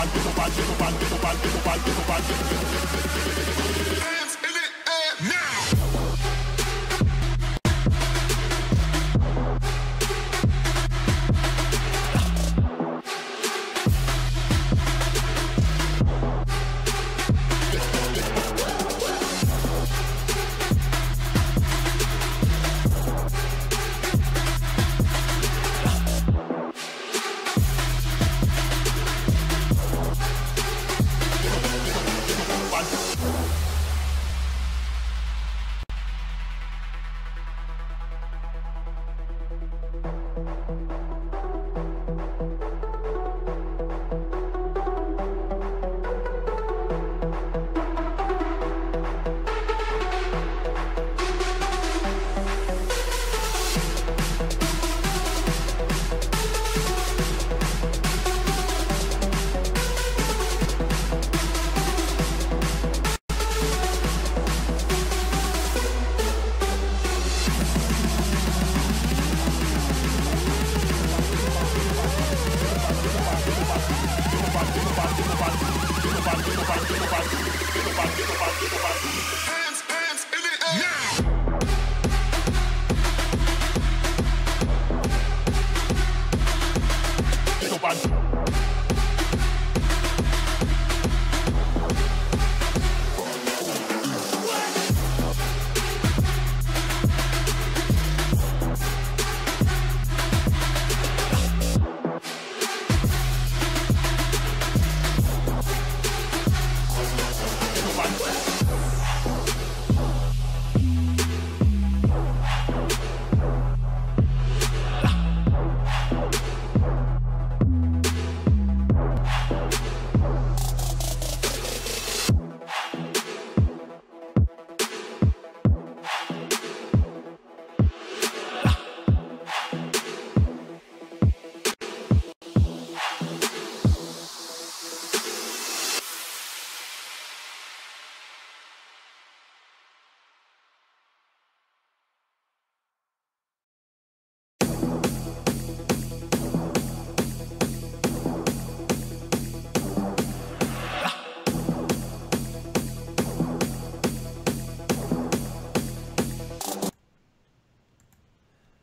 Hands in the air now. Hands in the air now.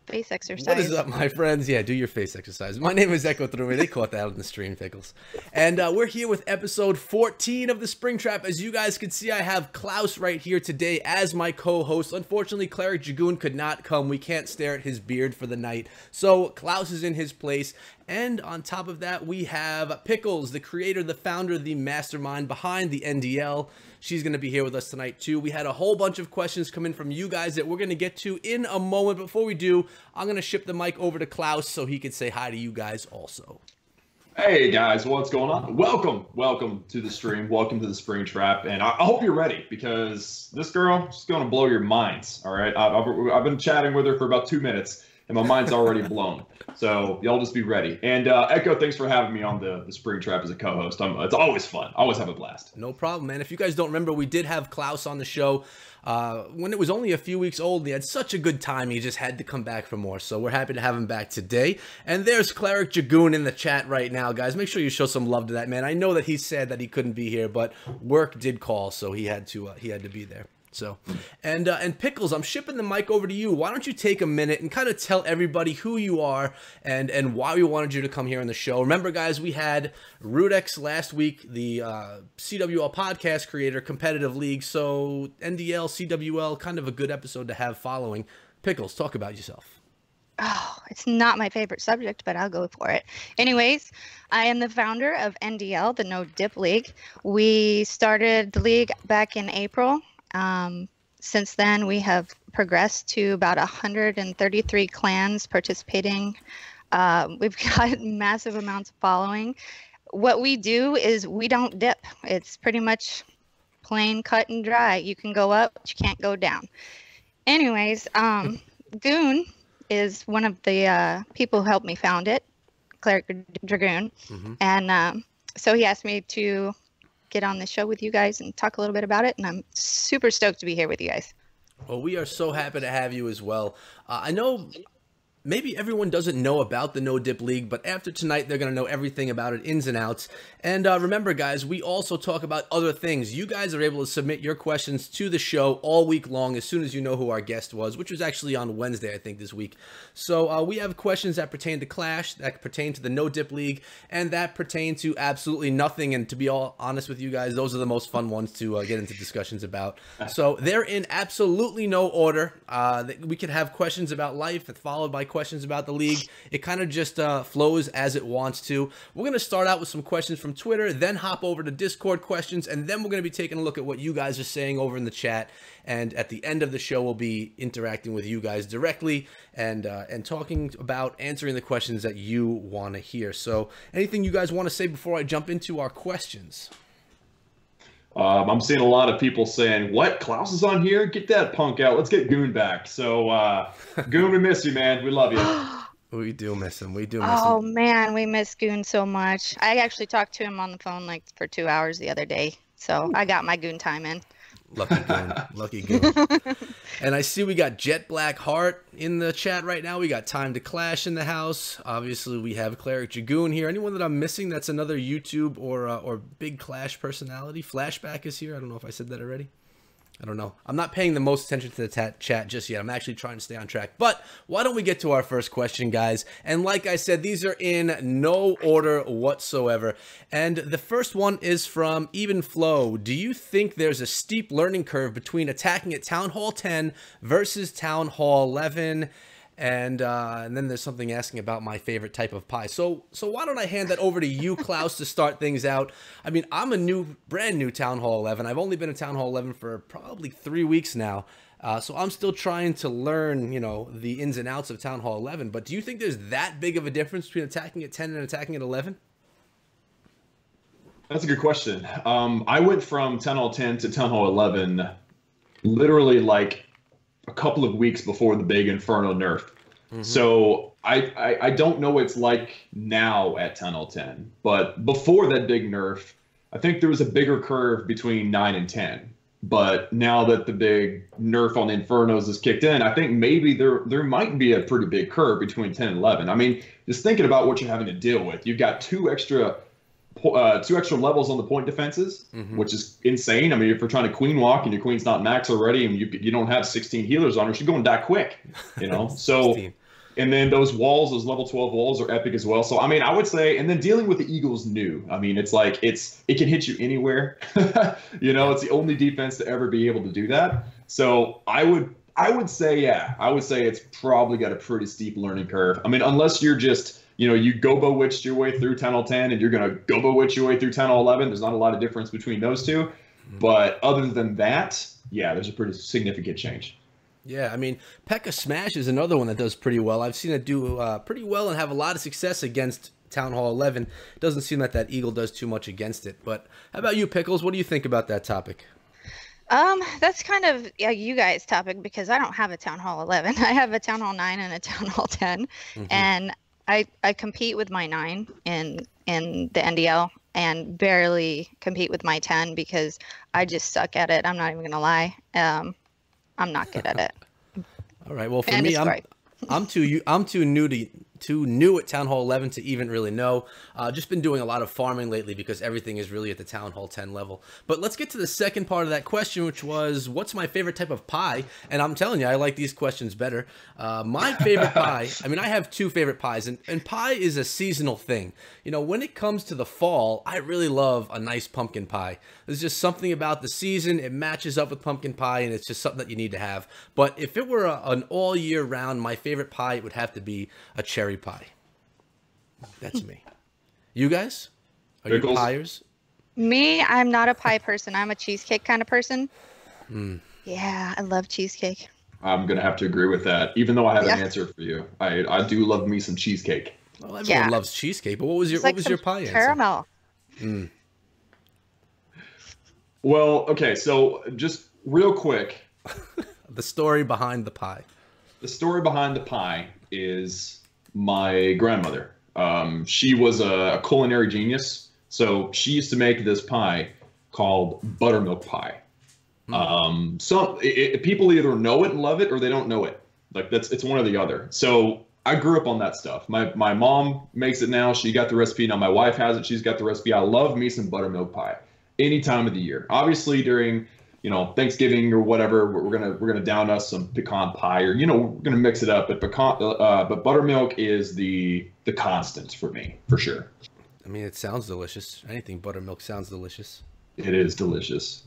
Face exercise. What is up, my friends? Yeah, do your face exercise. My name is Echo Through. They caught that on the stream, Pickles. And we're here with episode 14 of the Spring Trap. As you guys can see, I have Klaus right here today as my co-host. Unfortunately, Cleric Goon could not come. We can't stare at his beard for the night. So Klaus is in his place. And on top of that, we have Pickles, the creator, the founder, the mastermind behind the NDL. She's going to be here with us tonight, too. We had a whole bunch of questions come in from you guys that we're going to get to in a moment. Before we do, I'm going to ship the mic over to Klaus so he can say hi to you guys also. Hey, guys. What's going on? Welcome to the stream. Welcome to the Spring Trap. And I hope you're ready because this girl is going to blow your minds, all right? I've been chatting with her for about 2 minutes, and my mind's already blown. So y'all just be ready. And Echo, thanks for having me on the Spring Trap as a co-host. It's always fun. I always have a blast. No problem, man. If you guys don't remember, we did have Klaus on the show when it was only a few weeks old. He had such a good time. He just had to come back for more. So we're happy to have him back today. And there's Cleric Goon in the chat right now, guys. Make sure you show some love to that man. I know that he said that he couldn't be here, but work did call, so he had to be there. So, and Pickles, I'm shipping the mic over to you. Why don't you take a minute and kind of tell everybody who you are and why we wanted you to come here on the show. Remember, guys, we had Rudex last week, the CWL podcast creator, competitive league. So NDL, CWL, kind of a good episode to have following. Pickles, talk about yourself. Oh, it's not my favorite subject, but I'll go for it. Anyways, I am the founder of NDL, the No Dip League. We started the league back in April. Since then, we have progressed to about 133 clans participating. We've got massive amounts of following. What we do is we don't dip. It's pretty much plain cut and dry. You can go up, but you can't go down. Anyways, Goon is one of the people who helped me found it, Cleric Dragoon. And so he asked me to get on the show with you guys and talk a little bit about it, and I'm super stoked to be here with you guys. Well, we are so happy to have you as well. I know maybe everyone doesn't know about the No Dip League, but after tonight, they're going to know everything about it, ins and outs. And remember, guys, we also talk about other things. You guys are able to submit your questions to the show all week long as soon as you know who our guest was, which was actually on Wednesday, I think, this week. So we have questions that pertain to Clash, that pertain to the No Dip League, and that pertain to absolutely nothing. And to be all honest with you guys, those are the most fun ones to get into discussions about. So they're in absolutely no order. We could have questions about life followed by questions about the league. It kind of just flows as it wants to. We're going to start out with some questions from Twitter, then hop over to Discord questions, and then we're going to be taking a look at what you guys are saying over in the chat. And at the end of the show, we'll be interacting with you guys directly and talking about answering the questions that you want to hear. So anything you guys want to say before I jump into our questions? I'm seeing a lot of people saying, what, Klaus is on here? Get that punk out. Let's get Goon back. So, Goon, we miss you, man. We love you. We do miss him. We do miss him. Oh, man, we miss Goon so much. I actually talked to him on the phone like for 2 hours the other day. So I got my Goon time in. Lucky Goon. Lucky Goon. And I see we got Jet Black Heart in the chat right now. We got Time to Clash in the house. Obviously, we have Cleric Dragoon here. Anyone that I'm missing that's another YouTube or big Clash personality? Flashback is here. I don't know if I said that already. I don't know. I'm not paying the most attention to the chat just yet. I'm actually trying to stay on track. But why don't we get to our first question, guys? And like I said, these are in no order whatsoever. And the first one is from Even Flow. Do you think there's a steep learning curve between attacking at Town Hall 10 versus Town Hall 11? And then there's something asking about my favorite type of pie. So why don't I hand that over to you, Klaus, to start things out? I mean, I'm a brand new Town Hall 11. I've only been at Town Hall 11 for probably 3 weeks now. So I'm still trying to learn, you know, the ins and outs of Town Hall 11. But do you think there's that big of a difference between attacking at 10 and attacking at 11? That's a good question. I went from Town Hall 10 to Town Hall 11 literally like a couple of weeks before the big Inferno nerf. Mm-hmm. So I don't know what it's like now at Town Hall 10, but before that big nerf, I think there was a bigger curve between 9 and 10. But now that the big nerf on Infernos has kicked in, I think maybe there might be a pretty big curve between 10 and 11. I mean, just thinking about what you're having to deal with, you've got two extra levels on the point defenses, mm-hmm. which is insane. I mean, if you're trying to queen walk and your queen's not max already and you don't have 16 healers on her, she's going to die quick, you know? So, and then those walls, those level 12 walls are epic as well. So, I mean, I would say, and then dealing with the Eagles new, I mean, it's like, it can hit you anywhere, you know, it's the only defense to ever be able to do that. So I would say, yeah, I would say it's probably got a pretty steep learning curve. I mean, unless you're just, you know, you Gobo Witched your way through Town Hall 10 and you're going to Gobo Witch your way through Town Hall 11. There's not a lot of difference between those two. Mm-hmm. But other than that, yeah, there's a pretty significant change. Yeah, I mean, Pekka Smash is another one that does pretty well. I've seen it do pretty well and have a lot of success against Town Hall 11. It doesn't seem that Eagle does too much against it. But how about you, Pickles? What do you think about that topic? That's kind of you guys' topic because I don't have a Town Hall 11. I have a Town Hall 9 and a Town Hall 10. Mm-hmm. And I compete with my 9 in the NDL and barely compete with my 10 because I just suck at it. I'm not even gonna lie. I'm not good at it. All right. Well, for me, I'm too new at Town Hall 11 to even really know. Just been doing a lot of farming lately because everything is really at the Town Hall 10 level. But let's get to the second part of that question, which was, what's my favorite type of pie? And I'm telling you, I like these questions better. My favorite pie, I mean, I have 2 favorite pies, and pie is a seasonal thing. You know, when it comes to the fall, I really love a nice pumpkin pie. There's just something about the season. It matches up with pumpkin pie, and it's just something that you need to have. But if it were an all year round, my favorite pie, it would have to be a cherry pie. That's me. You guys? Are Pickles? You piers? Me, I'm not a pie person. I'm a cheesecake kind of person. Mm. Yeah, I love cheesecake. I'm going to have to agree with that, even though I have an answer for you. I do love me some cheesecake. Well, everyone loves cheesecake, but what was your pie answer? Caramel. Mm. Well, okay, so just real quick. The story behind the pie. The story behind the pie is my grandmother. She was a culinary genius, so she used to make this pie called buttermilk pie. People either know it and love it, or they don't know it. Like it's one or the other. So I grew up on that stuff. My mom makes it now. She got the recipe. Now my wife has it. She's got the recipe. I love me some buttermilk pie any time of the year. Obviously during, you know, Thanksgiving or whatever, we're gonna down us some pecan pie, or, you know, we're gonna mix it up. But but buttermilk is the constant for me, for sure. I mean, it sounds delicious. Anything buttermilk sounds delicious. It is delicious.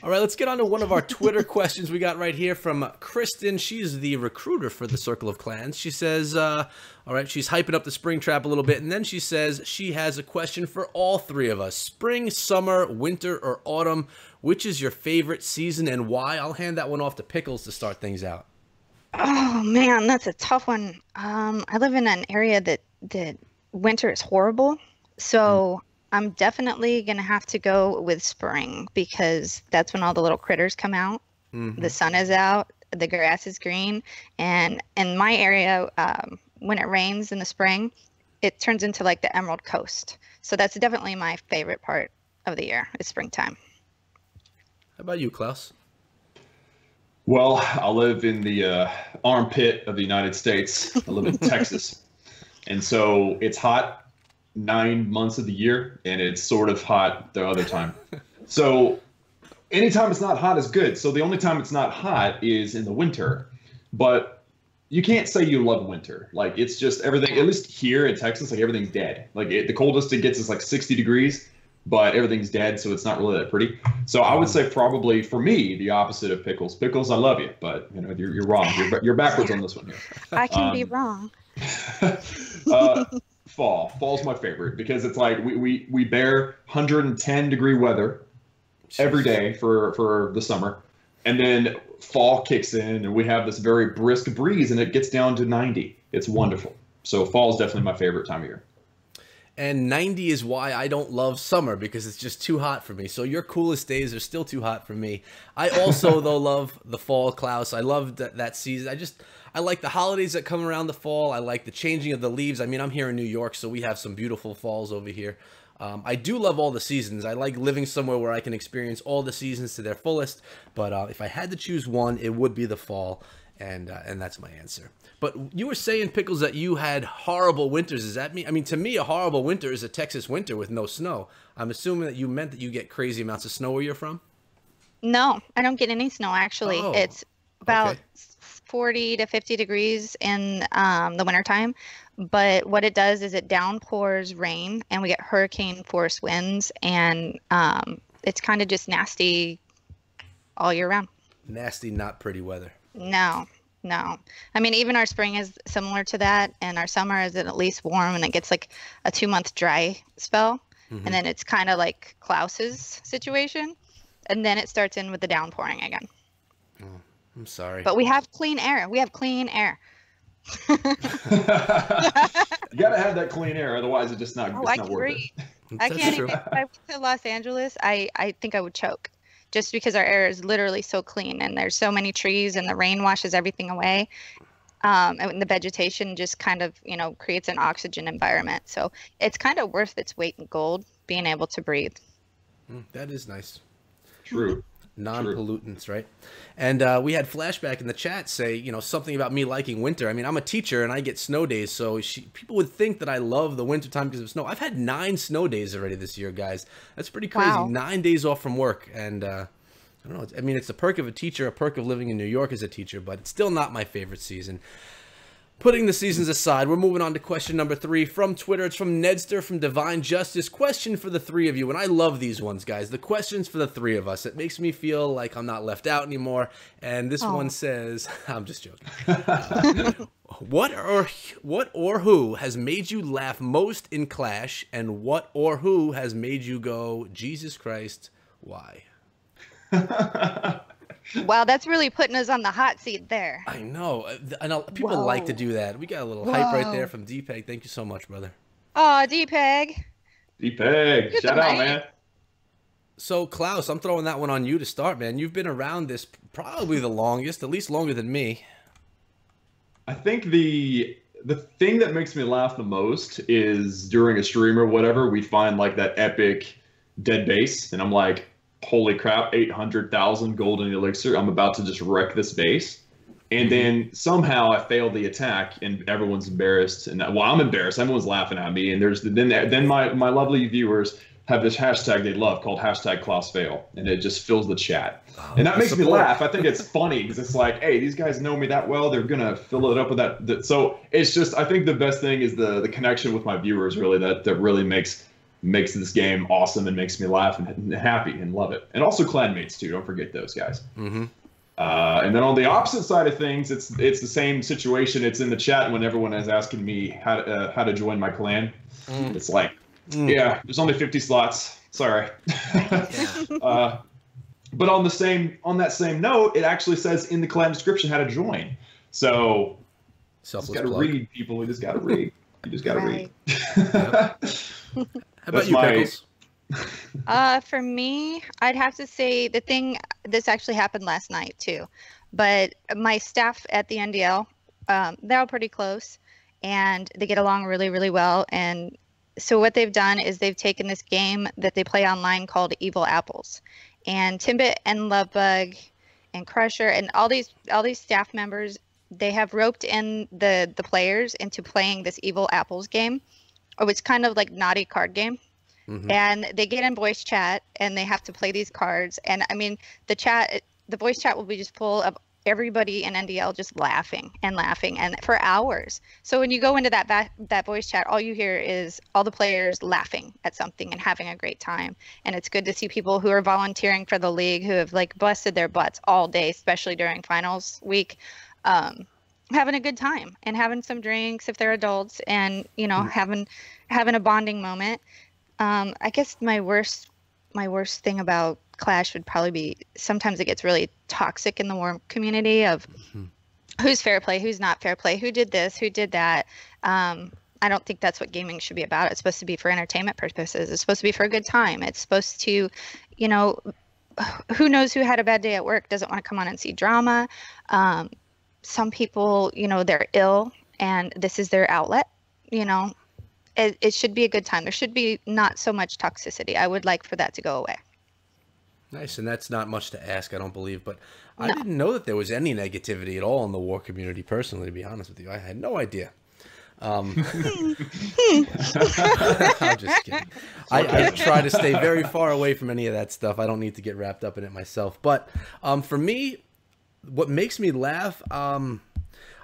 All right, let's get on to one of our Twitter questions we got right here from Kristen. She's the recruiter for the Circle of Clans. She says, all right, she's hyping up the spring trap a little bit, and then she says she has a question for all three of us. Spring, summer, winter, or autumn, which is your favorite season and why? I'll hand that one off to Pickles to start things out. Oh man, that's a tough one. I live in an area that winter is horrible, so I'm definitely gonna have to go with spring because that's when all the little critters come out. The sun is out, the grass is green, and in my area, when it rains in the spring, it turns into like the Emerald Coast. So that's definitely my favorite part of the year. It's springtime. How about you, Klaus? Well, I live in the armpit of the United States. I live in Texas. And so it's hot 9 months of the year, and it's sort of hot the other time. So anytime it's not hot is good. So the only time it's not hot is in the winter. But you can't say you love winter. Like, it's just everything, at least here in Texas, like everything's dead. Like the coldest it gets is like 60 degrees, but everything's dead, so it's not really that pretty. So I would say probably for me, the opposite of Pickles. Pickles, I love you, but you know, you're wrong. You're backwards on this one here. I can be wrong. Fall's my favorite because it's like we bear 110-degree weather every day for the summer, and then fall kicks in and we have this very brisk breeze and it gets down to 90. It's wonderful. So fall is definitely my favorite time of year. And 90 is why I don't love summer, because it's just too hot for me. So your coolest days are still too hot for me. I also, though, love the fall, Klaus. I love that season. I like the holidays that come around the fall. I like the changing of the leaves. I mean, I'm here in New York, so we have some beautiful falls over here. I do love all the seasons. I like living somewhere where I can experience all the seasons to their fullest. But if I had to choose one, it would be the fall, and that's my answer. But you were saying, Pickles, that you had horrible winters. Does that mean? I mean, to me, a horrible winter is a Texas winter with no snow. I'm assuming that you meant that you get crazy amounts of snow where you're from. No, I don't get any snow, actually. Oh, it's about okay. 40 to 50 degrees in the wintertime. But what it does is it downpours rain and we get hurricane force winds, and it's kind of just nasty all year round. Nasty, not pretty weather. No. I mean, even our spring is similar to that, and our summer is at least warm, and it gets like a 2-month dry spell, and then it's kind of like Klaus's situation, and then it starts in with the downpouring again. Oh, I'm sorry. But we have clean air. You gotta have that clean air, otherwise it's just not. Oh, it's I not can worth breathe. That's I can't true. even. If I went to Los Angeles, I think I would choke, just because our air is literally so clean, and there's so many trees, and the rain washes everything away. And the vegetation just kind of, creates an oxygen environment. So it's kind of worth its weight in gold being able to breathe. That is nice. True. Non-pollutants, right? And we had Flashback in the chat say, something about me liking winter. I mean, I'm a teacher and I get snow days, so people would think that I love the winter time because of snow. I've had 9 snow days already this year, guys. That's pretty crazy. Wow. 9 days off from work, and I don't know. I mean, it's a perk of a teacher, a perk of living in New York as a teacher, but it's still not my favorite season. Putting the seasons aside, we're moving on to question number 3 from Twitter. It's from Nedster from Divine Justice. Question for the 3 of you, and I love these ones, guys. The questions for the 3 of us. It makes me feel like I'm not left out anymore. And this one says, I'm just joking. What or who has made you laugh most in Clash, and what or who has made you go, Jesus Christ, why? Wow, that's really putting us on the hot seat there. I know. People like to do that. We got a little hype right there from D-Peg. Thank you so much, brother. Oh, D-Peg. D-Peg, shout out, man. So, Klaus, I'm throwing that one on you to start, man. You've been around this probably the longest, at least longer than me. I think the thing that makes me laugh the most is during a stream or whatever, we find like that epic dead base, and I'm like, holy crap, 800,000 golden elixir. I'm about to just wreck this base. And then somehow I failed the attack, and everyone's embarrassed. And well, I'm embarrassed. Everyone's laughing at me. And then my lovely viewers have this hashtag they love called #KlausFail, and it just fills the chat. And that makes me laugh. I think it's funny because it's like, hey, these guys know me that well. They're gonna fill it up with that. So it's just, I think the best thing is the connection with my viewers. Really, that really makes this game awesome and makes me laugh and happy and love it. And also clanmates too. Don't forget those guys. And then on the opposite side of things, it's the same situation. It's in the chat when everyone is asking me how to join my clan. It's like, yeah, there's only 50 slots. Sorry. But on that same note, it actually says in the clan description how to join. So you just gotta read, people. You just gotta read. You just gotta read. How about you, Pickles? For me, I'd have to say this actually happened last night too, but my staff at the NDL, they're all pretty close and they get along really, really well. And so what they've done is they've taken this game that they play online called Evil Apples, and Timbit and Lovebug and Crusher and all these staff members, they have roped in the players into playing this Evil Apples game. Oh, it's kind of like naughty card game. And they get in voice chat and they have to play these cards. And I mean, the voice chat will be just full of everybody in NDL just laughing and for hours. So when you go into that voice chat, all you hear is all the players laughing at something and having a great time. And it's good to see people who are volunteering for the league who have like busted their butts all day, especially during finals week, having a good time and having some drinks if they're adults, and having a bonding moment. I guess my worst thing about Clash would probably be sometimes it gets really toxic in the war community of who's fair play, who's not fair play, who did this, who did that. I don't think that's what gaming should be about. It's supposed to be for entertainment purposes. It's supposed to be for a good time. It's supposed to, who knows who had a bad day at work doesn't want to come on and see drama. Some people, they're ill and this is their outlet, It should be a good time. There should be not so much toxicity. I would like for that to go away. Nice, and that's not much to ask, I don't believe. But I didn't know that there was any negativity at all in the war community, personally, to be honest with you. I had no idea. I'm just kidding. I try to stay very far away from any of that stuff. I don't need to get wrapped up in it myself. But for me, what makes me laugh...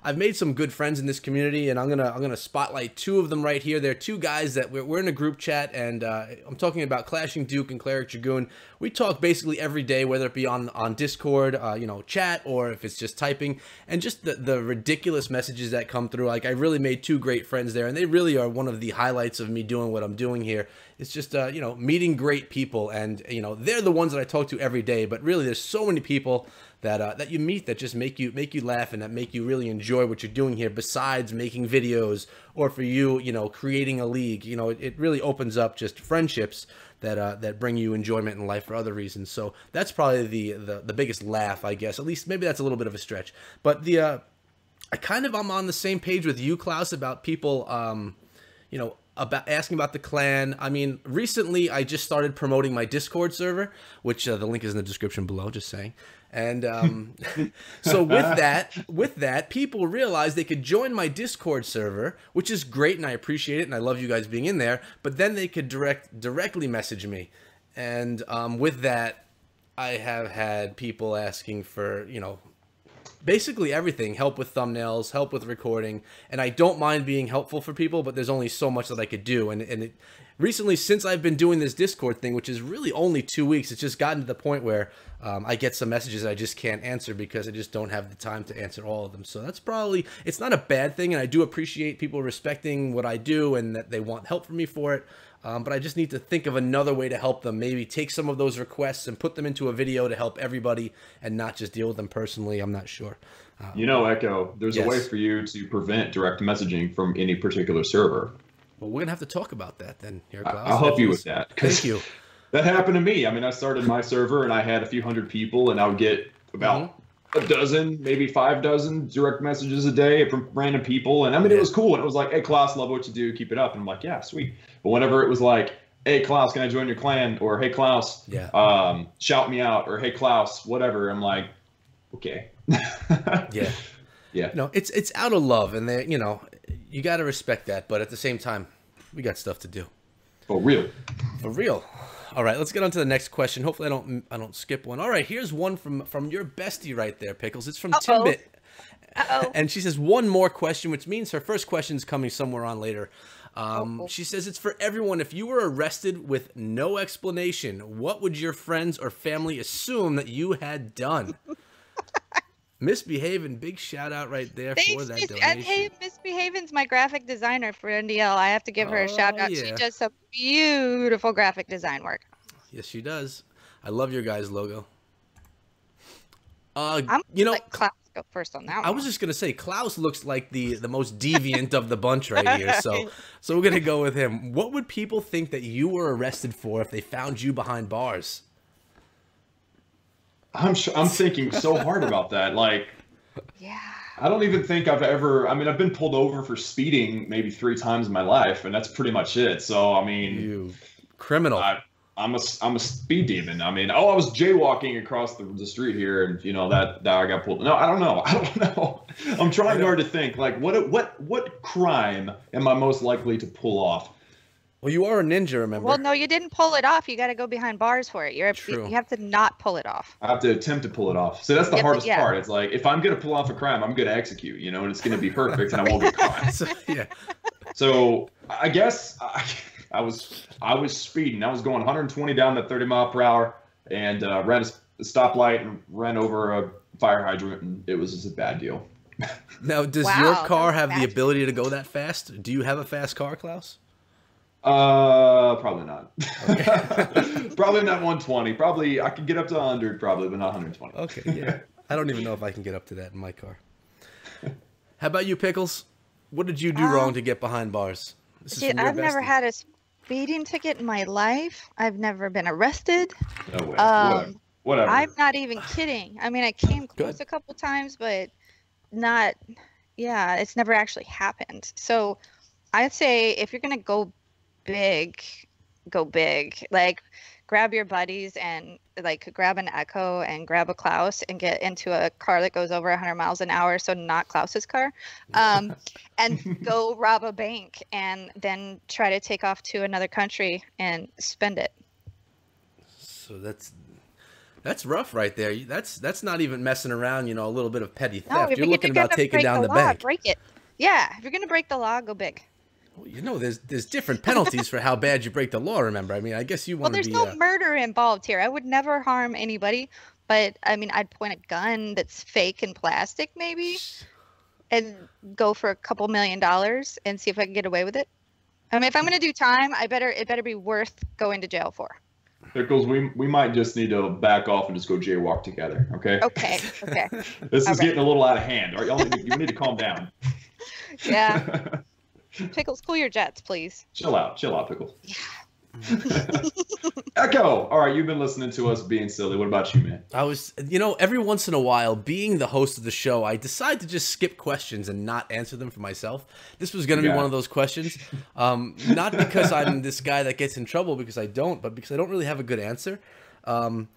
I've made some good friends in this community, and I'm gonna spotlight two of them right here. They're two guys that we're in a group chat, and I'm talking about Clashing Duke and Cleric Dragoon. We talk basically every day, whether it be on Discord, chat, or if it's just typing, and just the ridiculous messages that come through. Like, I really made two great friends there, and they really are one of the highlights of me doing what I'm doing here. It's just meeting great people, and they're the ones that I talk to every day. But really, there's so many people that you meet that just make you laugh and that make you really enjoy what you're doing here, besides making videos or for you creating a league. It really opens up just friendships that bring you enjoyment in life for other reasons. So that's probably the biggest laugh, I guess. At least maybe that's a little bit of a stretch. But I'm on the same page with you, Klaus, about people about asking about the clan. I mean, recently I just started promoting my Discord server, which the link is in the description below, just saying. And so with that, people realized they could join my Discord server, which is great, and I appreciate it, and I love you guys being in there. But then they could directly message me, and with that, I have had people asking for basically everything: help with thumbnails, help with recording, and I don't mind being helpful for people, but there's only so much that I could do. And recently, since I've been doing this Discord thing, which is really only 2 weeks, it's just gotten to the point where I get some messages I just can't answer because I just don't have the time to answer all of them. So that's probably, it's not a bad thing, and I do appreciate people respecting what I do and that they want help from me for it. But I just need to think of another way to help them. Maybe take some of those requests and put them into a video to help everybody and not just deal with them personally. I'm not sure. Echo, there's a way for you to prevent direct messaging from any particular server. Well, we're going to have to talk about that then here, Klaus. I'll help you with that. Thank you. That happened to me. I mean, I started my server and I had a few hundred people, and I would get about a dozen, maybe 5 dozen direct messages a day from random people. And I mean, it was cool. And it was like, hey, Klaus, love what you do. Keep it up. And I'm like, yeah, sweet. But whenever it was like, hey, Klaus, can I join your clan? Or hey, Klaus, shout me out. Or hey, Klaus, whatever. I'm like, okay. Yeah. You know, it's out of love, and they, you know, you got to respect that. But at the same time, we got stuff to do. For real. For real. All right, let's get on to the next question. Hopefully, I don't skip one. All right, here's one from your bestie right there, Pickles. It's from Timbit. And she says one more question, which means her first question is coming somewhere on later. She says it's for everyone. If you were arrested with no explanation, what would your friends or family assume that you had done? Misbehaving, big shout out right there for that donation. Hey, Misbehaven's my graphic designer for NDL. I have to give her a shout out. Yeah. She does some beautiful graphic design work. Yes, she does. I love your guys' logo. I'm you know, let Klaus go first on that one. I was just gonna say Klaus looks like the most deviant of the bunch right here. So we're gonna go with him. What would people think that you were arrested for if they found you behind bars? I'm thinking so hard about that. Like, yeah. I don't even think I've ever. I mean, I've been pulled over for speeding maybe 3 times in my life, and that's pretty much it. So I mean, You criminal. I'm a speed demon. I mean, I was jaywalking across the street here, and you know that I got pulled. No, I don't know. I'm trying hard to think. Like, what crime am I most likely to pull off? Well, you are a ninja, remember? Well, no, you didn't pull it off. You got to go behind bars for it. True. You have to not pull it off. I have to attempt to pull it off. So that's the hardest part. It's like, if I'm going to pull off a crime, I'm going to execute, you know, and it's going to be perfect and I won't get caught. So I guess I was speeding. I was going 120 down to 30 mile per hour and ran a stoplight and ran over a fire hydrant, and it was just a bad deal. Now, does your car have the ability to go that fast? Do you have a fast car, Klaus? Probably not. Okay. Probably not 120. Probably I could get up to 100, probably, but not 120. Okay, yeah. I don't even know if I can get up to that in my car. How about you, Pickles? What did you do wrong to get behind bars? I've never had a speeding ticket in my life. I've never been arrested. No way. Whatever. I'm not even kidding. I mean, I came close a couple times, but not. Yeah, it's never actually happened. So I'd say if you're gonna go big, go big. Like, grab your buddies and like grab an Echo and grab a Klaus and get into a car that goes over 100 miles an hour, so not Klaus's car, and go rob a bank and then try to take off to another country and spend it. So that's rough right there. That's not even messing around, you know, a little bit of petty theft. You're looking about taking down the bank. Break it. Yeah, if you're gonna break the law, go big. Well, you know, there's different penalties for how bad you break the law, remember? I mean, I guess you want to be... Well, there's no murder involved here. I would never harm anybody, but, I mean, I'd point a gun that's fake and plastic, maybe, and go for a couple $1 million and see if I can get away with it. I mean, if I'm going to do time, it better be worth going to jail for. Pickles, we might just need to back off and just go jaywalk together, okay? Okay. This is getting a little out of hand. All right, you need to calm down. Yeah. Pickles, cool your jets, please. Chill out, Pickles. Yeah. Echo. All right, you've been listening to us being silly. What about you, man? I was, you know, every once in a while, being the host of the show, I decide to just skip questions and not answer them for myself. This was going to be one of those questions. Not because I'm this guy that gets in trouble, because I don't, but because I don't really have a good answer. You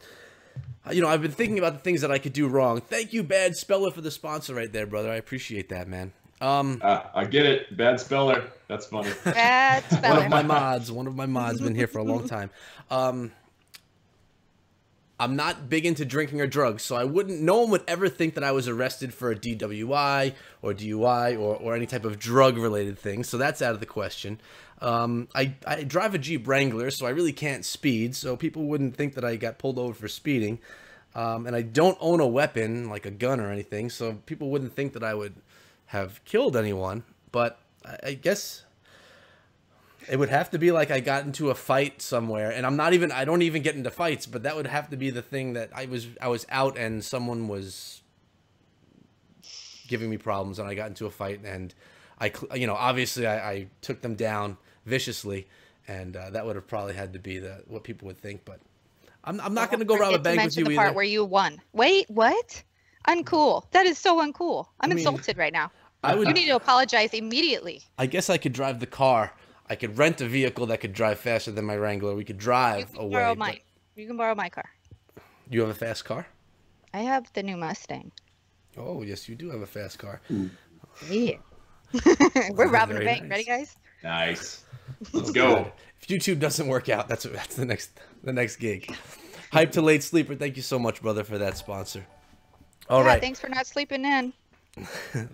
know, I've been thinking about the things that I could do wrong. Thank you, Bad Speller, for the sponsor right there, brother. I appreciate that, man. I get it. Bad Speller. That's funny. Bad Speller. One of my mods, been here for a long time. I'm not big into drinking or drugs, so no one would ever think that I was arrested for a DWI or DUI or any type of drug related thing. So that's out of the question. I drive a Jeep Wrangler, so I really can't speed, so people wouldn't think that I got pulled over for speeding. And I don't own a weapon, like a gun or anything, so people wouldn't think that I would have killed anyone. But I guess it would have to be like I got into a fight somewhere, and I don't even get into fights, but that would have to be the thing, that I was out and someone was giving me problems and I got into a fight, and obviously I took them down viciously, and that would have probably had to be what people would think. But I'm not going to go rob a bank with you either. The part where you won. Wait, what? Uncool. That is so uncool. I'm insulted right now. You need to apologize immediately. I guess I could drive the car. I could rent a vehicle that could drive faster than my Wrangler. We could drive away. You can borrow my car. You have a fast car? I have the new Mustang. Oh, yes, you do have a fast car. Yeah. We're robbing a Very bank. nice. Ready, guys? Nice. Let's Oh, go. God. If YouTube doesn't work out, that's the next gig. Hype to Late Sleeper. Thank you so much, brother, for that sponsor. All right. Thanks for not sleeping in.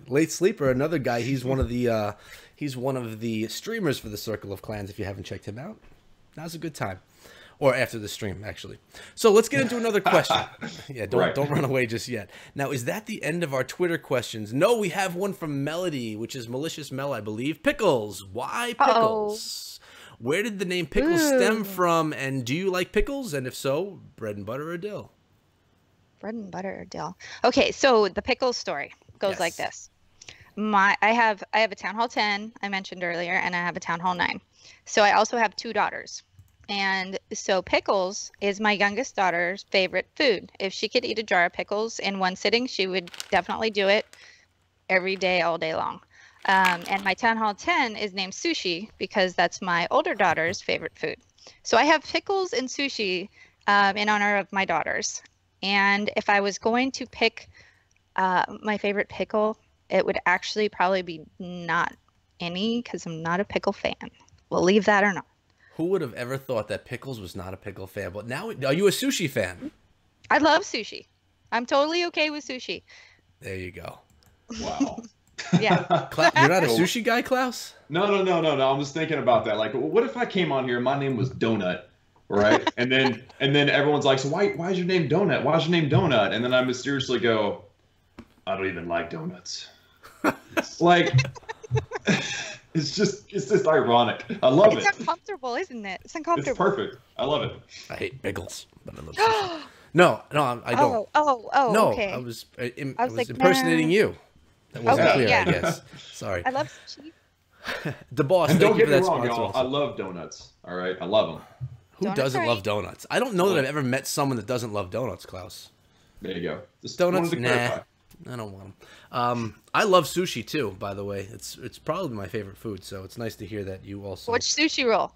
Late Sleeper, another guy. He's one of the streamers for the Circle of Clans. If you haven't checked him out, now's a good time. Or after the stream, actually. So let's get into another question. Yeah, don't run away just yet. Now, is that the end of our Twitter questions? No, we have one from Melody, which is Malicious Mel, I believe. Pickles. Why Pickles? Where did the name Pickles stem from? And do you like pickles? And if so, bread and butter or dill? Bread and butter or dill. Okay, so the Pickles story goes like this. I have a Town Hall 10 I mentioned earlier, and I have a Town Hall 9. So I also have 2 daughters. And so pickles is my youngest daughter's favorite food. If she could eat a jar of pickles in one sitting, she would definitely do it every day, all day long. And my Town Hall 10 is named Sushi because that's my older daughter's favorite food. So I have pickles and sushi in honor of my daughters. And if I was going to pick my favorite pickle, it would actually probably be not any because I'm not a pickle fan. We'll leave that or not. Who would have ever thought that Pickles was not a pickle fan? But now, are you a sushi fan? I love sushi. I'm totally okay with sushi. There you go. Wow. Yeah. You're not a sushi guy, Klaus? No. I'm just thinking about that. Like, what if I came on here and my name was Donut, right? and then everyone's like, so why is your name Donut? Why is your name Donut? And then I mysteriously go, I don't even like donuts. Like. It's just ironic. I love it. It's uncomfortable, isn't it? It's uncomfortable. It's perfect. I love it. I hate pickles, but I love sushi. No, I don't. No, okay. I was like, impersonating nah. you. That wasn't Okay, clear, yeah. I guess. Sorry. I love sushi. The boss. And Thank don't you get for me that wrong, sponsor y'all. also. I love donuts. All right, I love them. Who Donuts doesn't are love right. donuts? I don't know that I've ever met someone that doesn't love donuts, Klaus. There you go. Just Donuts? wanted to Nah. clarify. I don't want them. I love sushi too, by the way. It's probably my favorite food, so it's nice to hear that you also. Which sushi roll?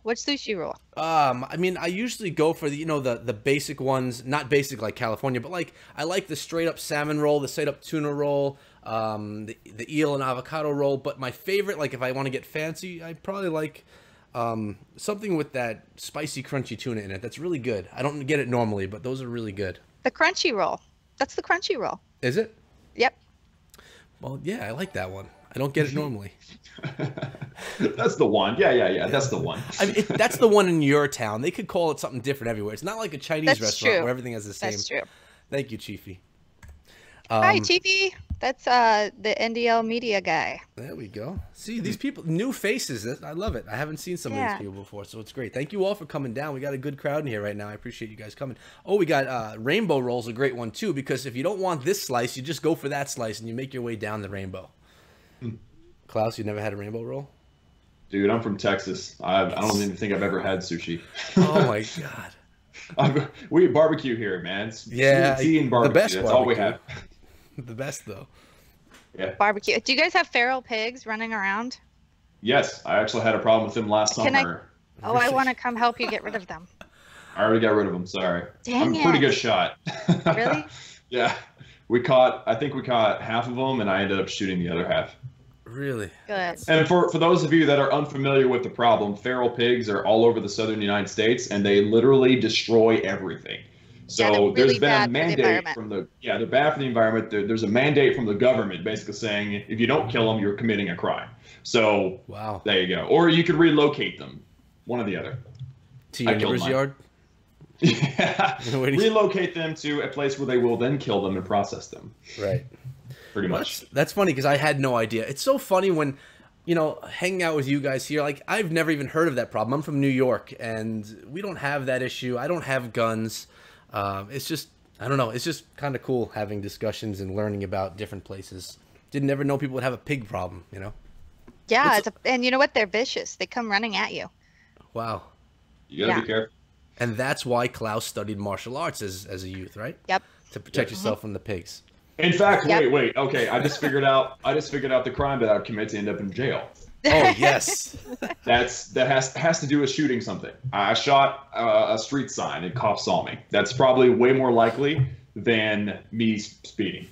I mean, I usually go for the basic ones, not basic like California, but like I like the straight up salmon roll, the straight up tuna roll, the eel and avocado roll. But my favorite, like if I want to get fancy, I probably like something with that spicy crunchy tuna in it. That's really good. I don't get it normally, but those are really good. The crunchy roll. That's the crunchy roll. Is it? Yep. Well, yeah, I like that one. I don't get it normally. That's the one. Yeah. That's the one. I mean, that's the one in your town. They could call it something different everywhere. It's not like a Chinese That's restaurant true. where everything has the same. That's true. Thank you, Chiefy. Hi, TV. That's the NDL media guy. There we go. See, these people, new faces. I love it. I haven't seen some of these people before, so it's great. Thank you all for coming down. We got a good crowd in here right now. I appreciate you guys coming. Oh, we got rainbow rolls, a great one too, because if you don't want this slice, you just go for that slice and you make your way down the rainbow. Klaus, you never had a rainbow roll? Dude, I'm from Texas. I don't even think I've ever had sushi. Oh my god. We eat barbecue here, man. Yeah, Sweet tea and barbecue. the best That's barbecue. all we have. The best though. Yeah. Barbecue. Do you guys have feral pigs running around? Yes, I actually had a problem with them last summer. I want to come help you get rid of them. I already got rid of them. Sorry. Dang I'm a pretty good shot. Really? Yeah. I think we caught half of them, and I ended up shooting the other half. Really? Good. And for those of you that are unfamiliar with the problem, feral pigs are all over the southern United States, and they literally destroy everything. So there's been a mandate from they're bad for the environment. There's a mandate from the government basically saying if you don't kill them, you're committing a crime. So wow, there you go. Or you could relocate them, one or the other. To your neighbor's yard? Yeah. Relocate them to a place where they will then kill them and process them. Right. Pretty much. That's funny because I had no idea. It's so funny when, hanging out with you guys here, like I've never even heard of that problem. I'm from New York and we don't have that issue. I don't have guns. It's just, I don't know. It's just kind of cool having discussions and learning about different places. Didn't ever know people would have a pig problem, Yeah, and you know what? They're vicious. They come running at you. Wow. You gotta be careful. And that's why Klaus studied martial arts as a youth, right? Yep. To protect yourself from the pigs. In fact, wait. Okay, I just figured out the crime that I'd commit to end up in jail. Oh yes. that has to do with shooting something. I shot a street sign and cops saw me. That's probably way more likely than me speeding.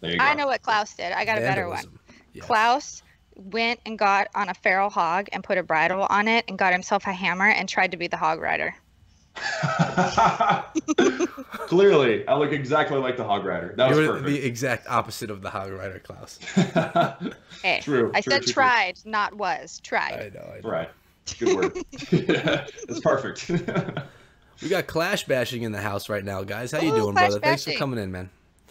There you go. I know what Klaus did. I got a better one. Vandalism. Yes. Klaus went and got on a feral hog and put a bridle on it and got himself a hammer and tried to be the hog rider. Clearly, I look exactly like the hog rider. That was You're perfect. the exact opposite of the hog rider, Klaus. Hey, True. I true, said true, tried, not was. Tried. I know. True. Right. Good word. That's perfect. We got Clash bashing in the house right now, guys. How you Ooh, doing, Clash brother? Thanks for bashing. coming in, man.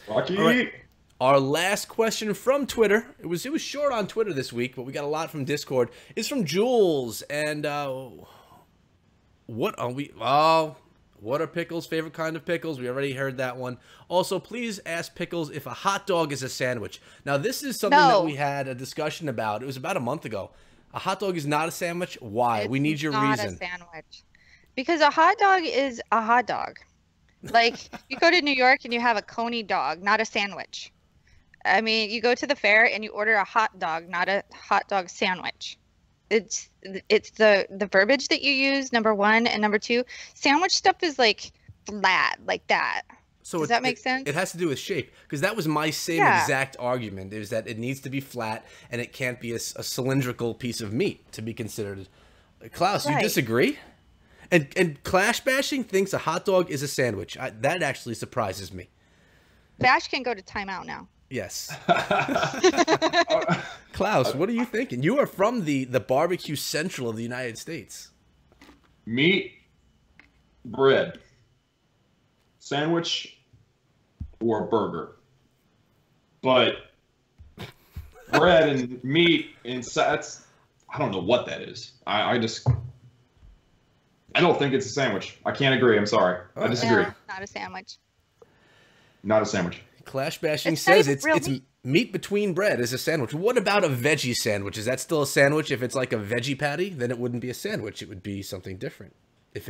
Rocky. All right. Our last question from Twitter, it was short on Twitter this week, but we got a lot from Discord, is from Jules. And what are Pickles' favorite kind of pickles? We already heard that one. Also, please ask Pickles if a hot dog is a sandwich. Now, this is something No. that we had a discussion about. It was about a month ago. A hot dog is not a sandwich. Why? It's We need your not reason. a sandwich. Because a hot dog is a hot dog. Like, you go to New York and you have a coney dog, not a sandwich. I mean, you go to the fair and you order a hot dog, not a hot dog sandwich. It's the verbiage that you use, number one, and number two, sandwich stuff is like flat, like that. So Does that make sense? It has to do with shape, because that was my same Yeah. exact argument, is that it needs to be flat and it can't be a cylindrical piece of meat to be considered. Klaus, you Right. disagree? And Clash bashing thinks a hot dog is a sandwich. That actually surprises me. Bash can go to timeout now. Yes. Klaus, what are you thinking? You are from the barbecue central of the United States. Meat, bread, sandwich, or burger. But bread and meat and that's, I don't know what that is. I don't think it's a sandwich. I can't agree. I'm sorry. I disagree. No, not a sandwich. Not a sandwich. Clash bashing It's not says even real it's meat. meat between bread is a sandwich. What about a veggie sandwich? Is that still a sandwich? If it's like a veggie patty, then it wouldn't be a sandwich. It would be something different.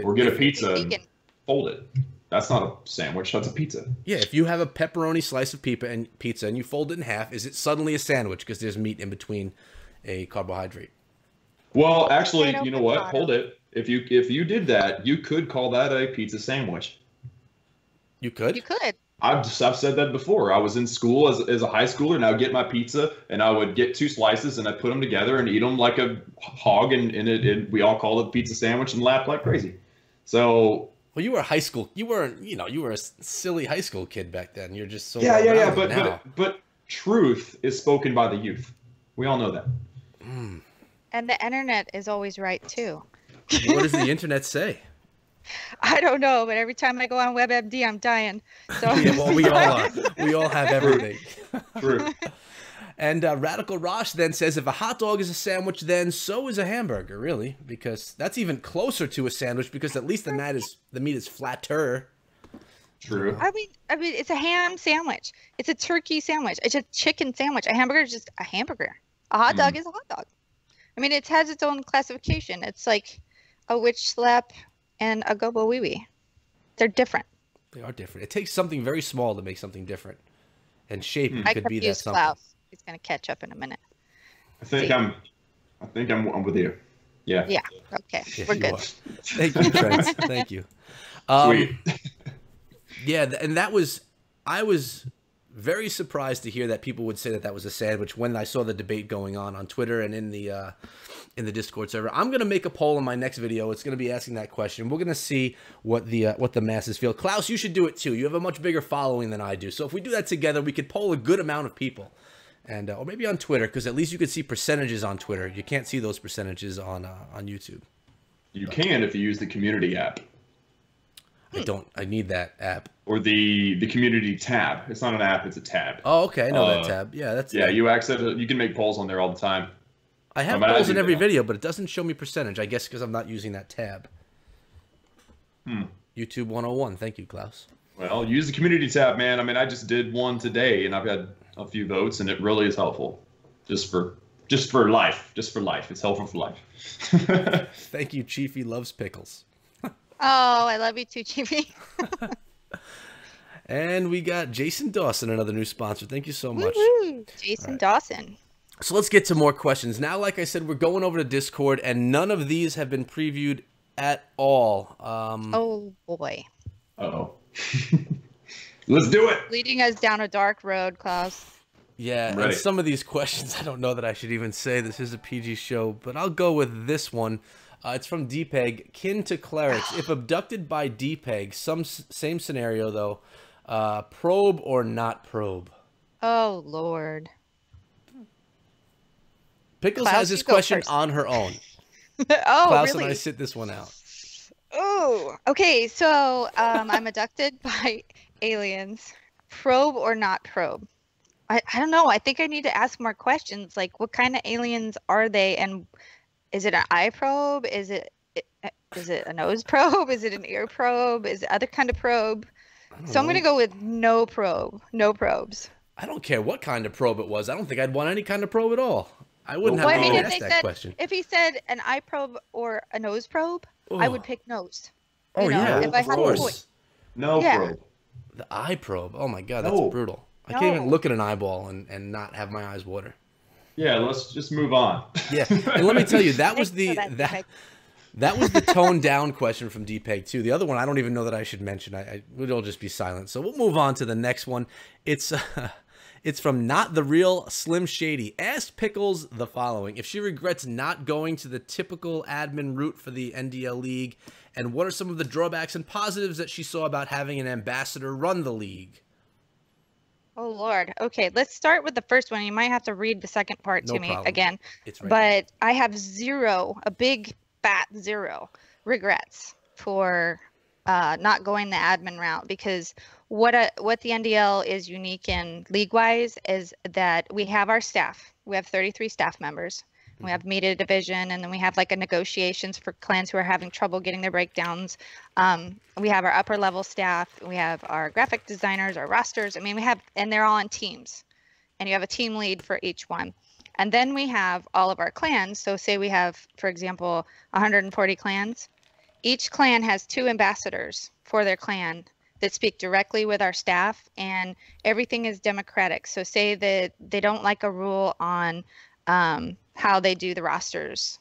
Or get a pizza and Vegan. fold it. That's not a sandwich. That's a pizza. Yeah, if you have a pepperoni slice of pizza and you fold it in half, is it suddenly a sandwich because there's meat in between a carbohydrate? Well, actually, Potato, you know what? potato. Hold it. If you did that, you could call that a pizza sandwich. You could? You could. I've said that before. I was in school as a high schooler, and I would get my pizza, and I would get two slices, and I put them together and eat them like a hog, and we all called it pizza sandwich and laughed like crazy. So Well, you were high school. You were a silly high school kid back then. You're just so yeah. well-rounded now. But truth is spoken by the youth. We all know that. And the internet is always right too. What does the internet say? I don't know, but every time I go on WebMD, I'm dying. So Yeah, well, we all are. We all have everything. True. And Radical Rosh then says, if a hot dog is a sandwich, then so is a hamburger, really, because that's even closer to a sandwich because at least the meat is flatter. True. I mean, it's a ham sandwich. It's a turkey sandwich. It's a chicken sandwich. A hamburger is just a hamburger. A hot dog is a hot dog. I mean, it has its own classification. It's like a witch slap and a gobo wee wee. They're different. They are different. It takes something very small to make something different, and shape I could be that confused something. Klaus. He's gonna catch up in a minute. I think I'm with you. Yeah. Yeah. Okay. Yeah, We're you good. are. Thank you, Trent. Thank you. Sweet. Yeah, and I was very surprised to hear that people would say that was a sandwich when I saw the debate going on Twitter and in the Discord server. I'm gonna make a poll in my next video. It's gonna be asking that question. We're gonna see what the masses feel. Klaus, you should do it too. You have a much bigger following than I do. So if we do that together, we could poll a good amount of people, and or maybe on Twitter, because at least you could see percentages on Twitter. You can't see those percentages on YouTube. You can if you use the community app I need that app. or the community tab. It's not an app; it's a tab. Oh, okay. I know that tab. Yeah, that's Yeah, you access it. You can make polls on there all the time. I have I polls do in every that. video, but it doesn't show me percentage. I guess because I'm not using that tab. YouTube 101. Thank you, Klaus. Well, use the community tab, man. I mean, I just did one today, and I've had a few votes, and it really is helpful. Just for life. Just for life. It's helpful for life. Thank you, Chiefy loves pickles. Oh, I love you too, Chiefy. And we got Jason Dawson, another new sponsor. Thank you so much. Woo-hoo. Jason Dawson. So let's get to more questions. Now, like I said, we're going over to Discord, and none of these have been previewed at all. Oh boy. Uh-oh. Let's do it. Leading us down a dark road, Klaus. Yeah, I'm and ready. some of these questions, I don't know that I should even say this is a PG show, but I'll go with this one. It's from DPEG. Kin to clerics. If abducted by DPEG, same scenario though. Probe or not probe? Oh Lord. Pickles Klaus, has this you go question first. on her own. Oh, Klaus really? and I sit this one out. Oh, okay. So I'm abducted by aliens. Probe or not probe? I don't know. I think I need to ask more questions. Like, what kind of aliens are they? And is it an eye probe? Is it a nose probe? Is it an ear probe? Is it other kind of probe? So I'm going to go with no probe. No probes. I don't care what kind of probe it was. I don't think I'd want any kind of probe at all. I wouldn't Well, have I mean, even if asked they that said question. if he said an eye probe or a nose probe, I would pick nose. Oh, yeah, if I of had a course. choice. No Yeah. probe. The eye probe. Oh my god, that's No. brutal. I can't even No. look at an eyeball and not have my eyes water. Yeah, let's just move on. Yeah, and let me tell you, that was Thanks the for that, that was the toned down question from DPEG too. The other one I don't even know that I should mention. I would all just be silent. So we'll move on to the next one. It's from Not the Real Slim Shady. Asked Pickles the following: if she regrets not going to the typical admin route for the NDL league, and what are some of the drawbacks and positives that she saw about having an ambassador run the league? Oh Lord. Okay, let's start with the first one. You might have to read the second part No to me problem. again. It's right But I have a big fat zero regrets for not going the admin route, because what the NDL is unique in league-wise is that we have our staff. We have 33 staff members. We have media division, and then we have like a negotiations for clans who are having trouble getting their breakdowns. We have our upper level staff. We have our graphic designers, our rosters. I mean, and they're all in teams, and you have a team lead for each one. And then we have all of our clans. So say we have, for example, 140 clans. Each clan has 2 ambassadors for their clan that speak directly with our staff, and everything is democratic. So say that they don't like a rule on how they do the rosters.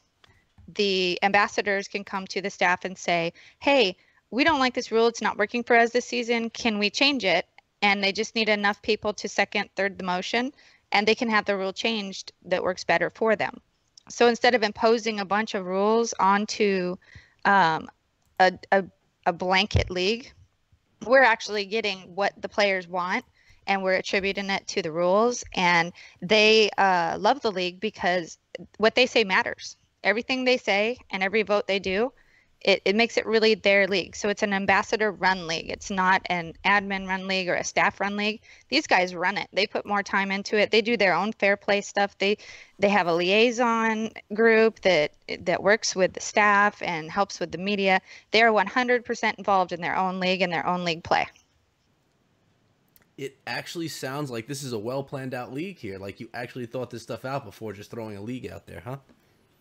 The ambassadors can come to the staff and say, hey, we don't like this rule. It's not working for us this season. Can we change it? And they just need enough people to second, third the motion, and they can have the rule changed that works better for them. So instead of imposing a bunch of rules onto a blanket league, we're actually getting what the players want, and we're attributing it to the rules. And they love the league because what they say matters. Everything they say and every vote they do, it makes it really their league. So it's an ambassador run league. It's not an admin run league or a staff run league. These guys run it. They put more time into it. They do their own fair play stuff. They have a liaison group that works with the staff and helps with the media. They are 100% involved in their own league and their own league play. It actually sounds like this is a well planned out league here. Like you actually thought this stuff out before just throwing a league out there, huh?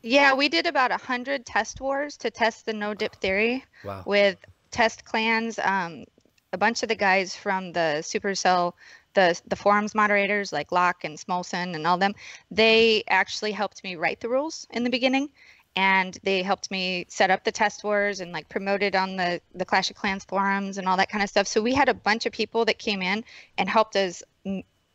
Yeah, we did about 100 test wars to test the no dip theory. Wow. With test clans. A bunch of the guys from the Supercell, the forums moderators like Locke and Smolson and all them, they actually helped me write the rules in the beginning, and they helped me set up the test wars and like promoted on the Clash of Clans forums and all that kind of stuff. So we had a bunch of people that came in and helped us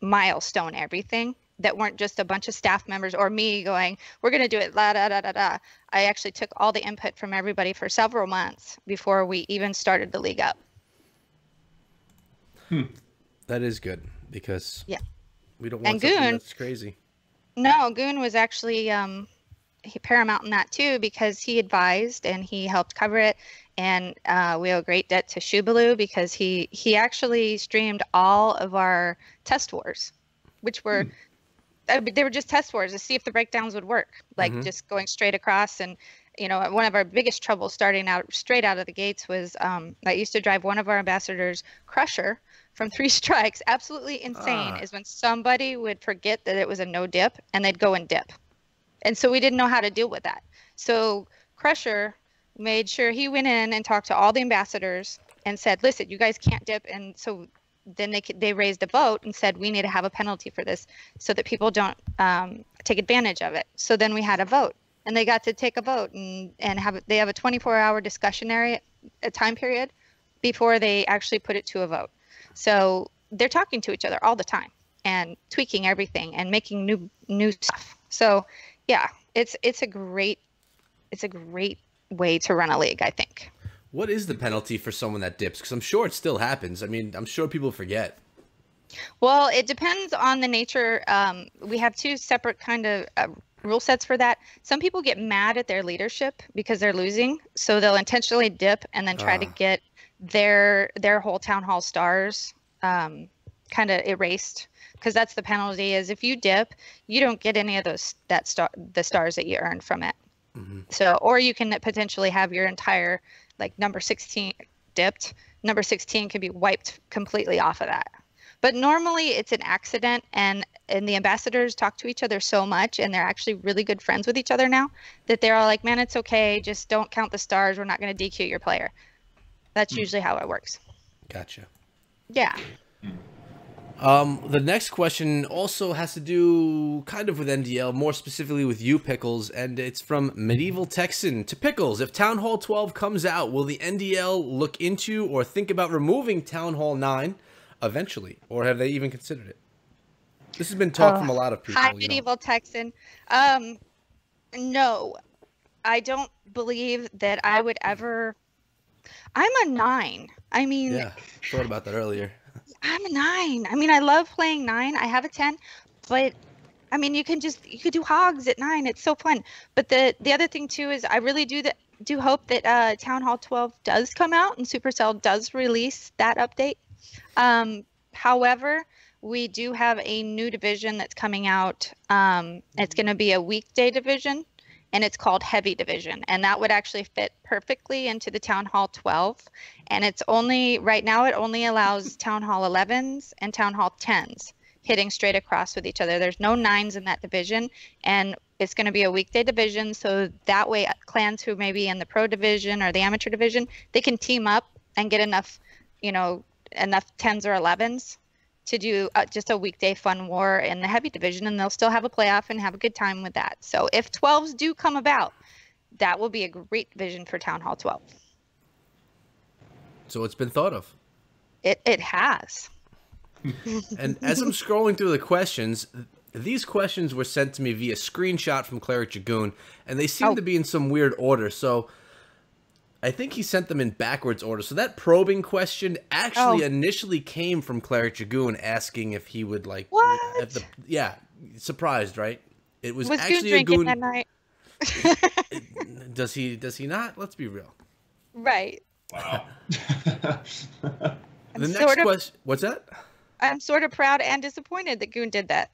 milestone everything, that weren't just a bunch of staff members or me going, we're going to do it, la da da da da. I actually took all the input from everybody for several months before we even started the league up. That is good, because we don't want And something Goon, that's crazy. No, Goon was actually paramount in that too, because he advised and he helped cover it. And we owe great debt to Shubaloo, because he actually streamed all of our test wars, which were they were just test wars to see if the breakdowns would work, like just going straight across. And one of our biggest troubles starting out straight out of the gates was I used to drive one of our ambassadors, Crusher, from 3 strikes. Absolutely insane is when somebody would forget that it was a no dip and they'd go and dip. And so we didn't know how to deal with that. So Crusher made sure he went in and talked to all the ambassadors and said, listen, you guys can't dip. And so then they raised a vote and said, we need to have a penalty for this so that people don't take advantage of it. So then we had a vote, and they got to take a vote and they have a 24-hour discussion area, a time period before they actually put it to a vote. So they're talking to each other all the time. and tweaking everything and making new stuff. So yeah, it's a great way to run a league, I think. What is the penalty for someone that dips? Because I'm sure it still happens. I mean, I'm sure people forget. Well, it depends on the nature. We have two separate kind of rule sets for that. Some people get mad at their leadership because they're losing, so they'll intentionally dip and then try to get their whole town hall stars kind of erased. Because that's the penalty: is if you dip, you don't get any of the stars that you earned from it. Mm-hmm. So, or you can potentially have your entire number 16 dipped. Number 16 could be wiped completely off of that. But normally it's an accident, and the ambassadors talk to each other so much, and they're actually really good friends with each other now, that they're all like, man, it's okay. Just don't count the stars. We're not going to DQ your player. That's usually how it works. Gotcha. Yeah. The next question also has to do kind of with NDL, more specifically with you, Pickles, and it's from Medieval Texan to Pickles. If Town Hall 12 comes out, will the NDL look into or think about removing Town Hall 9 eventually, or have they even considered it? This has been talk from a lot of people. Hi, Medieval Texan. No, I don't believe that I would ever. I'm a 9. I mean, yeah, thought about that earlier. I'm a 9. I mean, I love playing 9. I have a 10, but I mean, you could do hogs at 9. It's so fun. But the other thing too is I really do hope that Town Hall 12 does come out and Supercell does release that update. However, we do have a new division that's coming out. It's going to be a weekday division, and it's called Heavy Division, and that would actually fit perfectly into the Town Hall 12. And it's right now it only allows Town Hall 11s and Town Hall 10s hitting straight across with each other. There's no 9s in that division, and it's going to be a weekday division, so that way clans who may be in the pro division or the amateur division, they can team up and get enough 10s or 11s to do just a weekday fun war in the heavy division, and they'll still have a playoff and have a good time with that. So if 12s do come about, that will be a great division for Town Hall 12. So it's been thought of. It has. And as I'm scrolling through the questions, these questions were sent to me via screenshot from Cleric Goon, and they seem to be in some weird order. So I think he sent them in backwards order. So that probing question actually initially came from Cleric Goon asking if he would What? Surprised, right? It was actually Goon a Goon that night. Does he not? Let's be real. Right. Wow. The next question. What's that? I'm sort of proud and disappointed that Goon did that.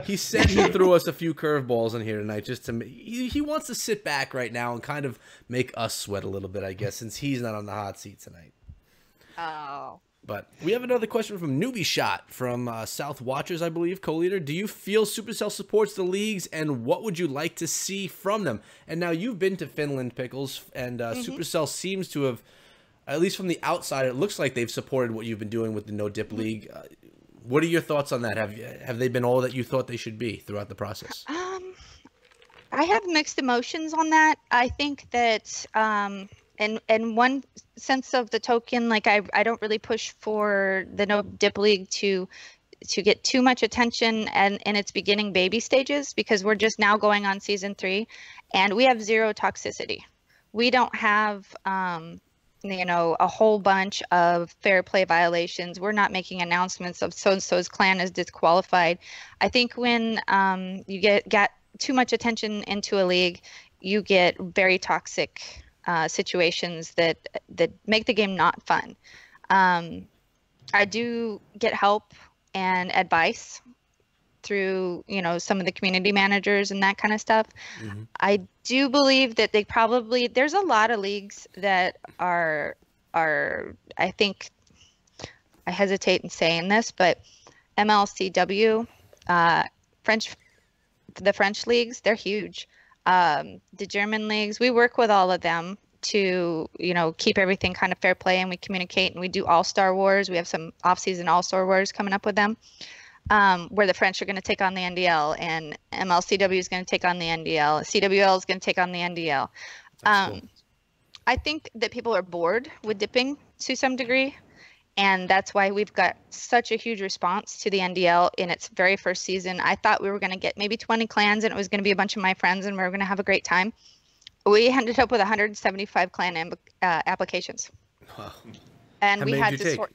He said he threw us a few curveballs in here tonight just to he wants to sit back right now and kind of make us sweat a little bit, I guess, since he's not on the hot seat tonight. Oh. But we have another question from Newbie Shot from South Watchers, I believe, co-leader. Do you feel Supercell supports the leagues, and what would you like to see from them? And now you've been to Finland, Pickles, and Supercell seems to have, at least from the outside, it looks like they've supported what you've been doing with the No Dip League. What are your thoughts on that? Have they been all that you thought they should be throughout the process? I have mixed emotions on that. I think that in one sense of the token, I don't really push for the No Dip League to get too much attention and in its beginning baby stages, because we're just now going on season 3 and we have 0 toxicity. We don't have a whole bunch of fair play violations. We're not making announcements of so-and-so's clan is disqualified. I think when you get too much attention into a league, you get very toxic situations that make the game not fun. I do get help and advice through some of the community managers and that kind of stuff. Mm-hmm. I do believe that there's a lot of leagues that are I think, I hesitate in saying this, but MLCW, the French leagues, they're huge. The German leagues, we work with all of them to keep everything kind of fair play, and we communicate, and we do All-Star Wars. We have some off-season All-Star Wars coming up with them. Where the French are going to take on the NDL, and MLCW is going to take on the NDL. CWL is going to take on the NDL. Cool. I think that people are bored with dipping to some degree, And that's why we've got such a huge response to the NDL in its very first season. I thought we were going to get maybe 20 clans and it was going to be a bunch of my friends and we were going to have a great time. We ended up with 175 clan applications. Wow. And How we many had did you to take? sort.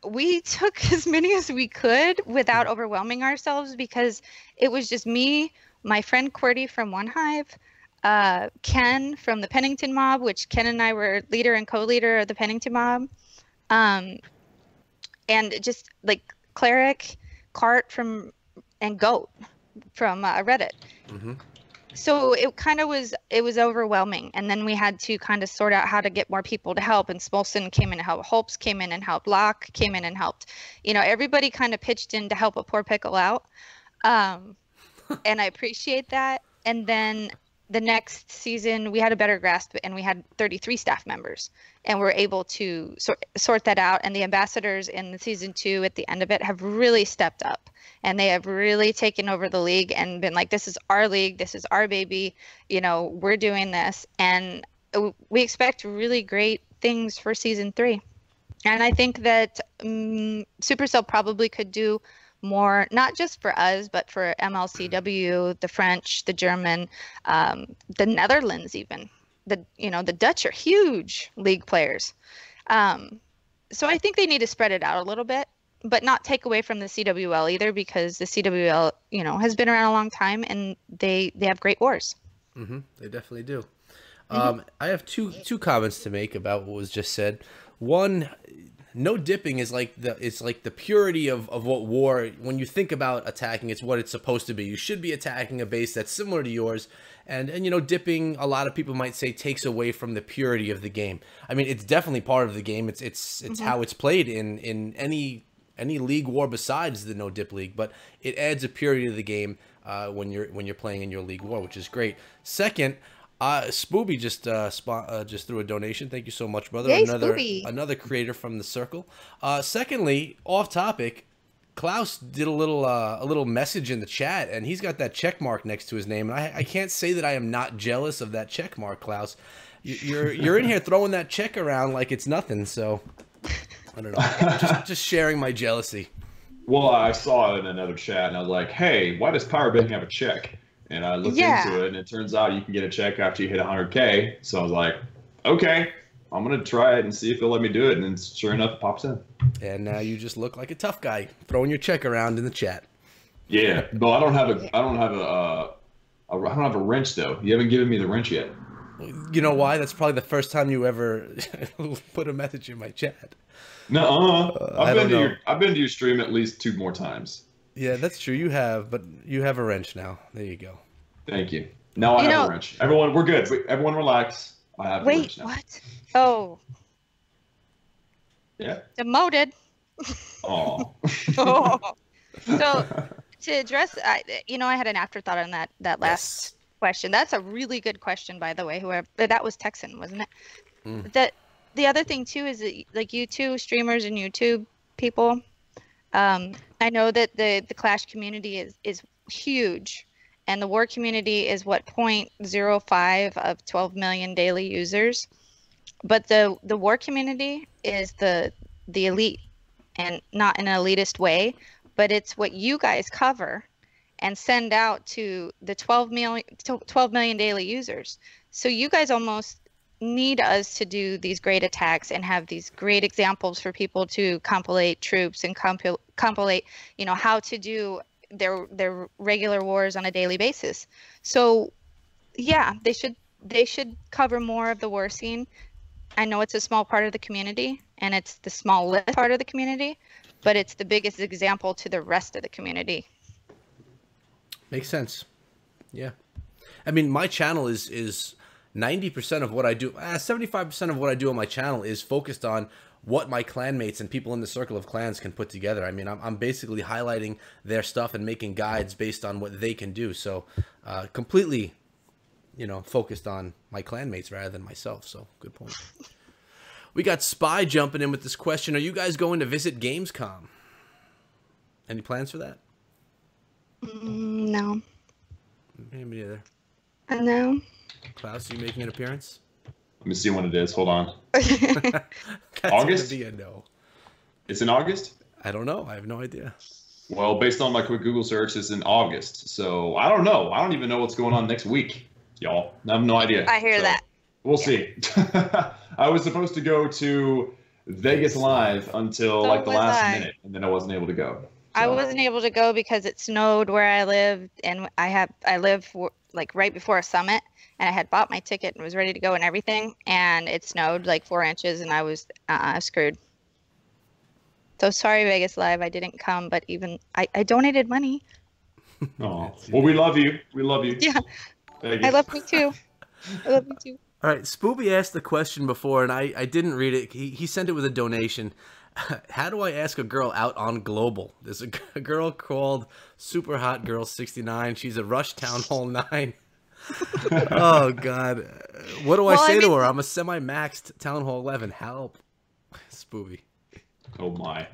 We took as many as we could without overwhelming ourselves because it was just me, my friend QWERTY from One Hive, Ken from the Pennington Mob, which Ken and I were leader and co-leader of the Pennington Mob. And just like Cleric, Cart from, and Goat from Reddit. Mm-hmm. So it kind of was, it was overwhelming. And then we had to kind of sort out how to get more people to help. And Smolson came in and helped. Holps came in and helped. Locke came in and helped. You know, everybody kind of pitched in to help a poor pickle out. And I appreciate that. And then the next season we had a better grasp and we had 33 staff members and we're able to sort that out. And the ambassadors in the season 2 at the end of it have really stepped up and they have really taken over the league and been like, this is our league. This is our baby. You know, we're doing this. And we expect really great things for season 3. And I think that Supercell probably could do more, not just for us, but for MLCW, the French, the German, the Netherlands, even. The Dutch are huge league players. So I think they need to spread it out a little bit, but not take away from the CWL either, because the CWL, has been around a long time and they have great wars. Mm-hmm. They definitely do. I have two comments to make about what was just said. One, no dipping is like the purity of what war, when you think about attacking, it's what it's supposed to be. You should be attacking a base that's similar to yours. And dipping, a lot of people might say, takes away from the purity of the game. I mean, it's definitely part of the game. It's how it's played in any league war besides the no dip league, but it adds a purity to the game when you're playing in your league war, which is great. Second, Spooby just threw a donation. Thank you so much, brother. Yay, Another creator from the circle. Secondly, off topic, Klaus did a little message in the chat, and he's got that check mark next to his name. And I can't say that I am not jealous of that check mark, Klaus. You're in here throwing that check around like it's nothing. So I don't know. just sharing my jealousy. Well, I saw it in another chat, and I was like, "Hey, why does Powerbank have a check?" And I looked into it, and it turns out you can get a check after you hit 100K. So I was like, okay, I'm going to try it and see if they'll let me do it. And then sure enough, it pops in. And now you just look like a tough guy throwing your check around in the chat. Yeah, but I don't have a wrench though. You haven't given me the wrench yet. You know why? That's probably the first time you ever put a message in my chat. No, I've been to your stream at least 2 more times. Yeah, that's true. You have, but you have a wrench now. There you go. Thank you. Now I have a wrench. Everyone, we're good. Everyone relax. I have a wrench now. What? Oh. Yeah. Demoted. Oh. So to address, I had an afterthought on that last question. That's a really good question, by the way. Whoever that was Texan, wasn't it? That the other thing too is that like you two streamers and YouTube people. I know that the Clash community is huge, and the war community is what 0.05 of 12 million daily users, but the war community is the elite, and not in an elitist way, but it's what you guys cover and send out to the 12 million daily users. So you guys almost need us to do these great attacks and have these great examples for people to compilate troops and compilate, how to do their regular wars on a daily basis. So yeah, they should cover more of the war scene. I know it's a small part of the community and it's the smallest part of the community, but it's the biggest example to the rest of the community. Makes sense. Yeah. I mean, my channel is 90% of what I do, 75% of what I do on my channel is focused on what my clanmates and people in the circle of clans can put together. I mean, I'm basically highlighting their stuff and making guides based on what they can do. So completely, focused on my clanmates rather than myself. So good point. We got Spy jumping in with this question. Are you guys going to visit Gamescom? Any plans for that? No. Me neither. No. Klaus, are you making an appearance? Let me see when it is. Hold on. That's August? Gonna be a no. It's in August? I don't know. I have no idea. Well, based on my quick Google search, it's in August. So I don't know. I don't even know what's going on next week, y'all. I have no idea. I hear that. We'll see. I was supposed to go to Vegas Live until So like the was last I. minute, and then I wasn't able to go. I So- wasn't able to go because it snowed where I lived, and I live like right before a summit, and I had bought my ticket and was ready to go and everything, and it snowed like 4 inches, and I was screwed. So sorry, Vegas Live, I didn't come, but even I donated money. Oh, well, we love you. We love you. Yeah, Thank you. I love me too. I love me too. All right, Spooby asked the question before, and I didn't read it. He sent it with a donation. How do I ask a girl out on Global? There's a girl called Super Hot Girl 69. She's a Rush Town Hall 9. Oh, God. What do I say to her? I'm a semi-maxed Town Hall 11. Help. Spooby. Oh, my.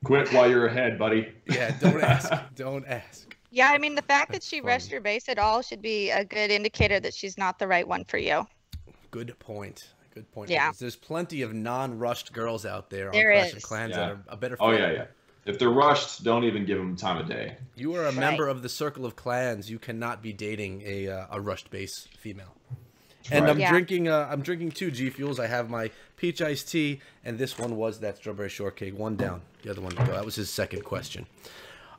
Quit while you're ahead, buddy. Yeah, don't ask. Don't ask. Yeah, I mean, the fact that she funny. rushed her base at all should be a good indicator that she's not the right one for you. Good point. Good point. Yeah. Because there's plenty of non-rushed girls out there on There Crush is. and Clans Yeah. that are a better fit. Oh, yeah. If they're rushed, don't even give them time of day. You are a Right. member of the Circle of Clans. You cannot be dating a rushed base female. And Right. I'm Yeah. drinking 2 G Fuels. I have my peach iced tea, and this one was that strawberry shortcake. One down, the other one to go. That was his second question.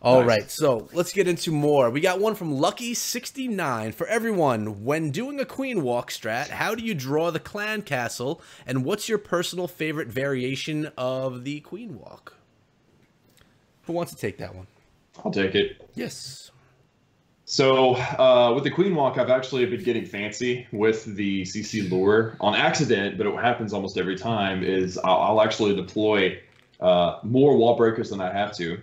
All Nice. right, so let's get into more. We got one from Lucky69. For everyone, when doing a queen walk strat, how do you draw the clan castle, and what's your personal favorite variation of the queen walk? Who wants to take that one? I'll take it. Yes. So with the queen walk, I've actually been getting fancy with the CC lure on accident, but it happens almost every time. Is I'll actually deploy more wall breakers than I have to.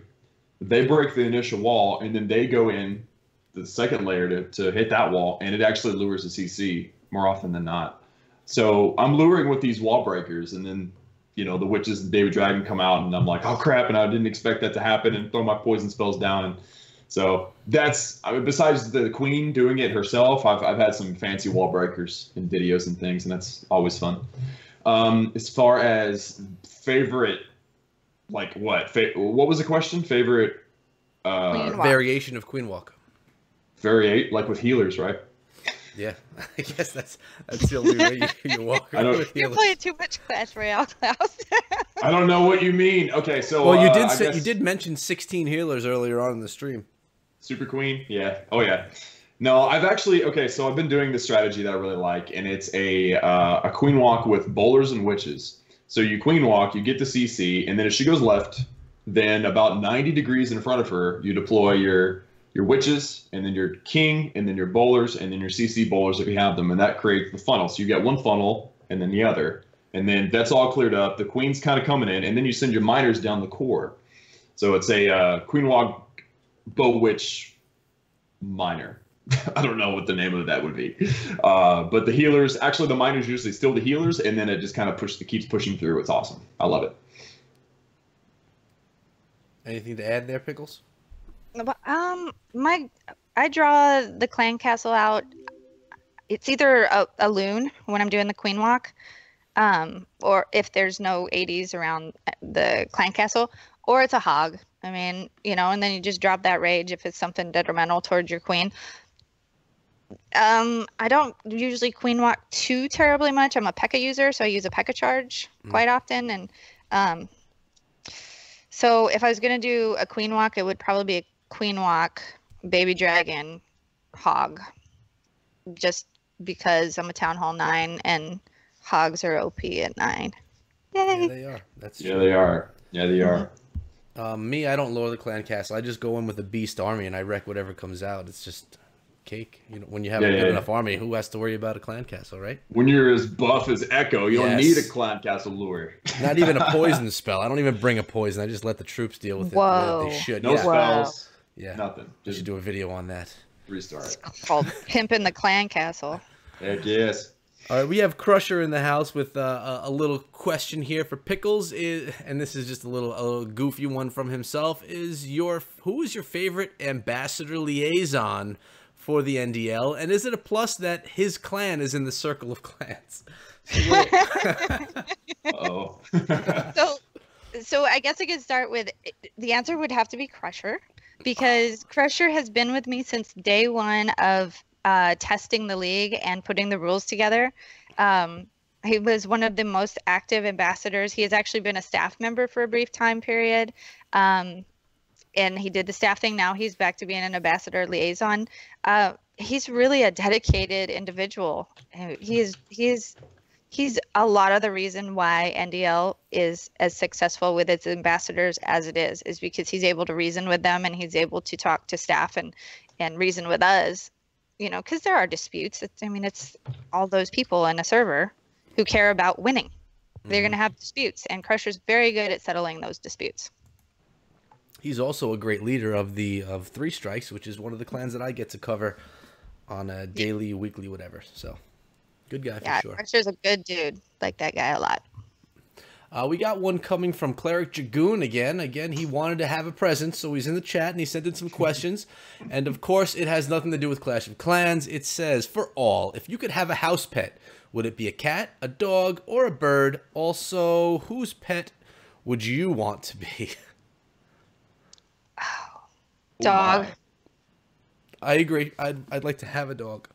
They break the initial wall, and then they go in the second layer to hit that wall, and it actually lures the CC more often than not. So I'm luring with these wall breakers, and then the witches and David Dragon come out, and I'm like, oh crap, and I didn't expect that to happen, and throw my poison spells down. And so besides the queen doing it herself, I've had some fancy wall breakers in videos and things, and that's always fun. As far as favorite, like what was the question? Favorite Queen walk. Variation of queen walk. variate, like with healers, right? Yeah, I guess that's the only way you walk. I don't- with You're healers. playing too much Clash Royale, Klaus. I don't know what you mean. Okay, so Well, you I did say, guess you did mention 16 healers earlier on in the stream. Super Queen, yeah. Oh yeah. No, I've actually so I've been doing this strategy that I really like, and it's a queen walk with bowlers and witches. So you queen walk, you get the CC, and then if she goes left, then about 90 degrees in front of her, you deploy your witches, and then your king, and then your bowlers, and then your CC bowlers if you have them, and that creates the funnel. So you get one funnel, and then the other, and then that's all cleared up. The queen's kind of coming in, and then you send your miners down the core. So it's a queen walk, bow witch, miner. I don't know what the name of that would be, but the healers, actually the miners usually steal the healers, and then it just kind of keeps pushing through. It's awesome. I love it. Anything to add there, Pickles? I draw the clan castle out. It's either a loon when I'm doing the queen walk, or if there's no 80s around the clan castle, or it's a hog. I mean, and then you just drop that rage if it's something detrimental towards your queen. I don't usually queen walk too terribly much. I'm a Pekka user, so I use a Pekka charge quite often. And so if I was going to do a queen walk, it would probably be a queen walk, baby dragon, hog. Just because I'm a Town Hall 9 and hogs are OP at 9. Yeah, Yay! they are. That's Yeah, true. they are. Yeah, they are. Me, I don't lower the clan castle. I just go in with a beast army and I wreck whatever comes out. It's just cake. When you have a good enough army, who has to worry about a clan castle, right? When you're as buff as Echo, you don't Yes. need a clan castle lure. Not even a poison spell. I don't even bring a poison. I just let the troops deal with it. Whoa. They should. No yeah. spells. Yeah. Nothing. We Just should do a video on that. restart. Called pimping the clan castle. Heck yes. All right, we have Crusher in the house with a little question here for Pickles, and this is just a little goofy one from himself. Who is your favorite ambassador liaison for the NDL, and is it a plus that his clan is in the Circle of Clans? Uh-oh. So I guess I could start with the answer would have to be Crusher, because Crusher has been with me since day one of testing the league and putting the rules together. He was one of the most active ambassadors. He has actually been a staff member for a brief time period. And he did the staff thing. Now he's back to being an ambassador liaison. He's really a dedicated individual. He's a lot of the reason why NDL is as successful with its ambassadors as it is because he's able to reason with them and he's able to talk to staff and reason with us, you know, because there are disputes. It's all those people in a server who care about winning. They're going to have disputes, and Crusher's very good at settling those disputes. He's also a great leader of Three Strikes, which is one of the clans that I get to cover on a daily, weekly, whatever. So, good guy for sure. Crusher's a good dude. Like that guy a lot. We got one coming from Cleric Goon again. Again, he wanted to have a presence, so he's in the chat and he sent in some questions. And of course, it has nothing to do with Clash of Clans. It says, for all, if you could have a house pet, would it be a cat, a dog, or a bird? Also, whose pet would you want to be? Dog. I agree. I'd like to have a dog.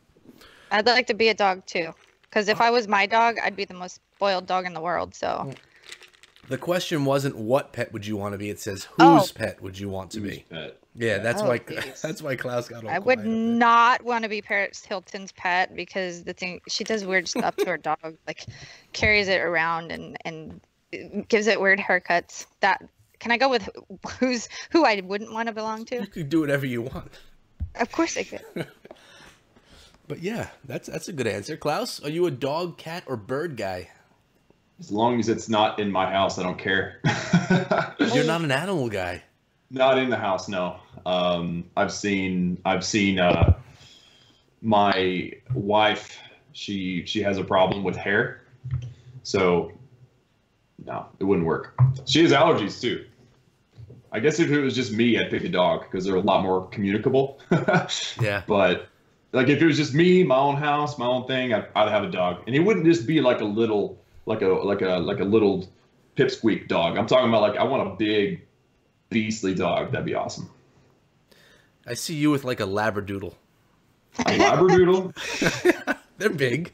I'd like to be a dog too, because if I was my dog, I'd be the most spoiled dog in the world. So the question wasn't what pet would you want to be. It says whose pet would you want to be. Pet. Yeah, that's why Klaus got all I quiet would up not want to be Paris Hilton's pet, because the thing, she does weird stuff to her dog, like carries it around and gives it weird haircuts. That can I go with who I wouldn't want to belong to? You could do whatever you want. Of course I could. But yeah, that's a good answer. Klaus, are you a dog, cat, or bird guy? As long as it's not in my house, I don't care. You're not an animal guy. Not in the house, no. I've seen my wife. She has a problem with hair, so no, it wouldn't work. She has allergies too. I guess if it was just me, I'd pick a dog because they're a lot more communicable. Yeah. But like if it was just me, my own house, my own thing, I'd have a dog, and it wouldn't just be like a little pipsqueak dog. I'm talking about like I want a big, beastly dog. That'd be awesome. I see you with like a labradoodle. A labradoodle? They're big.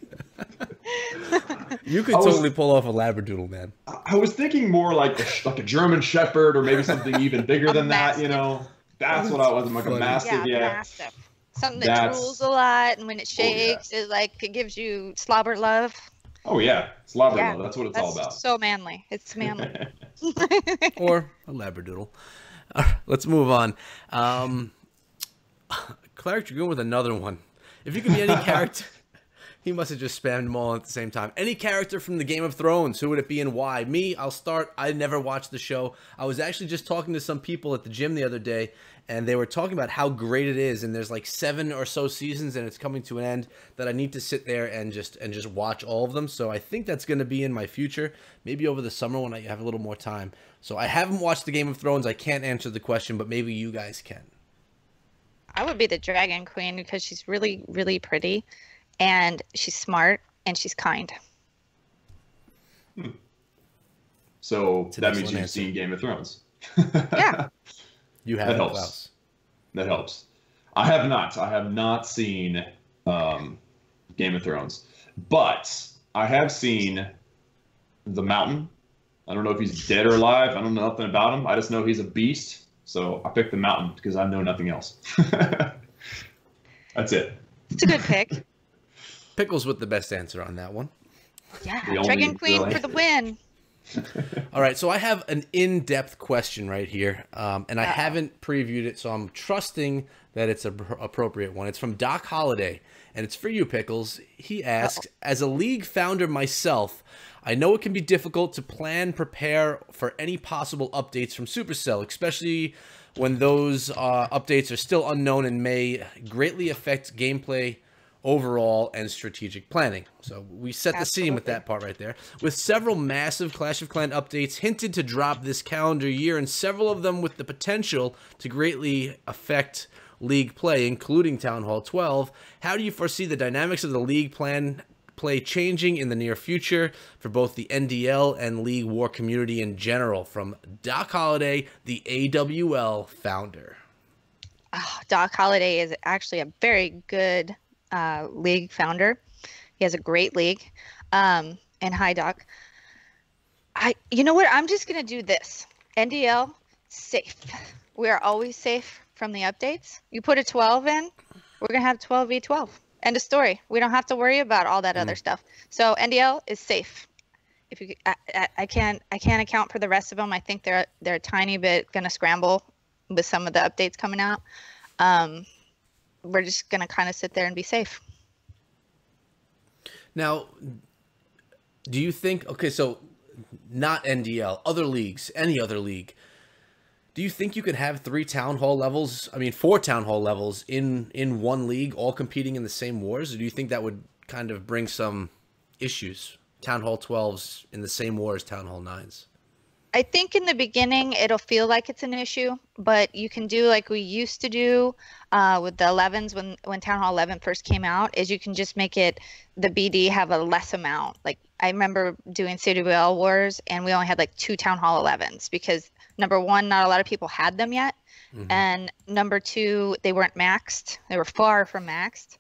You could totally pull off a labradoodle, man. I was thinking more like a German Shepherd or maybe something even bigger than that. You know, that's what I was. Like a Mastiff. Yeah, Mastiff. Something that drools a lot, and when it shakes, it gives you slobber love. Oh yeah, slobber love. That's what it's all about. So manly. It's manly. Or a labradoodle. Let's move on. Cleric Dragoon with another one. If you could be any character, he must have just spammed them all at the same time. Any character from the Game of Thrones, who would it be and why? Me, I'll start. I never watched the show. I was actually just talking to some people at the gym the other day, and they were talking about how great it is, and there's like 7 or so seasons, and it's coming to an end, that I need to sit there and just watch all of them. So I think that's going to be in my future, maybe over the summer when I have a little more time. So I haven't watched the Game of Thrones. I can't answer the question, but maybe you guys can. I would be the Dragon Queen because she's really, really pretty, and she's smart, and she's kind. So that means you've seen Game of Thrones. Yeah. You have. That helps. Klaus. That helps. I have not. I have not seen Game of Thrones, but I have seen The Mountain. I don't know if he's dead or alive. I don't know nothing about him. I just know he's a beast. So I picked The Mountain because I know nothing else. That's it. It's a good pick. Pickles with the best answer on that one. Yeah, Dragon Queen for the win. All right, so I have an in-depth question right here, and I haven't previewed it, so I'm trusting that it's an appropriate one. It's from Doc Holliday, and it's for you, Pickles. He asks, as a league founder myself, I know it can be difficult to prepare for any possible updates from Supercell, especially when those updates are still unknown and may greatly affect gameplay overall and strategic planning. So we set the scene with that part right there. With several massive Clash of Clans updates hinted to drop this calendar year, and several of them with the potential to greatly affect league play, including Town Hall 12, how do you foresee the dynamics of the league plan play changing in the near future for both the NDL and League War community in general? From Doc Holliday, the AWL founder. Oh, Doc Holliday is actually a very good league founder. He has a great league. And hi, Doc. You know what? I'm just going to do this. NDL, safe. We are always safe from the updates. You put a 12 in, we're going to have 12v12. End of story. We don't have to worry about all that other stuff. So NDL is safe. If you, I can't account for the rest of them. I think they're a tiny bit going to scramble with some of the updates coming out. We're just going to kind of sit there and be safe. Now, do you think, okay, so not NDL, other leagues, any other league, do you think you could have 3 town hall levels, 4 town hall levels in one league, all competing in the same wars? Or do you think that would kind of bring some issues? Town hall 12s in the same war as town hall 9s? I think in the beginning it'll feel like it's an issue, but you can do like we used to do with the 11s when Town Hall 11 first came out, is you can just make it the BD have a less amount. Like I remember doing CWL wars and we only had like 2 Town Hall 11s because number one, not a lot of people had them yet. And number 2, they weren't maxed. They were far from maxed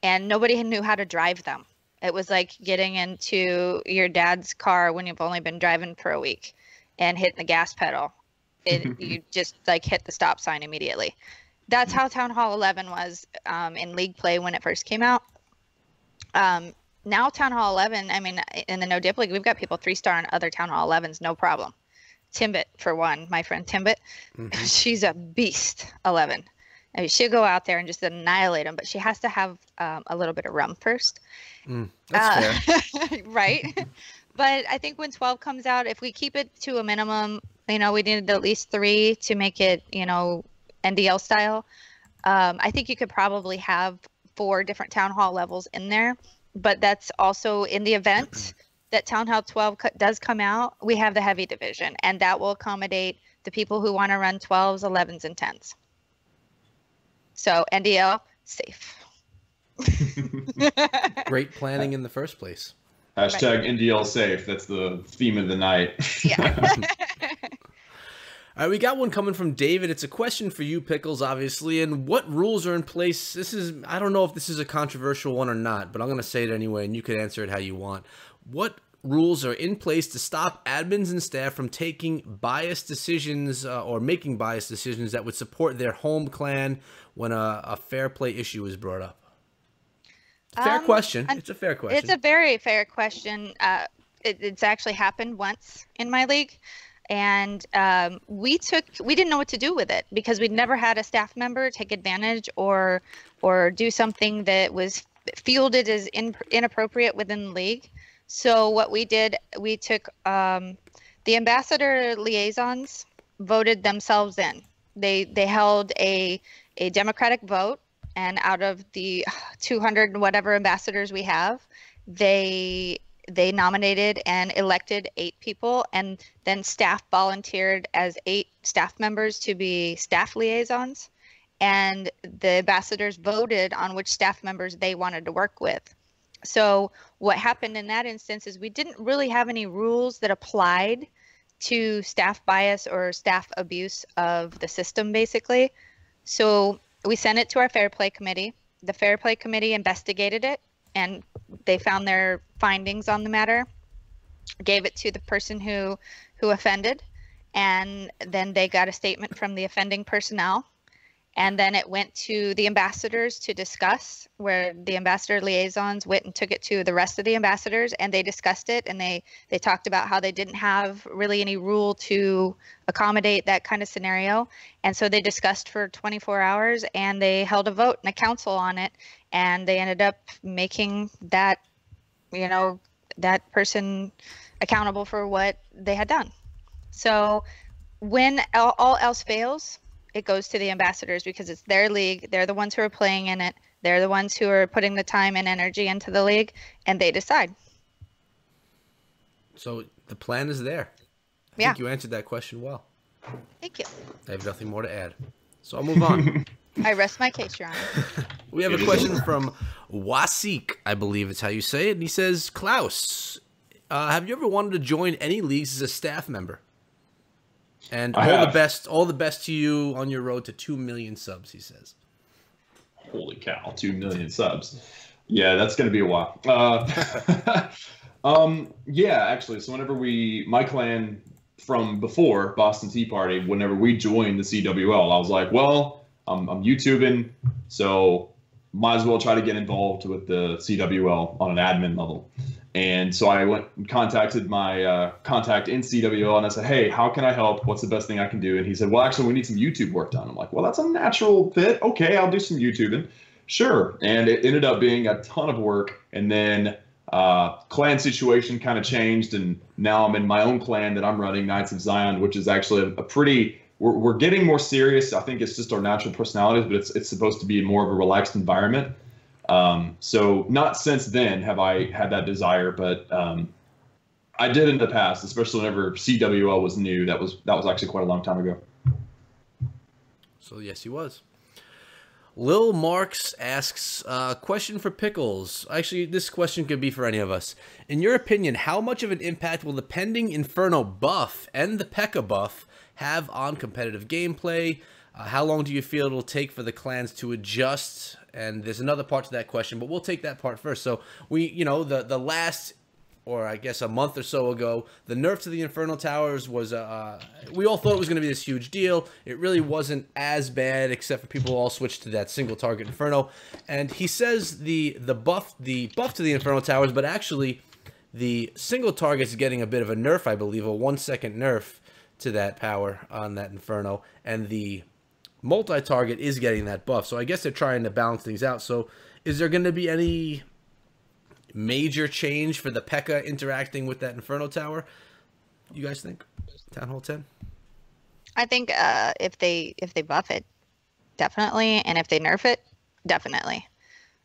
and nobody knew how to drive them. It was like getting into your dad's car when you've only been driving for a week and hitting the gas pedal. You just like hit the stop sign immediately. That's how Town Hall 11 was in league play when it first came out. Now Town Hall 11, I mean, in the No Dip League, we've got people 3-star on other Town Hall 11s, no problem. Timbit, for one, my friend Timbit, she's a beast 11. I mean, she'll go out there and just annihilate them, but she has to have a little bit of rum first. That's fair. Right? But I think when 12 comes out, if we keep it to a minimum, you know, we needed at least 3 to make it, you know, NDL style. I think you could probably have 4 different town hall levels in there. But that's also in the event that Town Hall 12 does come out, we have the heavy division, and that will accommodate the people who want to run 12s, 11s, and 10s. So NDL, safe. Great planning in the first place. Hashtag NDL safe. That's the theme of the night. Yeah. All right, we got one coming from David. It's a question for you, Pickles, obviously. And what rules are in place? This is, I don't know if this is a controversial one or not, but I'm going to say it anyway, and you can answer it how you want. What rules are in place to stop admins and staff from taking biased decisions or making biased decisions that would support their home clan when a fair play issue is brought up? Fair question. It's a fair question. It's a very fair question. It's actually happened once in my league. And we didn't know what to do with it because we'd never had a staff member take advantage or do something that was fielded as inappropriate within the league. So what we did, we took the ambassador liaisons voted themselves in. They held a democratic vote, and out of the 200 and whatever ambassadors we have, they nominated and elected 8 people, and then staff volunteered as 8 staff members to be staff liaisons, and the ambassadors voted on which staff members they wanted to work with. So what happened in that instance is we didn't really have any rules that applied to staff bias or staff abuse of the system, basically. So we sent it to our fair play committee. The fair play committee investigated it, and they found their findings on the matter, gave it to the person who offended, and then they got a statement from the offending personnel, and then it went to the ambassadors to discuss, where the ambassador liaisons went and took it to the rest of the ambassadors, and they discussed it, and they talked about how they didn't have really any rule to accommodate that kind of scenario, and so they discussed for 24 hours, and they held a vote and a council on it, and they ended up making that, you know, that person accountable for what they had done. So when all else fails, it goes to the ambassadors because it's their league. They're the ones who are playing in it. They're the ones who are putting the time and energy into the league, and they decide. So the plan is there. I think you answered that question well. Thank you. I have nothing more to add. So I'll move on. I rest my case, Your Honor. We have a question from Wasik, I believe it's how you say it. And he says, Klaus, have you ever wanted to join any leagues as a staff member? And all the best to you on your road to 2 million subs, he says. Holy cow, 2 million subs. Yeah, that's going to be a while. Yeah, actually, so whenever my clan from before Boston Tea Party, whenever we joined the CWL, I was like, well, I'm YouTubing, so might as well try to get involved with the CWL on an admin level. And so I went and contacted my contact in CWL, and I said, hey, how can I help? What's the best thing I can do? And he said, well, actually, we need some YouTube work done. I'm like, well, that's a natural fit. Okay, I'll do some YouTubing. Sure. And it ended up being a ton of work. And then clan situation kind of changed, and now I'm in my own clan that I'm running, Knights of Zion, which is actually a pretty we're getting more serious. I think it's just our natural personalities, but it's supposed to be more of a relaxed environment. So not since then have I had that desire, but I did in the past, especially whenever CWL was new. That was actually quite a long time ago. So yes, he was. Lil Marks asks, question for Pickles. Actually, this question could be for any of us. In your opinion, how much of an impact will the pending Inferno buff and the Pekka buff have on competitive gameplay? How long do you feel it'll take for the clans to adjust? And there's another part to that question, but we'll take that part first. So the last, or I guess a month or so ago, the nerf to the Inferno Towers was, we all thought it was going to be this huge deal. It really wasn't as bad, except for people all switched to that single target Inferno. And he says the buff to the Inferno Towers, but actually the single target's getting a bit of a nerf, I believe, a 1 second nerf to that power on that Inferno, and the multi-target is getting that buff. So I guess they're trying to balance things out. So is there going to be any major change for the Pekka interacting with that Inferno Tower, you guys think? Town Hall 10? I think if they buff it, definitely, and if they nerf it, definitely.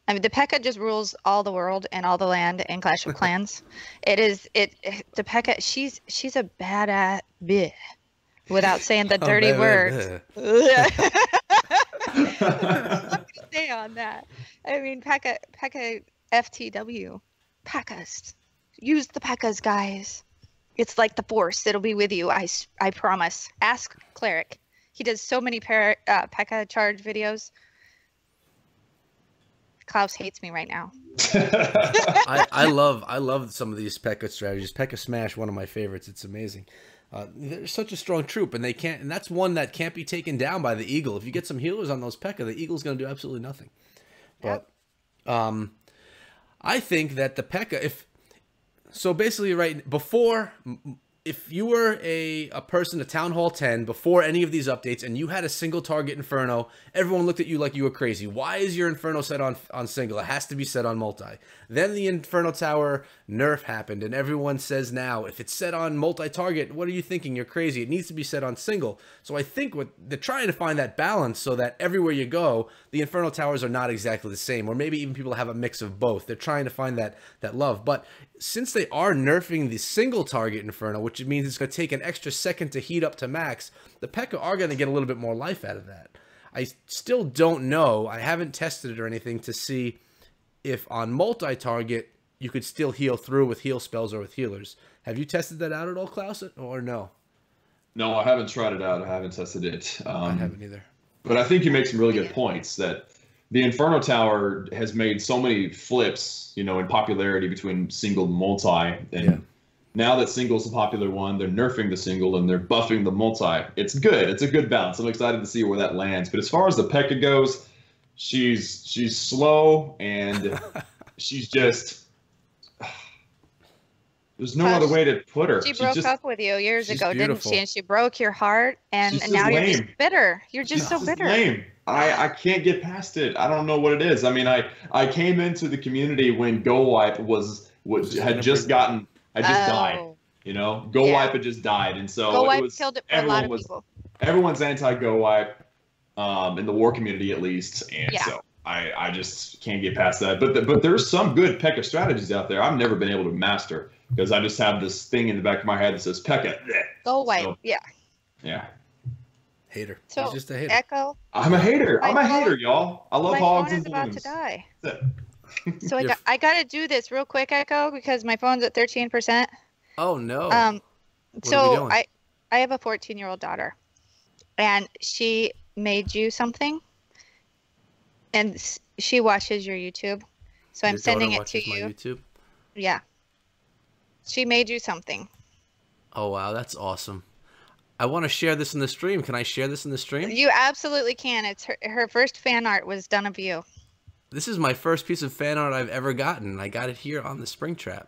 I mean, the Pekka just rules all the world and all the land in Clash of Clans. The Pekka, she's a badass bitch, without saying the dirty words. What can I say on that? I mean, Pekka FTW. Pekkas. Use the Pekkas, guys. It's like the Force. It'll be with you. I promise. Ask Cleric. He does so many Pekka charge videos. Klaus hates me right now. I love some of these Pekka strategies. Pekka Smash, one of my favorites. It's amazing. They're such a strong troop, and that's one that can't be taken down by the Eagle. If you get some healers on those Pekka, the Eagle's going to do absolutely nothing. But I think that the Pekka, if you were a person at Town Hall 10 before any of these updates and you had a single target Inferno, everyone looked at you like you were crazy. Why is your Inferno set on single? It has to be set on multi. Then the Inferno Tower nerf happened, and everyone says now, if it's set on multi-target, what are you thinking? You're crazy. It needs to be set on single. So I think they're trying to find that balance so that everywhere you go, the Inferno Towers are not exactly the same, or maybe even people have a mix of both. They're trying to find that love. But since they are nerfing the single target Inferno, which means it's going to take an extra second to heat up to max, the Pekka are going to get a little bit more life out of that. I still don't know. I haven't tested it or anything to see if on multi-target you could still heal through with heal spells or with healers. Have you tested that out at all, Klaus, or no? No, I haven't tried it out. I haven't tested it. I haven't either. But I think you make some really good points that the Inferno Tower has made so many flips, in popularity between single and multi. And now that single's the popular one, they're nerfing the single and they're buffing the multi. It's good. It's a good balance. I'm excited to see where that lands. But as far as the Pekka goes, she's slow and she's just there's no other way to put her. She broke up with you years ago, didn't she? And she broke your heart, and now you're just bitter. You're just so bitter. Lame. I can't get past it. I don't know what it is. I mean, I came into the community when Go Wipe had just died. Go Wipe had just died, and so Go Wipe killed it for a lot of people. Everyone's anti-Go Wipe, in the war community at least, and so I just can't get past that. But there's some good Pekka strategies out there I've never been able to master because I just have this thing in the back of my head that says Pekka. Go Wipe, so, yeah. Hater. So, He's just a hater. Echo, I'm a hater. I'm a My hater, phone- y'all. I love my hogs phone and is about to balloons. die. That's it. So I got to do this real quick, Echo, because my phone's at 13%. Oh no. Um, What are we doing? I have a 14-year-old daughter, and she made you something, and she watches your YouTube, so I'm Your daughter sending it to watches my you. YouTube? Yeah. She made you something. Oh wow, that's awesome. I want to share this in the stream. Can I share this in the stream? You absolutely can. It's her first fan art was done of you. This is my first piece of fan art I've ever gotten. I got it here on the Springtrap.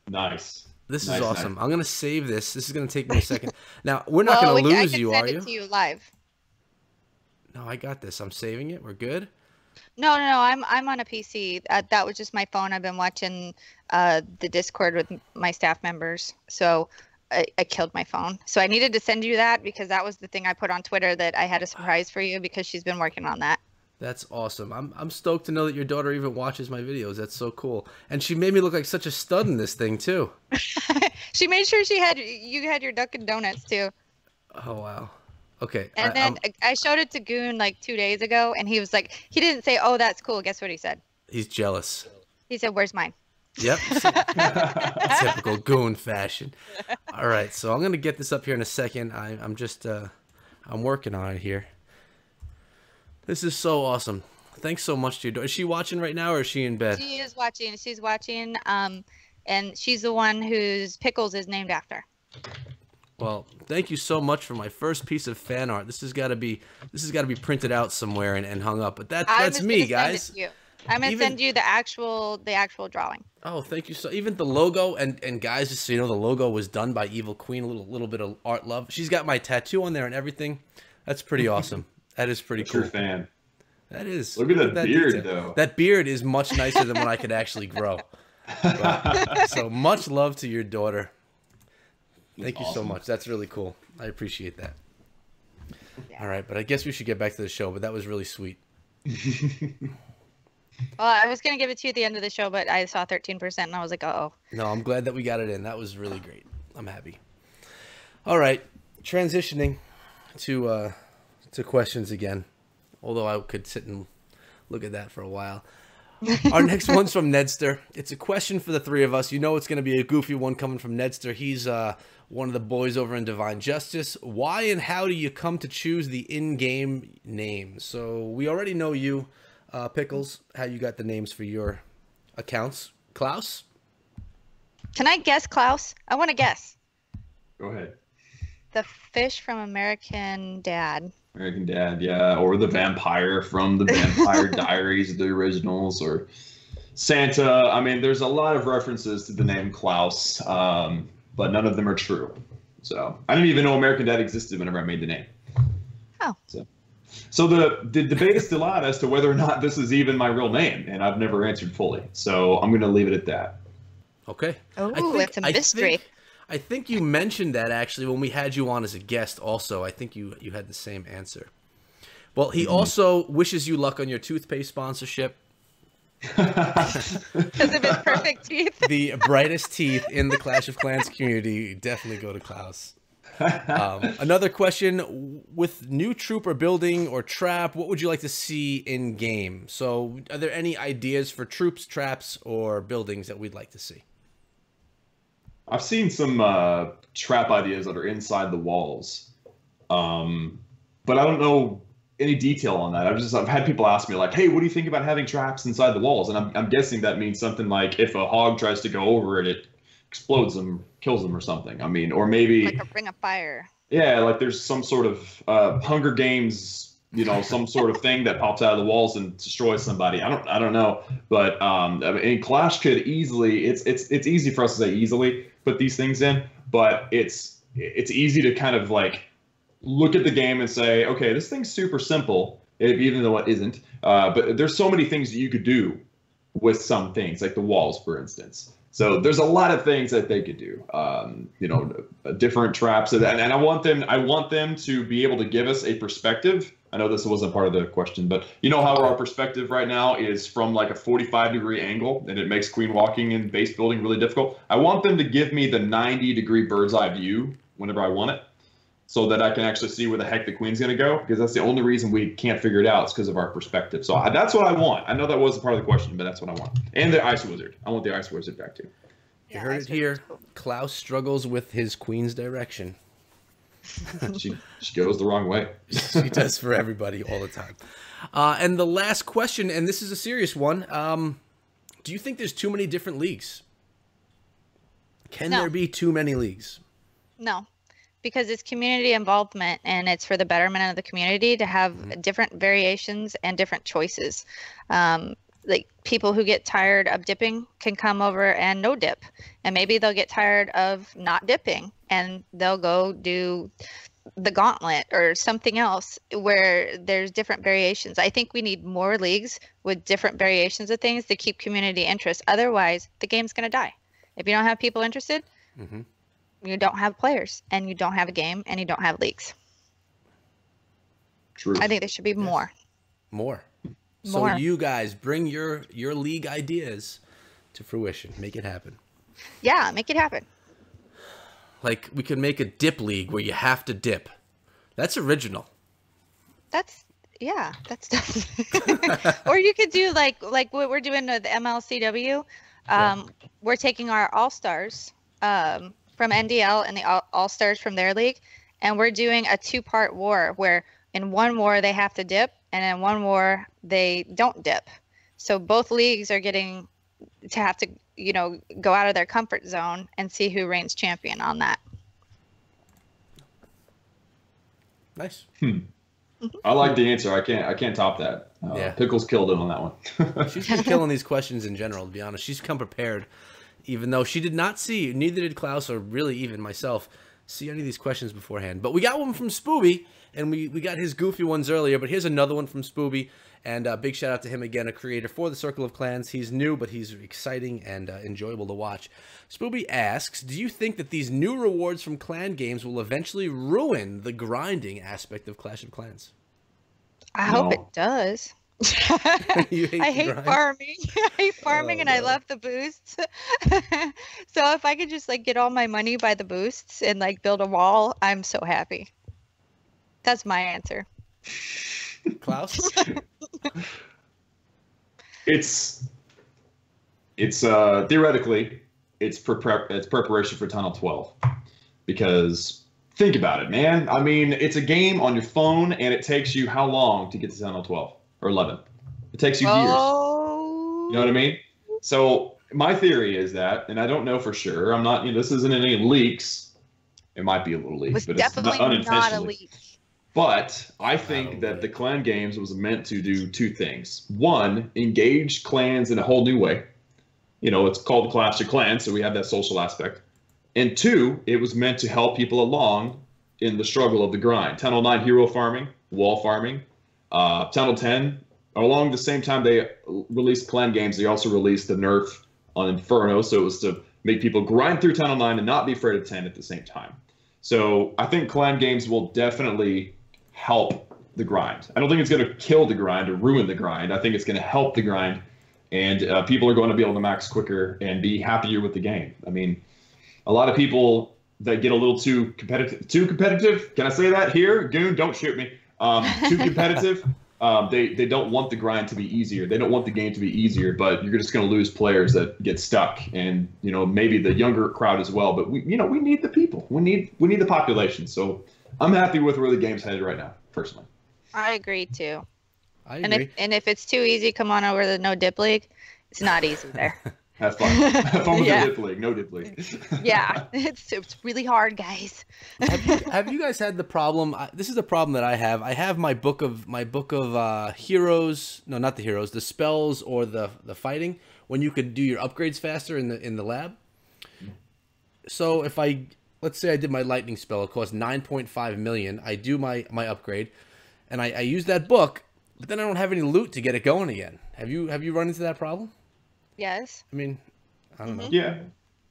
Nice. This Nice, is awesome. nice. I'm gonna save this. This is gonna take me a second. Now we're not gonna I lose can you, send are it you? to you live. No, I got this. I'm saving it. We're good. No. I'm on a PC. That was just my phone. I've been watching the Discord with my staff members. So I killed my phone. So I needed to send you that because that was the thing I put on Twitter that I had a surprise for you because she's been working on that. That's awesome. I'm stoked to know that your daughter even watches my videos. That's so cool. And she made me look like such a stud in this thing too. She made sure you had your Dunkin' Donuts too. Oh wow. Okay. And then I showed it to Goon like 2 days ago, and he was like, he didn't say, "Oh, that's cool." Guess what he said? He's jealous. He said, "Where's mine?" Yep. Typical Goon fashion. All right, so I'm gonna get this up here in a second. I'm just I'm working on it here. This is so awesome. Thanks so much to your daughter. Is she watching right now, or is she in bed? She is watching. She's watching. And she's the one whose Pickles is named after. Well, thank you so much for my first piece of fan art. This has got to be printed out somewhere and hung up. But that's me, guys. I'm gonna send you the actual drawing. Oh, thank you so. Even the logo and guys, just so you know, the logo was done by Evil Queen. A little bit of art love. She's got my tattoo on there and everything. That's pretty awesome. That is pretty cool. Your fan. That is. Look at that beard, detail. though. That beard is much nicer than what I could actually grow. So much love to your daughter. Thank you so much. That's really cool. I appreciate that. Yeah. All right, but I guess we should get back to the show, but that was really sweet. Well, I was going to give it to you at the end of the show, but I saw 13% and I was like, uh-oh. No, I'm glad that we got it in. That was really great. I'm happy. All right, transitioning to questions again, although I could sit and look at that for a while. Our next one's from Nedster. It's a question for the three of us. You know it's going to be a goofy one coming from Nedster. He's one of the boys over in Divine Justice. Why and how do you come to choose the in-game name? So we already know you, Pickles, how you got the names for your accounts. Klaus? Can I guess, Klaus? I want to guess. Go ahead. The fish from American Dad. American Dad, yeah, or the vampire from the Vampire Diaries, the originals, or Santa. I mean, there's a lot of references to the name Klaus, but none of them are true. So I didn't even know American Dad existed whenever I made the name. Oh. So the debate is still on as to whether or not this is even my real name, and I've never answered fully. So I'm going to leave it at that. Okay. Oh, it's a mystery. I think you mentioned that actually when we had you on as a guest also. I think you had the same answer. Well, he also wishes you luck on your toothpaste sponsorship. Because of his perfect teeth. The brightest teeth in the Clash of Clans community. Definitely go to Klaus. Another question. With new trooper building or trap, what would you like to see in game? So are there any ideas for troops, traps, or buildings that we'd like to see? I've seen some trap ideas that are inside the walls, but I don't know any detail on that. I've had people ask me like, "Hey, what do you think about having traps inside the walls?" And I'm guessing that means something like if a hog tries to go over it, it explodes them, kills them, or something. I mean, or maybe like a ring of fire. Yeah, like there's some sort of Hunger Games. Some sort of thing that pops out of the walls and destroys somebody. I don't know, but I mean, Clash could easily. It's easy for us to say easily put these things in, but it's easy to kind of like look at the game and say, okay, this thing's super simple, even though it isn't. But there's so many things that you could do with some things, like the walls, for instance. So there's a lot of things that they could do, different traps, and I want them to be able to give us a perspective. I know this wasn't part of the question, but you know how our perspective right now is from like a 45-degree angle, and it makes queen walking and base building really difficult. I want them to give me the 90-degree bird's eye view whenever I want it. so that I can actually see where the heck the queen's going to go, because that's the only reason we can't figure it out is because of our perspective. So that's what I want. I know that wasn't part of the question, but that's what I want. And the Ice Wizard. I want the Ice Wizard back too. You heard it here. Klaus struggles with his queen's direction. she goes the wrong way. She does for everybody all the time. And the last question, and this is a serious one. Do you think there's too many different leagues? Can there be too many leagues? No, because it's community involvement and it's for the betterment of the community to have different variations and different choices. Like people who get tired of dipping can come over and no dip, and maybe they'll get tired of not dipping and they'll go do the gauntlet or something else where there's different variations. I think we need more leagues with different variations of things to keep community interest. Otherwise, the game's going to die. If you don't have people interested, you don't have players, and you don't have a game, and you don't have leagues. True. I think there should be more. More. So you guys bring your league ideas to fruition. Make it happen. Yeah, make it happen. Like, we could make a dip league where you have to dip. That's original. That's definitely. Or you could do like what we're doing with the MLCW. We're taking our all-stars from NDL and the all-stars from their league, and we're doing a 2-part war where in one war they have to dip, and in one war they don't dip. So both leagues are getting to have to, go out of their comfort zone and see who reigns champion on that. Nice. I like the answer. I can't top that. Pickles killed it on that one. She's been killing these questions in general, to be honest. She's come prepared, even though she did not see, neither did Klaus or really even myself, see any of these questions beforehand. But we got one from Spooby, and we got his goofy ones earlier, but here's another one from Spooby, and a big shout out to him again, a creator for the Circle of Clans. He's new, but he's exciting and enjoyable to watch. Spooby asks, do you think that these new rewards from clan games will eventually ruin the grinding aspect of Clash of Clans? I hope it does. I hate farming. I hate farming, and I love the boosts. So if I could just get all my money by the boosts and build a wall, I'm so happy. That's my answer. Klaus? It's theoretically it's preparation for Tunnel 12, because think about it, man. I mean, it's a game on your phone, and it takes you how long to get to Tunnel 12 or 11? It takes you years. You know what I mean? So my theory is that, and I don't know for sure. I'm not. This isn't any leaks. It might be a little leak, but it's not unintentionally. Not a leak. But I think that the clan games was meant to do two things. One, engage clans in a whole new way. It's called Clash of Clans, so we have that social aspect. And two, it was meant to help people along in the struggle of the grind. Tunnel 9 hero farming, wall farming. Tunnel 10, along the same time they released clan games, they also released the nerf on Inferno, so it was to make people grind through Tunnel 9 and not be afraid of 10 at the same time. So I think clan games will definitely help the grind. I don't think it's going to kill the grind or ruin the grind. I think it's going to help the grind, and people are going to be able to max quicker and be happier with the game. I mean, a lot of people that get a little too competitive. Can I say that here? Goon, don't shoot me. Too competitive. They don't want the grind to be easier. They don't want the game to be easier, but you're just going to lose players that get stuck, and maybe the younger crowd as well. But we need the people. We need the population. So I'm happy with where the game's headed right now, personally. I agree too. I agree. And if it's too easy, come on over to the No Dip League. It's not easy there. Have fun. Have fun with the dip league. No dip league. Yeah, it's really hard, guys. Have you guys had the problem? This is the problem that I have. I have my book of heroes. No, not the heroes. The spells or the fighting. When you could do your upgrades faster in the lab. So if let's say I did my lightning spell, it costs 9.5 million. I do my upgrade, and I use that book, but then I don't have any loot to get it going again. Have you run into that problem? Yes. I mean, I don't know. Yeah.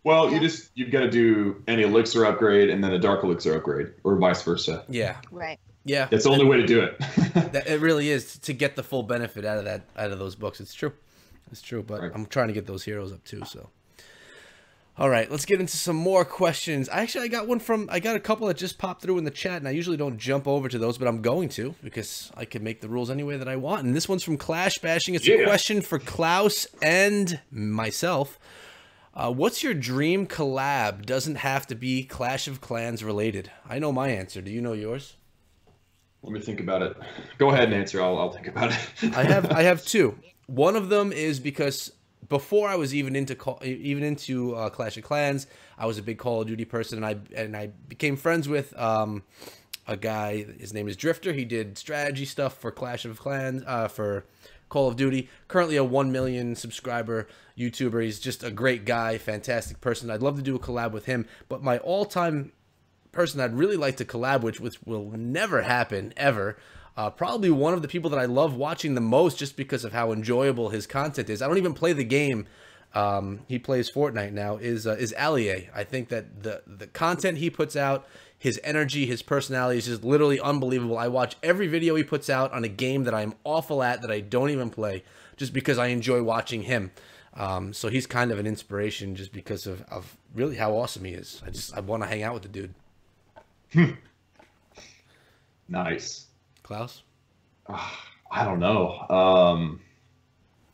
Well, you've got to do any elixir upgrade and then a dark elixir upgrade, or vice versa. Yeah. Right. Yeah. That's the only way to do it. It really is to get the full benefit out of those books. It's true. It's true, but right. I'm trying to get those heroes up too. So, All right, let's get into some more questions. I got a couple that just popped through in the chat, and I usually don't jump over to those, but I'm going to because I can make the rules any way that I want. And this one's from Clash Bashing. It's a question for Klaus and myself. What's your dream collab? Doesn't have to be Clash of Clans related. I know my answer. Do you know yours? Let me think about it. Go ahead and answer. I'll think about it. I have two. One of them is because before I was even into Clash of Clans, I was a big Call of Duty person, and I became friends with a guy. His name is Drifter. He did strategy stuff for Clash of Clans, for Call of Duty. Currently a 1 million subscriber YouTuber. He's just a great guy, fantastic person. I'd love to do a collab with him. But my all-time person I'd really like to collab with, which will never happen ever. Probably one of the people that I love watching the most just because of how enjoyable his content is. I don't even play the game. He plays Fortnite now, is Allier. I think that the content he puts out, his energy, his personality is just literally unbelievable. I watch every video he puts out on a game that I'm awful at, that I don't even play, just because I enjoy watching him. So he's kind of an inspiration just because of really how awesome he is. I want to hang out with the dude. Nice. Klaus? I don't know.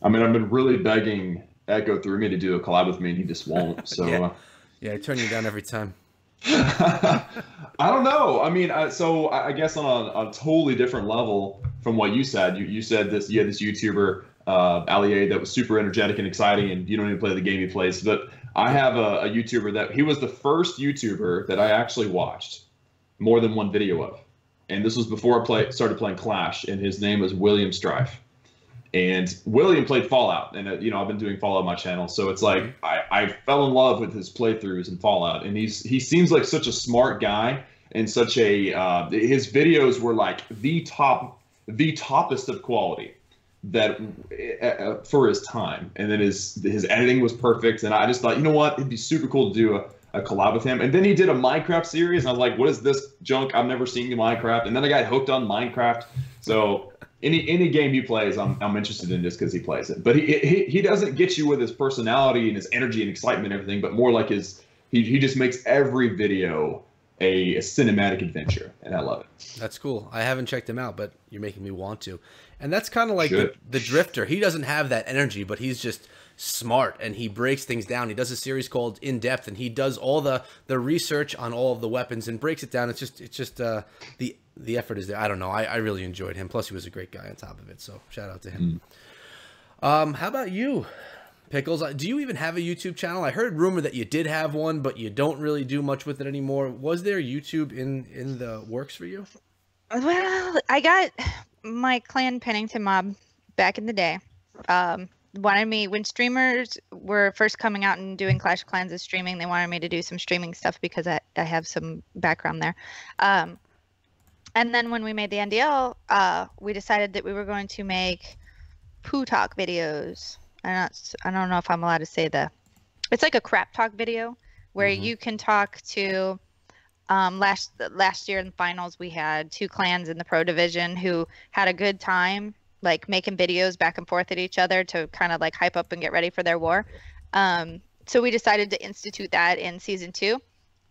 I mean, I've been really begging Echo through me to do a collab with me, and he just won't. So yeah, I turn you down every time. I don't know. I mean, so I guess on a totally different level from what you said. You said this. You had this YouTuber, Allier, that was super energetic and exciting, and you don't even play the game he plays. But I have a YouTuber that he was the first YouTuber that I actually watched more than one video of. And this was before I started playing Clash, and his name was William Strife. And William played Fallout, and I've been doing Fallout on my channel, so it's like I fell in love with his playthroughs in Fallout, and he seems like such a smart guy, and such a his videos were like the toppest of quality that for his time, and then his editing was perfect, and I just thought, you know what, it'd be super cool to do a collab with him. And then he did a Minecraft series, and I was like, what is this junk? I've never seen Minecraft. And then I got hooked on Minecraft. So any game he plays, I'm interested in just because he plays it. But he doesn't get you with his personality and his energy and excitement and everything, but more like he just makes every video a cinematic adventure, and I love it. That's cool. I haven't checked him out, but you're making me want to. And that's kind of like the Drifter. He doesn't have that energy, but he's just smart, and he breaks things down. He does a series called In Depth, and he does all the research on all of the weapons and breaks it down. It's just the effort is there. I don't know. I really enjoyed him. Plus, he was a great guy on top of it. So shout out to him. How about you, Pickles? Do you even have a YouTube channel? I heard rumor that you did have one, but you don't really do much with it anymore. Was there YouTube in the works for you? Well, I got my clan Pennington mob back in the day. Wanted me, when streamers were first coming out and doing Clash of Clans as streaming, they wanted me to do some streaming stuff because I have some background there. And then when we made the NDL, we decided that we were going to make poo talk videos. I don't know if I'm allowed to say it's like a crap talk video where you can talk to, last year in the finals, we had 2 clans in the pro division who had a good time, like making videos back and forth at each other to kind of like hype up and get ready for their war. So we decided to institute that in season 2.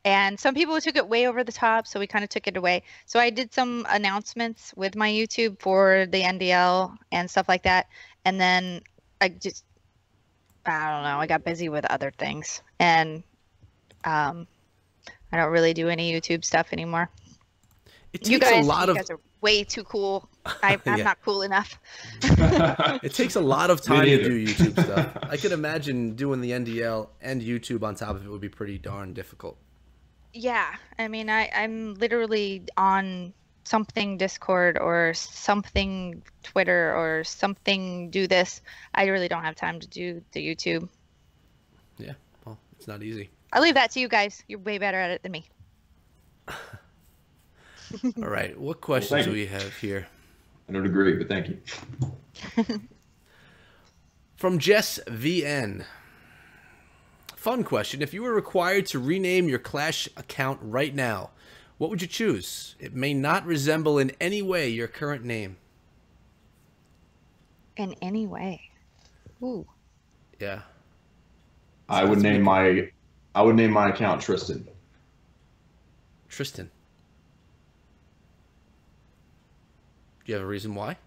And some people took it way over the top, so we kind of took it away. So I did some announcements with my YouTube for the NDL and stuff like that. And then I don't know, I got busy with other things. And I don't really do any YouTube stuff anymore. You guys are way too cool. I'm not cool enough. It takes a lot of time to do YouTube stuff. I could imagine doing the NDL and YouTube on top of it would be pretty darn difficult. Yeah, I mean, I'm literally on something Discord or something Twitter or something do this. I really don't have time to do the YouTube. Yeah, well, it's not easy. I'll leave that to you guys. You're way better at it than me. All right, what questions do we have here? I don't agree, but thank you. From Jess VN. Fun question. If you were required to rename your Clash account right now, what would you choose? It may not resemble in any way your current name. In any way? Ooh. Yeah. I would name my I would name my account Tristan. Tristan. Do you have a reason why?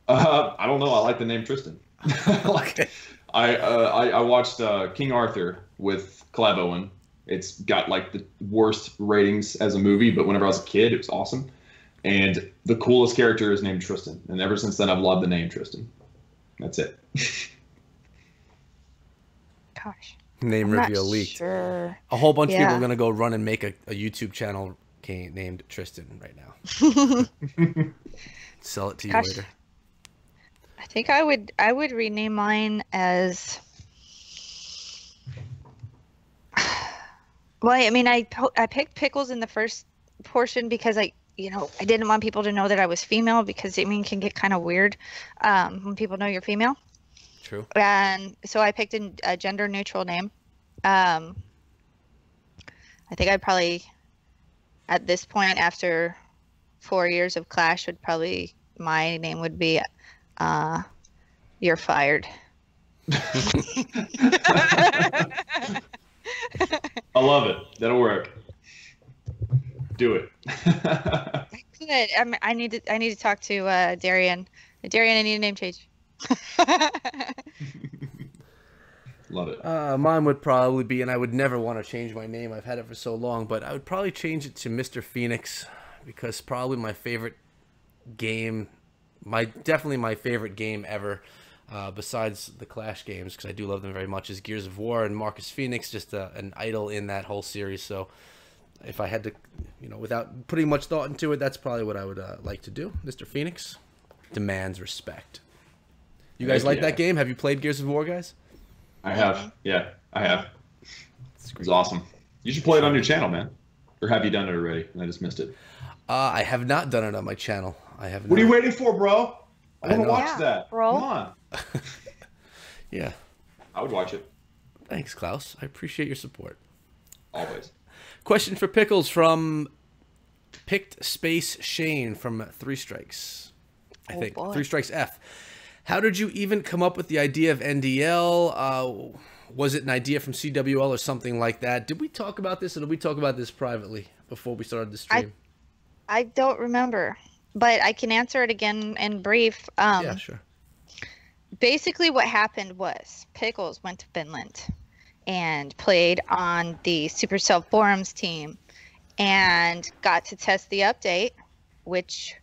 I don't know. I like the name Tristan. Okay. I watched King Arthur with Clive Owen. It's got like the worst ratings as a movie, but whenever I was a kid, it was awesome. And the coolest character is named Tristan. And ever since then, I've loved the name Tristan. That's it. Gosh. Name I'm reveal not leaked. sure. A whole bunch of people Yeah. are going to go run and make a YouTube channel named Tristan right now. Sell it to you Gosh. later. I think I would rename mine as. Well, I mean, I picked Pickles in the first portion because I didn't want people to know that I was female because I mean, it can get kind of weird when people know you're female. True. And so I picked a gender neutral name. I think I'd probably, at this point, after 4 years of Clash, my name would be You're Fired. I love it. That'll work. Do it. Good. I need to talk to Darian. Darian, I need a name change. Love it. Mine would probably be, and I would never want to change my name. I've had it for so long, but I would probably change it to Mr. Phoenix because probably my favorite game, definitely my favorite game ever, besides the Clash games, because I do love them very much, is Gears of War, and Marcus Phoenix, just an idol in that whole series. So if I had to, without putting much thought into it, that's probably what I would like to do. Mr. Phoenix demands respect. You guys like that game? Have you played Gears of War, guys? I have. Yeah, I have. It's awesome. You should play it on your channel, man. Or have you done it already? And I just missed it. I have not done it on my channel. I have not. What are you waiting for, bro? I want know. to watch Yeah, that. bro. Come on. Yeah. I would watch it. Thanks, Klaus. I appreciate your support. Always. Question for Pickles from Picked Space Shane from Three Strikes. I think. boy. Three Strikes F. How did you even come up with the idea of NDL? Was it an idea from CWL or something like that? Did we talk about this, or did we talk about this privately before we started the stream? I don't remember, but I can answer it again in brief. Yeah, sure. Basically, what happened was Pickles went to Finland and played on the Supercell forums team and got to test the update, which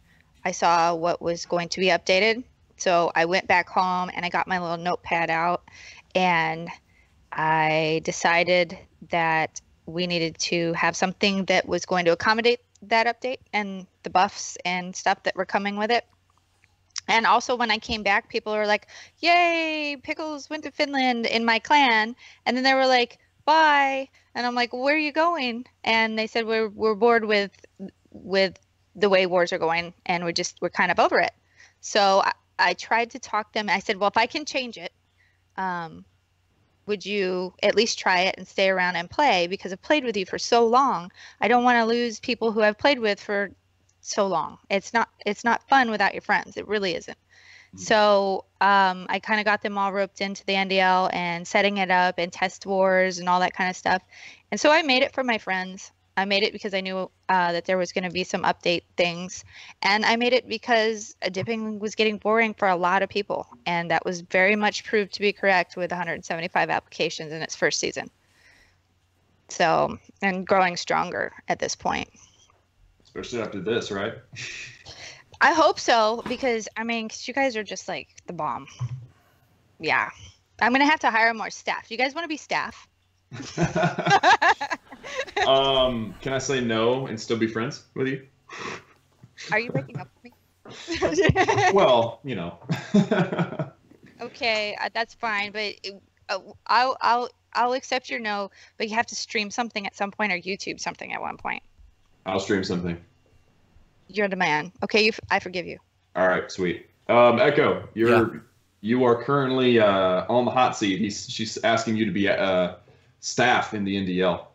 I saw what was going to be updated. So I went back home and I got my little notepad out and I decided that we needed to have something that was going to accommodate that update and the buffs and stuff that were coming with it. And also when I came back, people were like, yay, Pickles went to Finland in my clan. And then they were like, bye. And I'm like, where are you going? And they said, we're bored with the way wars are going and we're kind of over it. So I tried to talk them. I said, well, if I can change it, would you at least try it and stay around and play? Because I've played with you for so long. I don't want to lose people who I've played with for so long. It's not fun without your friends. It really isn't. So I kind of got them all roped into the NDL and setting it up and test wars and all that kind of stuff. And so I made it for my friends. I made it because I knew that there was going to be some update things. And I made it because dipping was getting boring for a lot of people. And that was very much proved to be correct with 175 applications in its first season. So, and growing stronger at this point. Especially after this, right? I hope so, because, I mean, 'cause you guys are just like the bomb. Yeah. I'm going to have to hire more staff. You guys want to be staff? Can I say no and still be friends with you? Are you breaking up with me? Well, Okay, that's fine, but I'll accept your no, but you have to stream something at some point or YouTube something at one point. I'll stream something. You're the man. Okay, I forgive you. All right, sweet. Echo, you are currently on the hot seat. She's asking you to be staff in the NDL.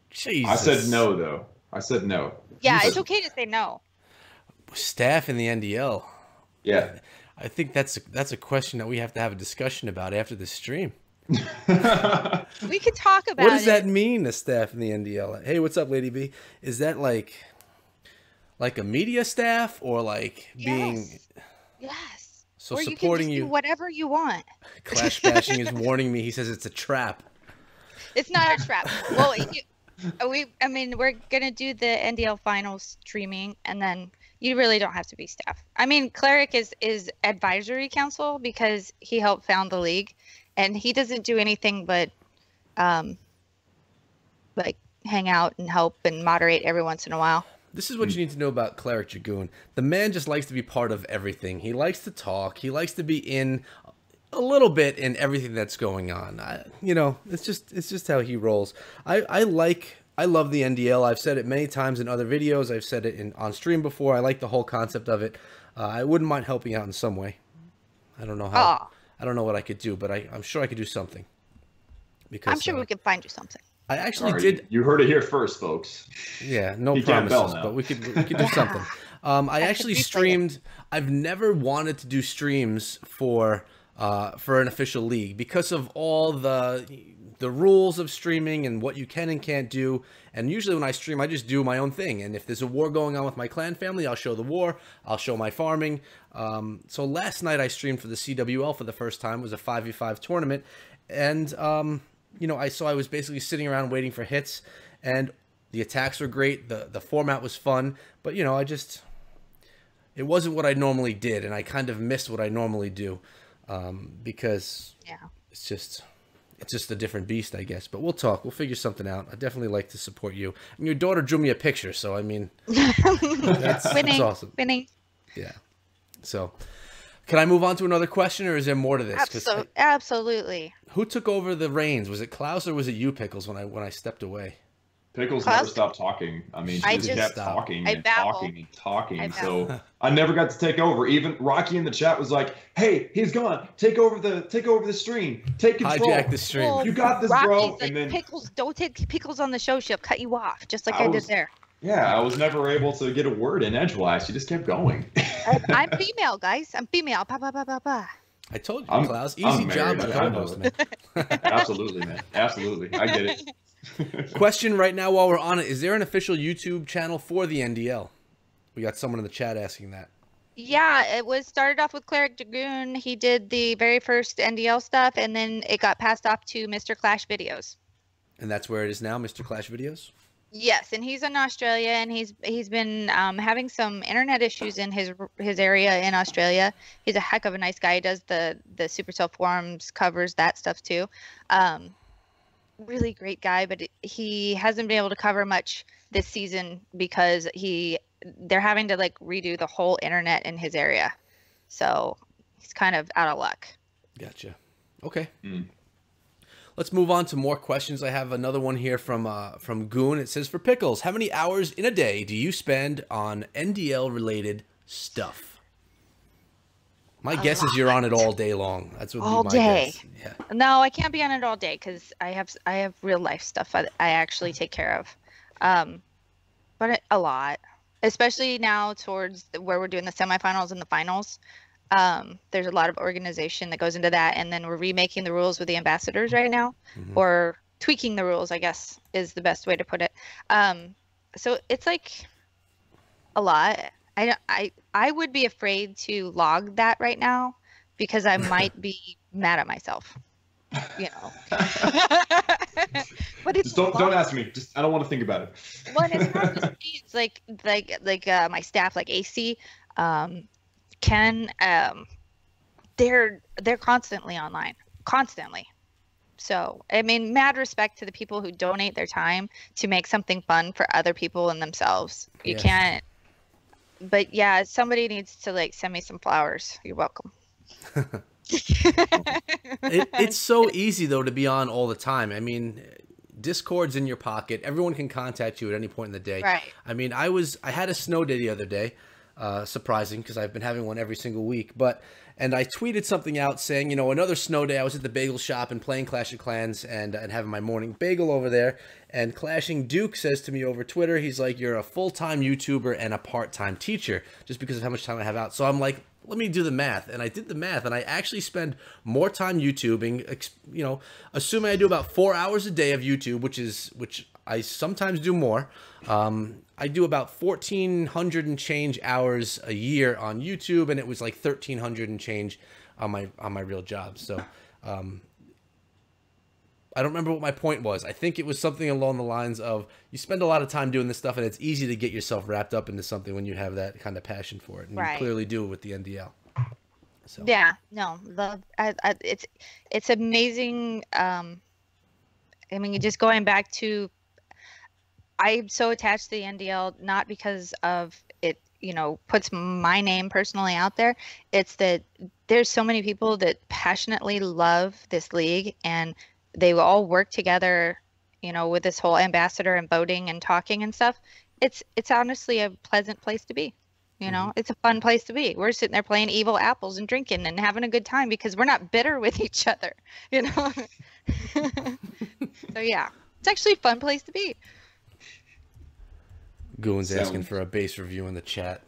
Jesus. I said no, though. I said no. Yeah, You it's said- okay to say no. Staff in the Yeah. I think that's a question that we have to have a discussion about after the stream. We could talk about it. What does that mean, the staff in the NDL? Hey, what's up, Lady B? Is that like a media staff or like being... Yes. So or supporting you can just do whatever you want. Clash Bashing is warning me. He says it's a trap. It's not a trap. Well, I mean, we're gonna do the NDL finals streaming, and then you really don't have to be staff. I mean, Cleric is advisory council because he helped found the league, and he doesn't do anything but like hang out and help and moderate every once in a while. This is what you need to know about Cleric Goon. The man just likes to be part of everything. He likes to talk. He likes to be in a little bit in everything that's going on. You know, it's just how he rolls. I love the NDL. I've said it many times in other videos. I've said it on stream before. I like the whole concept of it. I wouldn't mind helping out in some way. I don't know how. Oh. I don't know what I could do, but I'm sure I could do something. Because I'm sure we could find you something. I actually did. You heard it here first, folks. Yeah, no promises, but we could do something. I actually streamed. I've never wanted to do streams for an official league because of all the rules of streaming and what you can and can't do. And usually when I stream, I just do my own thing. And if there's a war going on with my clan family, I'll show the war. I'll show my farming. So last night I streamed for the CWL for the first time. It was a 5v5 tournament, and you know, I was basically sitting around waiting for hits, and the attacks were great. The format was fun, but you know, it wasn't what I normally did, and I kind of missed what I normally do, because it's just a different beast, I guess. But we'll talk. We'll figure something out. I definitely like to support you. And your daughter drew me a picture, so I mean, that's awesome. Winning. Yeah. So, can I move on to another question, or is there more to this? Absolutely. Who took over the reins? Was it Klaus or was it you, Pickles, when I stepped away? Pickles never stopped talking. I mean, she just kept talking and talking and talking. So I never got to take over. Even Rocky in the chat was like, "Hey, he's gone. Take over the stream. Take control. Hijack the stream. Well, you got this, Rocky's bro." Like, and then Pickles, don't take Pickles on the show. She'll cut you off, just like I did there. Yeah, I was never able to get a word in edgewise. She just kept going. I'm female, guys. I'm female. Pa, pa, pa, pa, pa. I told you, Klaus. Easy job to co-host, man. Absolutely, man. Absolutely. I get it. Question right now while we're on it. Is there an official YouTube channel for the NDL? We got someone in the chat asking that. Yeah, it started off with Cleric Goon. He did the very first NDL stuff, and then it got passed off to Mr. Clash Videos. And that's where it is now, Mr. Clash Videos? Yes, and he's in Australia, and he's been having some internet issues in his area in Australia. He's a heck of a nice guy. He does the Supercell forums, covers that stuff too. Really great guy, but he hasn't been able to cover much this season because they're having to like redo the whole internet in his area, so he's kind of out of luck. Gotcha. Okay. Let's move on to more questions. I have another one here from Goon. It says, for Pickles, how many hours in a day do you spend on NDL related stuff? My guess is you're on it all day long. That's what all would be my day. guess. Yeah. No, I can't be on it all day because I have real life stuff I actually take care of. But a lot, especially now towards where we're doing the semifinals and the finals. There's a lot of organization that goes into that, and then we're remaking the rules with the ambassadors right now, or tweaking the rules, I guess is the best way to put it. So it's like a lot. I would be afraid to log that right now because I might be mad at myself, you know. But it's don't ask me. Just I don't want to think about it. Well, it's not just me. It's like my staff, like AC. Ken, they're constantly online, constantly. So, I mean, mad respect to the people who donate their time to make something fun for other people and themselves. You can't, but yeah, somebody needs to like send me some flowers. You're welcome. It's so easy though to be on all the time. I mean, Discord's in your pocket. Everyone can contact you at any point in the day. Right. I mean, I had a snow day the other day. Surprising because I've been having one every single week, and I tweeted something out saying, you know, another snow day. I was at the bagel shop and playing Clash of Clans and having my morning bagel over there, and Clashing Duke says to me over Twitter, he's like, you're a full-time YouTuber and a part-time teacher just because of how much time I have out. So I'm like, let me do the math. And I did the math, and I actually spend more time YouTubing, you know, assuming I do about 4 hours a day of YouTube, which I sometimes do more. I do about 1,400 and change hours a year on YouTube, and it was like 1,300 and change on my real job. So I don't remember what my point was. I think it was something along the lines of you spend a lot of time doing this stuff, and it's easy to get yourself wrapped up into something when you have that kind of passion for it. And you clearly do with the NDL. So. Yeah, no, it's amazing. I mean, just going back to, I'm so attached to the NDL, not because of it, you know, puts my name personally out there. It's that there's so many people that passionately love this league, and they all work together, you know, with this whole ambassador and voting and talking and stuff. It's honestly a pleasant place to be. You know, it's a fun place to be. We're sitting there playing evil apples and drinking and having a good time because we're not bitter with each other, you know. So yeah, it's actually a fun place to be. Goon's asking for a base review in the chat.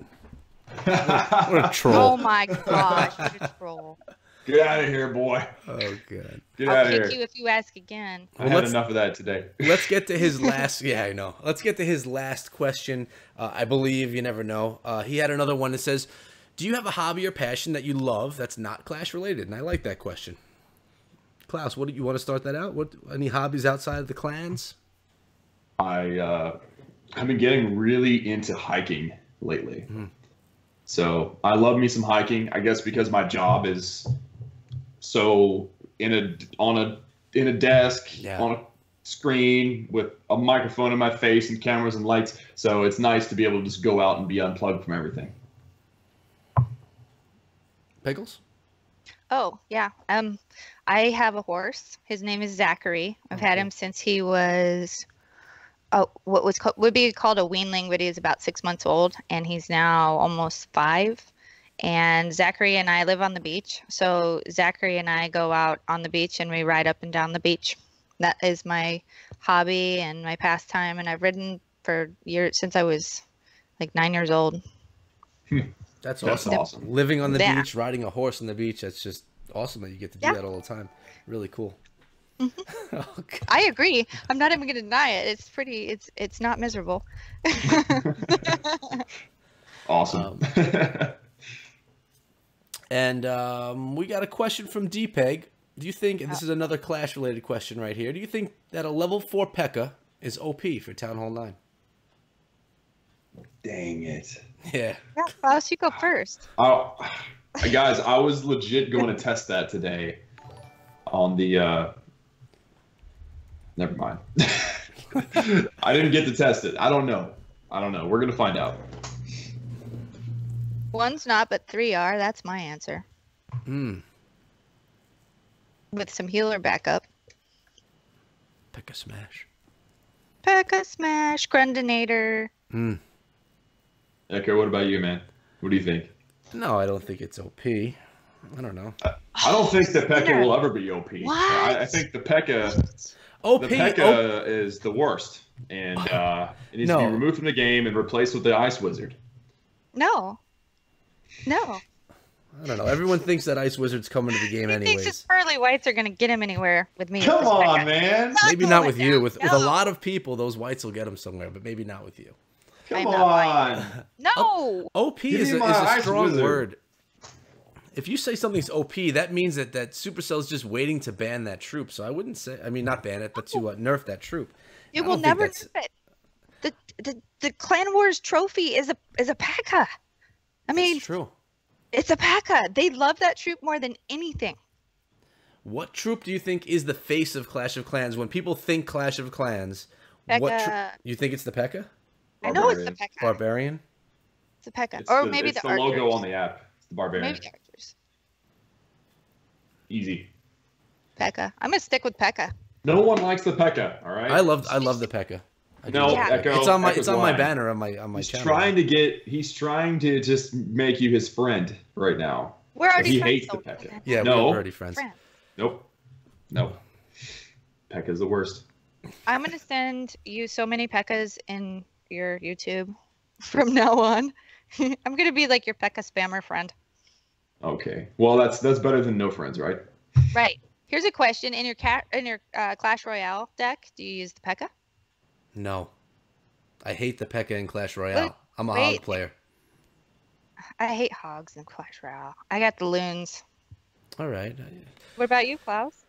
What a troll. Oh my gosh, what a troll. Get out of here, boy. Oh, God. Get out of here. I'll kick you if you ask again. I had enough of that today. Let's get to his last. Yeah, I know. Let's get to his last question. I believe, you never know. He had another one that says, do you have a hobby or passion that you love that's not Clash related? And I like that question. Klaus, what do you want to start that out? What, any hobbies outside of the clans? I've been getting really into hiking lately. So I love me some hiking, I guess, because my job is so in a desk, on a screen with a microphone in my face and cameras and lights. So it's nice to be able to just go out and be unplugged from everything. Pickles? Oh, yeah. I have a horse. His name is Zachary. I've had him since he was what would be called a weanling, but he was about 6 months old, and he's now almost 5. And Zachary and I live on the beach. So Zachary and I go out on the beach and we ride up and down the beach. That is my hobby and my pastime. And I've ridden for years since I was like 9 years old. That's awesome. Living on the beach, riding a horse on the beach. That's just awesome that you get to do that all the time. Really cool. Okay. I agree. I'm not even going to deny it. It's not miserable. Awesome. And we got a question from DPEG. Do you think, and this is another Clash related question right here, do you think that a level 4 Pekka is OP for Town Hall 9? Dang it. Yeah. Yeah, Klaus, you go first. Oh, guys, I was legit going to test that today on the never mind. I didn't get to test it. I don't know. We're going to find out. One's not, but 3 are. That's my answer. With some healer backup. Pekka smash. Pekka smash. Grundinator. Echo, what about you, man? What do you think? No, I don't think it's OP. I don't know. I don't think the Pekka will ever be OP. What? I think the Pekka... OP. The Pekka is the worst, and it needs to be removed from the game and replaced with the Ice Wizard. No. I don't know. Everyone thinks that Ice Wizard's coming to the game anyways. Thinks his pearly whites are going to get him anywhere with me. Come on, man. Maybe not with you. With a lot of people, those whites will get him somewhere, but maybe not with you. Come on. No. OP is a strong word. If you say something's OP, that means that Supercell is just waiting to ban that troop. So I wouldn't say, I mean, not ban it, but to nerf that troop. It will never nerf it. The Clan Wars trophy is a Pekka. I mean, it's true. It's a Pekka. They love that troop more than anything. What troop do you think is the face of Clash of Clans? When people think Clash of Clans, Pekka. what troop? You think it's the Pekka? I know it's the Pekka. Barbarian? It's a Pekka. It's or maybe the Archers. logo on the app. It's the Barbarian. Maybe the Archers. Easy. Pekka. I'm going to stick with Pekka. No one likes the Pekka, all right? I love the Pekka. No, Echo, it's on my banner on my channel. He's trying to just make you his friend right now. We're already he friends. Hates the Pekka. Yeah, no, we're already friends. Nope. Pekka's the worst. I'm going to send you so many Pekkas in your YouTube from now on. I'm going to be like your Pekka spammer friend. Okay. Well, that's better than no friends, right? Right. Here's a question: in your Clash Royale deck, do you use the Pekka? No. I hate the Pekka in Clash Royale. I'm a Wait. hog player. I hate hogs in Clash Royale. I got the loons. All right. What about you, Klaus?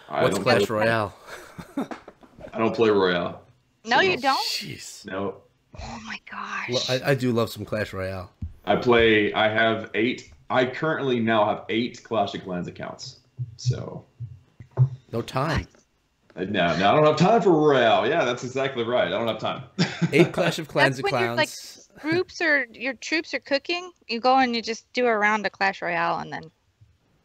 What's Clash Royale? I don't play Royale. No, you don't? Jeez. No. Oh my gosh. I do love some Clash Royale. I have 8. I currently now have 8 Clash of Clans accounts. So. No time. No, I don't have time for Royale. Yeah, that's exactly right. I don't have time. 8 Clash of Clans That's when accounts. your troops are cooking. You go and you just do a round of Clash Royale and then.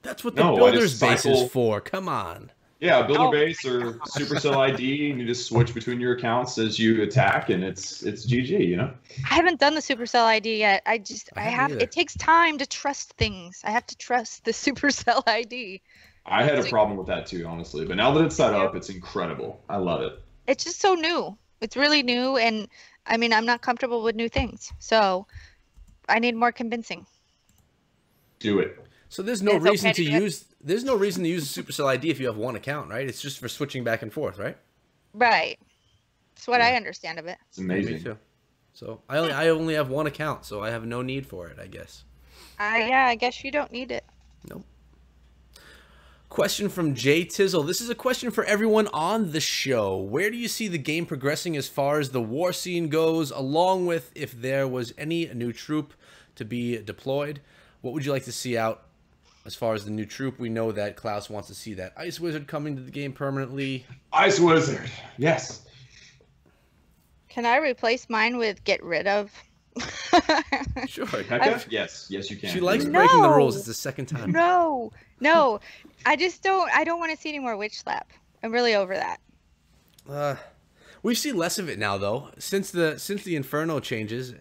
That's what the builder's base is for. Come on. Yeah, builder base or Supercell ID, and you just switch between your accounts as you attack, and it's GG. You know. I haven't done the Supercell ID yet. I have. It takes time to trust things. I have to trust the Supercell ID. I had a problem with that too, honestly. But now that it's set up, it's incredible. I love it. It's just so new. It's really new, and I mean, I'm not comfortable with new things, so I need more convincing. Do it. So there's no reason to use. There's no reason to use a Supercell ID if you have one account, right? It's just for switching back and forth, right? Right. That's what I understand of it. It's amazing. Me too. So I only have one account, so I have no need for it, I guess. Yeah, I guess you don't need it. Nope. Question from Jay Tizzle. This is a question for everyone on the show. Where do you see the game progressing as far as the war scene goes, along with if there was any new troop to be deployed? What would you like to see out as far as the new troop? We know that Klaus wants to see that Ice Wizard coming to the game permanently. Ice Wizard, yes. Can I replace mine with get rid of? Sure. Pekka? Yes, you can. She likes breaking the rules. It's the second time. No. I don't want to see any more witch slap. I'm really over that. We see less of it now, though. Since the Inferno changes,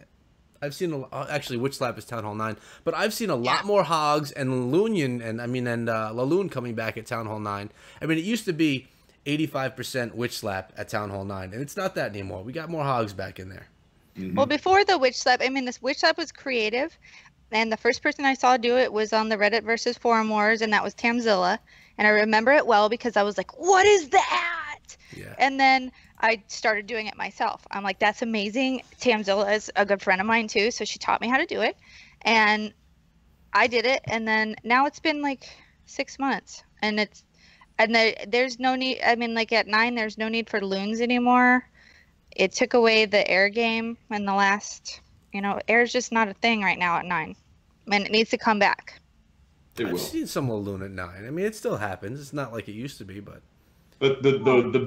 I've seen actually Witch Slap is Town Hall 9, but I've seen a lot more Hogs and Lunian and Laloon coming back at Town Hall 9. I mean, it used to be 85% Witch Slap at Town Hall 9, and it's not that anymore. We got more Hogs back in there. Mm-hmm. Well, before the witch slap, I mean, this witch slap was creative, and the first person I saw do it was on the Reddit versus Forum Wars, and that was Tamzilla, and I remember it well because I was like, "What is that?" Yeah. And then I started doing it myself. I'm like, "That's amazing." Tamzilla is a good friend of mine too, so she taught me how to do it, and I did it, and then now it's been like 6 months, and there's no need. I mean, like at 9, there's no need for loons anymore. It took away the air game in the last, air's just not a thing right now at 9. And it needs to come back. I've seen some Laloon at 9. I mean, it still happens. It's not like it used to be, but the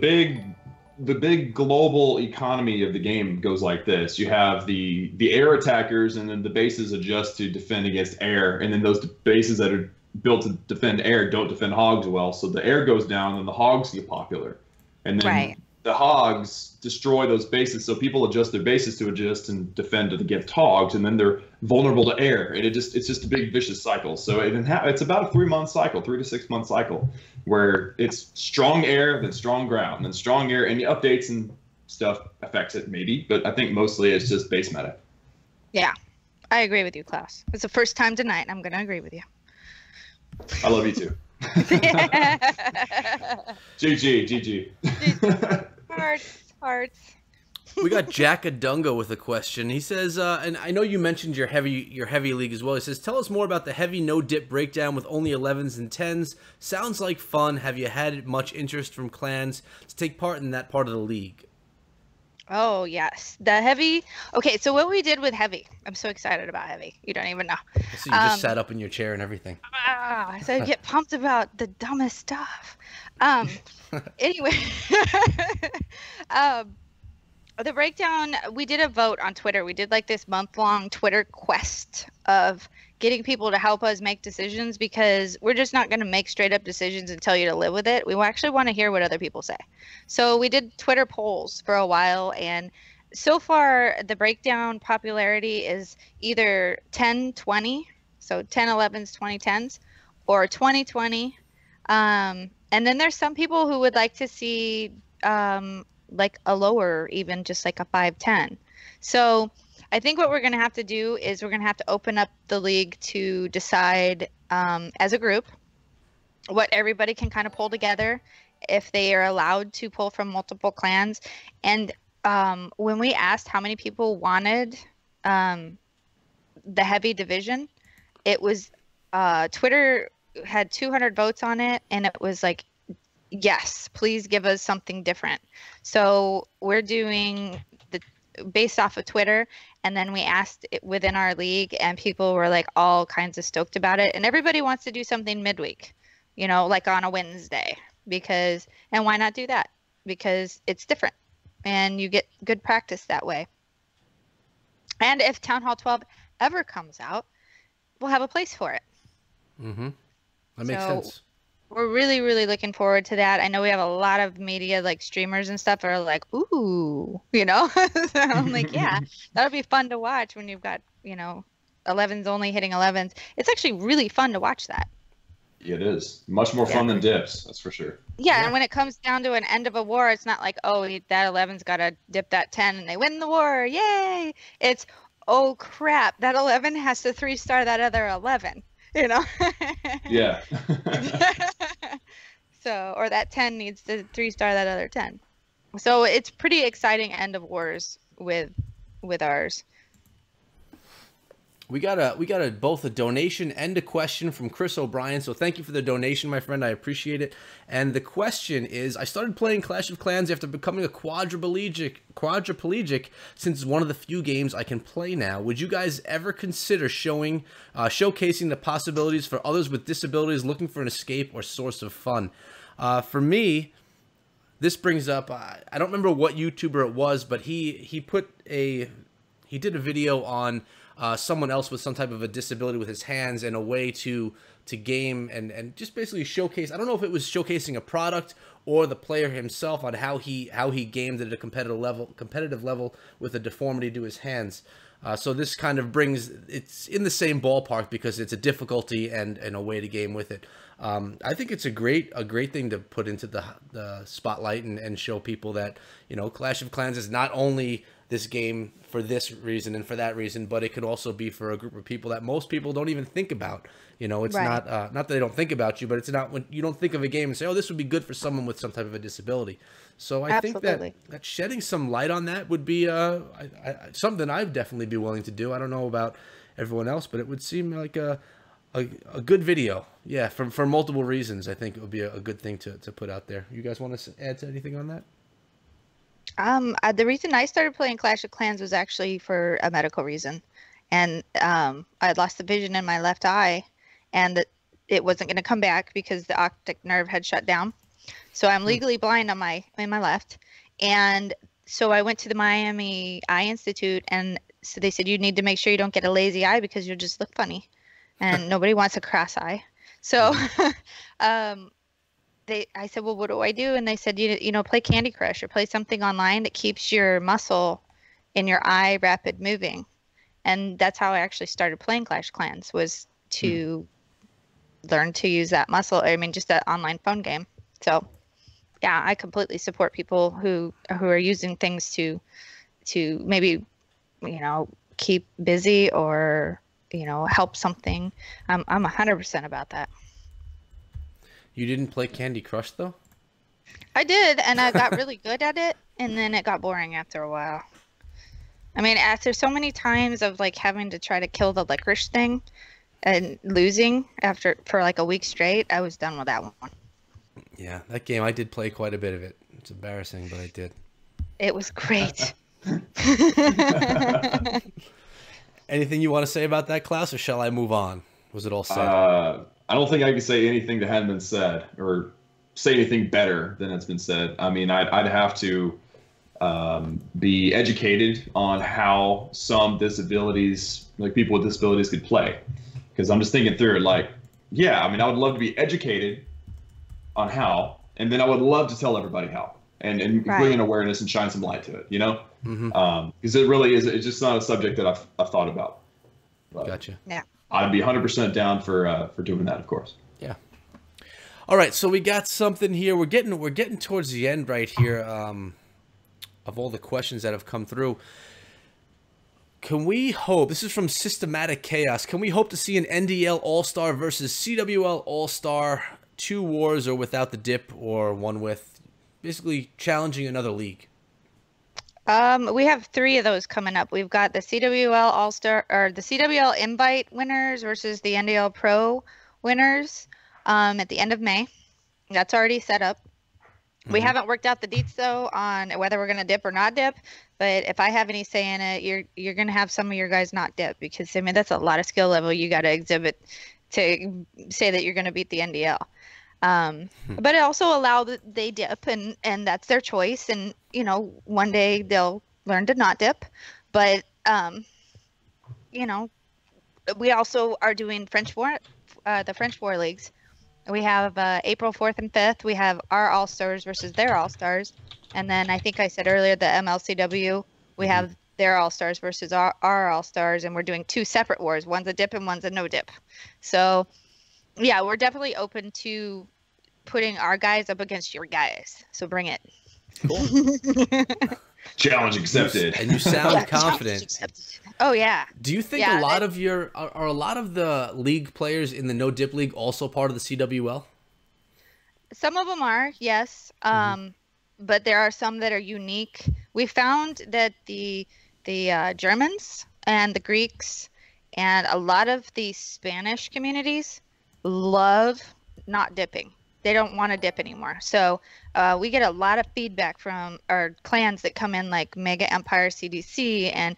big global economy of the game goes like this. You have the air attackers, and then the bases adjust to defend against air, and then those bases that are built to defend air don't defend hogs well, so the air goes down and the hogs get popular. And then the hogs destroy those bases, so people adjust their bases to adjust and defend against hogs, and then they're vulnerable to air, and it's just a big vicious cycle. So it's about a 3-month cycle, 3 to 6 month cycle, where it's strong air, then strong ground, then strong air, and the updates and stuff affects it maybe, but I think mostly it's just base meta. Yeah, I agree with you, Klaus. It's the first time tonight. I'm gonna agree with you. I love you too. GG. Hearts. We got Jack Adunga with a question. He says, and I know you mentioned your heavy league as well. He says, tell us more about the heavy no dip breakdown with only 11s and 10s. Sounds like fun. Have you had much interest from clans to take part in that part of the league? Oh, yes. The heavy. Okay, so what we did with heavy, I'm so excited about heavy. You don't even know. So you just sat up in your chair and everything. So I get pumped about the dumbest stuff. Anyway, the breakdown, we did a vote on Twitter. We did like this month-long Twitter quest of getting people to help us make decisions, because we're just not going to make straight-up decisions and tell you to live with it. We actually want to hear what other people say. So we did Twitter polls for a while, and so far the breakdown popularity is either 10-20, so 10-11s, 20-10s, or 20-20. And then there's some people who would like to see like a lower, even just like a 5-10. So I think what we're going to have to do is we're going to have to open up the league to decide as a group what everybody can kind of pull together, if they are allowed to pull from multiple clans. And when we asked how many people wanted the heavy division, it was Twitter had 200 votes on it, and it was like, yes, please give us something different. So we're doing based off of Twitter, and then we asked it within our league, and people were like all kinds of stoked about it. And everybody wants to do something midweek, you know, like on a Wednesday, because, and why not do that? Because it's different and you get good practice that way. And if Town Hall 12 ever comes out, we'll have a place for it. Mm-hmm. That makes sense. We're really, really looking forward to that. I know we have a lot of media, like streamers and stuff, are like, ooh, you know. So I'm like, yeah, that'll be fun to watch when you've got, you know, 11s only hitting 11s. It's actually really fun to watch that. It is much more fun than dips, that's for sure. Yeah, and when it comes down to an end of a war, it's not like, oh, that 11's got to dip that 10 and they win the war, yay! It's, oh crap, that 11 has to 3-star that other 11. You know? Yeah. So, or that 10 needs to 3-star that other 10. So it's pretty exciting end of wars with ours. We got a both a donation and a question from Chris O'Brien. So thank you for the donation, my friend. I appreciate it. And the question is, I started playing Clash of Clans after becoming a quadriplegic since it's one of the few games I can play now. Would you guys ever consider showcasing the possibilities for others with disabilities looking for an escape or source of fun? For me, this brings up, I don't remember what YouTuber it was, but he did a video on someone else with some type of a disability with his hands, and a way to game and just basically showcase. I don't know if it was showcasing a product or the player himself on how he gamed at a competitive level with a deformity to his hands. So this kind of it's in the same ballpark because it's a difficulty and a way to game with it. I think it's a great thing to put into the spotlight and show people that, you know, Clash of Clans is not only this game for this reason and for that reason, but it could also be for a group of people that most people don't even think about. You know, it's not that they don't think about you, but it's not when you don't think of a game and say, oh, this would be good for someone with some type of a disability. So I think that shedding some light on that would be something I'd definitely be willing to do. I don't know about everyone else, but it would seem like a good video. Yeah, for multiple reasons. I think it would be a good thing to put out there. You guys want to add to anything on that? The reason I started playing Clash of Clans was actually for a medical reason. And I had lost the vision in my left eye, and it wasn't going to come back because the optic nerve had shut down. So I'm legally blind on in my left. And so I went to the Miami Eye Institute, and so they said, you need to make sure you don't get a lazy eye because you'll just look funny. And nobody wants a cross eye. So I said, well, what do I do? And they said, you know, play Candy Crush or play something online that keeps your muscle in your eye rapid moving. And that's how I actually started playing Clash of Clans, was to learn to use that muscle. I mean, just that online phone game. So yeah, I completely support people who are using things to maybe, you know, keep busy or, you know, help something. I'm 100% about that. You didn't play Candy Crush though? I did, and I got really good at it, and then it got boring after a while. I mean, after so many times of like having to try to kill the licorice thing and losing for like a week straight, I was done with that one. Yeah, that game, I did play quite a bit of it. It's embarrassing, but I did. It was great. Anything you want to say about that, Klaus, or shall I move on? Was it all said? I don't think I can say anything that hadn't been said, or say anything better than it's been said. I mean, I'd have to be educated on how some disabilities, like people with disabilities, could play. Because I'm just thinking through it, like, yeah, I mean, I would love to be educated on how, and then I would love to tell everybody how, and bring an awareness and shine some light to it, you know? Because it really is, it's just not a subject that I've thought about. But gotcha. Yeah. I'd be 100% down for doing that, of course. Yeah. All right, so we got something here. We're getting towards the end right here of all the questions that have come through. Can we hope, this is from Systematic Chaos, can we hope to see an NDL All-Star versus CWL All-Star, 2 wars or without the dip, or one with basically challenging another league? We have 3 of those coming up. We've got the CWL All-Star, or the CWL Invite winners versus the NDL Pro winners at the end of May. That's already set up. We haven't worked out the deets though on whether we're gonna dip or not dip, but if I have any say in it, you're gonna have some of your guys not dip, because I mean that's a lot of skill level you got to exhibit to say that you're gonna beat the NDL. But it also allow that they dip, and that's their choice, and you know one day they'll learn to not dip, but you know we also are doing the French War leagues. We have April 4th and 5th. We have our All-Stars versus their All-Stars. And then I think I said earlier the MLCW, we have their All-Stars versus our All-Stars. And we're doing 2 separate wars. One's a dip and one's a no dip. So, yeah, we're definitely open to putting our guys up against your guys. So bring it. Cool. Challenge accepted. And you sound confident. Oh yeah. Do you think a lot of are a lot of the league players in the no dip league also part of the CWL? Some of them are, yes. But there are some that are unique. We found that the Germans and the Greeks and a lot of the Spanish communities love not dipping. They don't want to dip anymore. So we get a lot of feedback from our clans that come in, like Mega Empire CDC and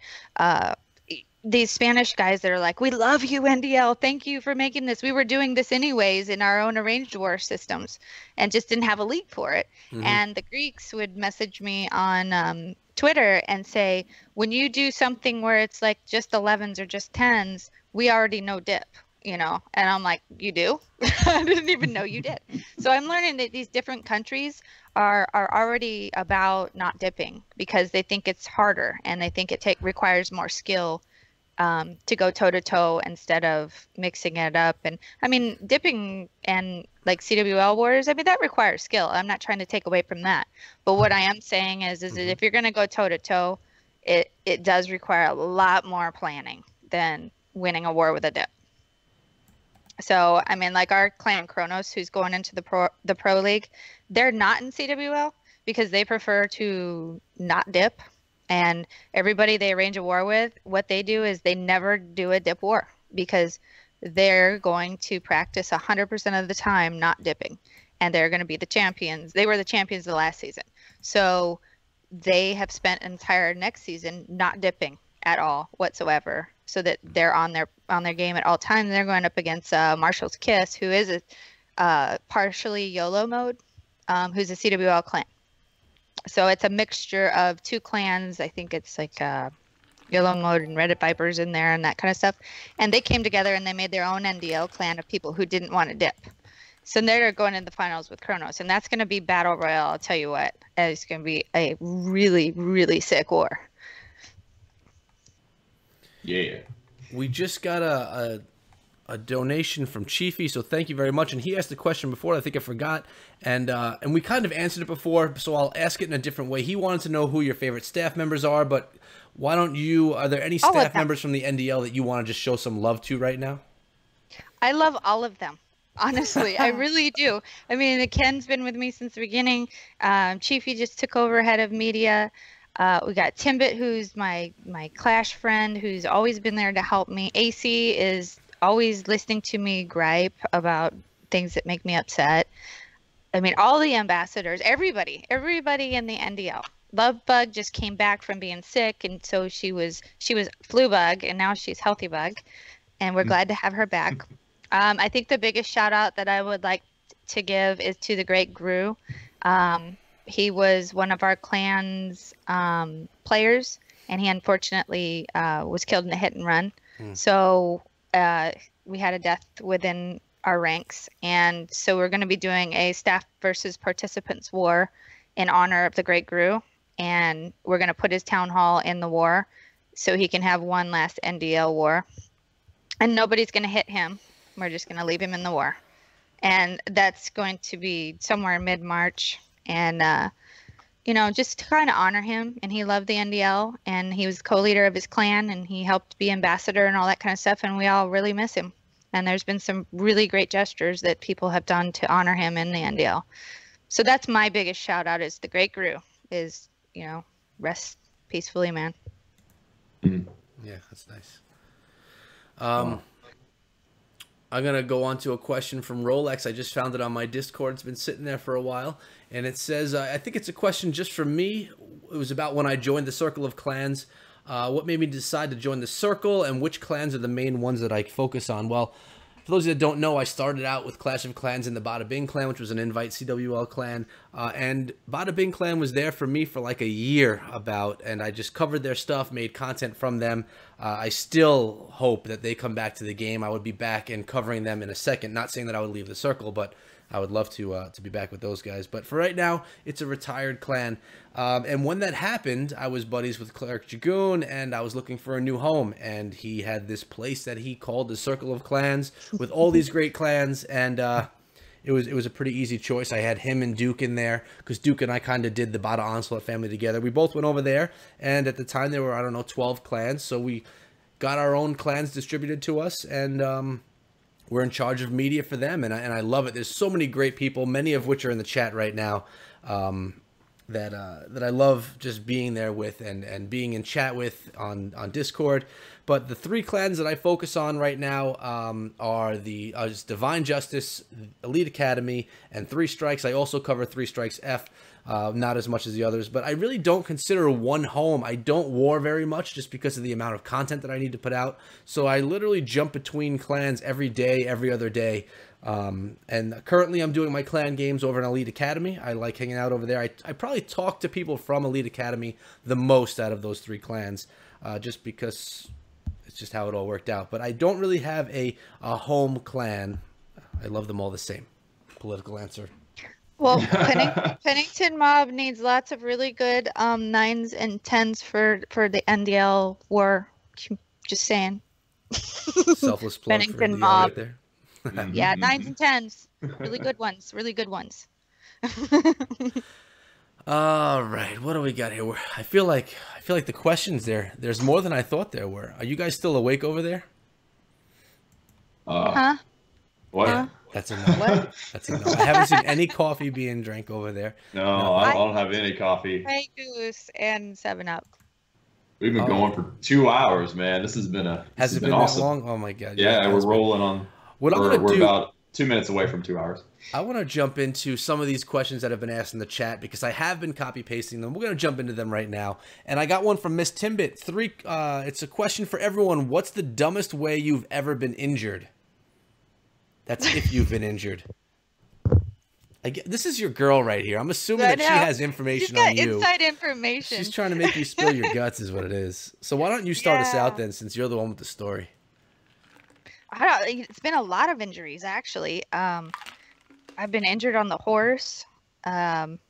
these Spanish guys that are like, we love you, NDL. Thank you for making this. We were doing this anyways in our own arranged war systems and just didn't have a league for it. And the Greeks would message me on Twitter and say, when you do something where it's like just 11s or just 10s, we already know dip. You know, and I'm like, you do? I didn't even know you did. So I'm learning that these different countries are already about not dipping because they think it's harder and they think it requires more skill to go toe to toe instead of mixing it up. And I mean, dipping and like CWL wars, I mean, that requires skill. I'm not trying to take away from that. But what I am saying is that if you're going to go toe to toe, it does require a lot more planning than winning a war with a dip. So, I mean, like our clan Kronos, who's going into the pro league, they're not in CWL because they prefer to not dip. And everybody they arrange a war with, what they do is they never do a dip war because they're going to practice 100% of the time not dipping. And they're going to be the champions. They were the champions of the last season. So they have spent an entire next season not dipping at all whatsoever, so that they're on their game at all times. They're going up against Marshall's Kiss, who is a partially YOLO mode, who's a CWL clan. So it's a mixture of 2 clans. I think it's like YOLO mode and Reddit Vipers in there and that kind of stuff. And they came together and they made their own NDL clan of people who didn't want to dip. So they're going into the finals with Kronos, and that's going to be Battle Royale. I'll tell you what, it's going to be a really, really sick war. Yeah. We just got a donation from Chiefy, so thank you very much. And he asked the question before, I think I forgot, and we kind of answered it before, so I'll ask it in a different way. He wanted to know who your favorite staff members are, but why don't you? Are there any staff members from the NDL that you want to just show some love to right now? I love all of them. Honestly, I really do. I mean, Ken's been with me since the beginning. Chiefy just took over head of media. We got Timbit, who's my Clash friend, who's always been there to help me. AC is always listening to me gripe about things that make me upset. I mean, all the ambassadors, everybody in the NDL. Lovebug just came back from being sick, and so she was flu bug, and now she's healthy bug, and we're glad to have her back. I think the biggest shout out that I would like to give is to the great Gru. He was one of our clan's players, and he unfortunately was killed in a hit and run. So we had a death within our ranks, and so we're going to be doing a staff versus participants war in honor of the great Gru, and we're going to put his town hall in the war so he can have one last NDL war, and nobody's going to hit him. We're just going to leave him in the war, and that's going to be somewhere mid-March. And you know, just to kind of honor him. And he loved the NDL, and he was co-leader of his clan, and he helped be ambassador and all that kind of stuff. And we all really miss him. And there's been some really great gestures that people have done to honor him in the NDL. So that's my biggest shout out, is the great Gru, is, you know, rest peacefully, man. Yeah, that's nice. I'm going to go on to a question from Rolex. I just found it on my Discord. It's been sitting there for a while. And it says, I think it's a question just for me. It was about when I joined the Circle of Clans. What made me decide to join the Circle, and which clans are the main ones that I focus on? Well, for those that don't know, I started out with Clash of Clans in the Bada Bing clan, which was an invite CWL clan. And Bada Bing clan was there for me for like a year about, and I just covered their stuff, made content from them. I still hope that they come back to the game. I would be back and covering them in a second. Not saying that I would leave the Circle, but I would love to be back with those guys. But for right now, it's a retired clan. And when that happened, I was buddies with Cleric Goon, and I was looking for a new home. And he had this place that he called the Circle of Clans with all these great clans. And it was a pretty easy choice. I had him and Duke in there because Duke and I kind of did the Bada Onslaught family together. We both went over there. And at the time, there were, I don't know, 12 clans. So we got our own clans distributed to us. And we're in charge of media for them, and I love it. There's so many great people, many of which are in the chat right now, that I love just being there with and being in chat with on Discord. But the three clans that I focus on right now are the Divine Justice, Elite Academy, and Three Strikes. I also cover Three Strikes F. Not as much as the others, but I really don't consider one home. I don't war very much just because of the amount of content that I need to put out. So I literally jump between clans every day, every other day. And currently I'm doing my clan games over in Elite Academy. I like hanging out over there. I probably talk to people from Elite Academy the most out of those three clans, just because it's just how it all worked out. But I don't really have a home clan. I love them all the same. Political answer. Well, Pennington Mob needs lots of really good 9s and 10s for the NDL war. Just saying. Selfless plug for Pennington NDL Mob. right there. Yeah, 9s and 10s. Really good ones. Really good ones. All right, what do we got here? I feel like the questions there's more than I thought there were. Are you guys still awake over there? Huh? What? Yeah, that's a no. What? That's a no. I haven't seen any coffee being drank over there. No, I don't have any coffee. Grey Goose and 7-Up. We've been going for 2 hours, man. This has been Has it been awesome. that long? Oh my god. Yeah, we're rolling on. We're about 2 minutes away from 2 hours. I want to jump into some of these questions that have been asked in the chat because I have been copy pasting them. We're going to jump into them right now. And I got one from Miss Timbit. It's a question for everyone. What's the dumbest way you've ever been injured? That's if you've been injured. This is your girl right here. I'm assuming that she has information on you. She's got inside information. She's trying to make you spill your guts is what it is. So why don't you start us out then, since you're the one with the story? It's been a lot of injuries, actually. I've been injured on the horse. I've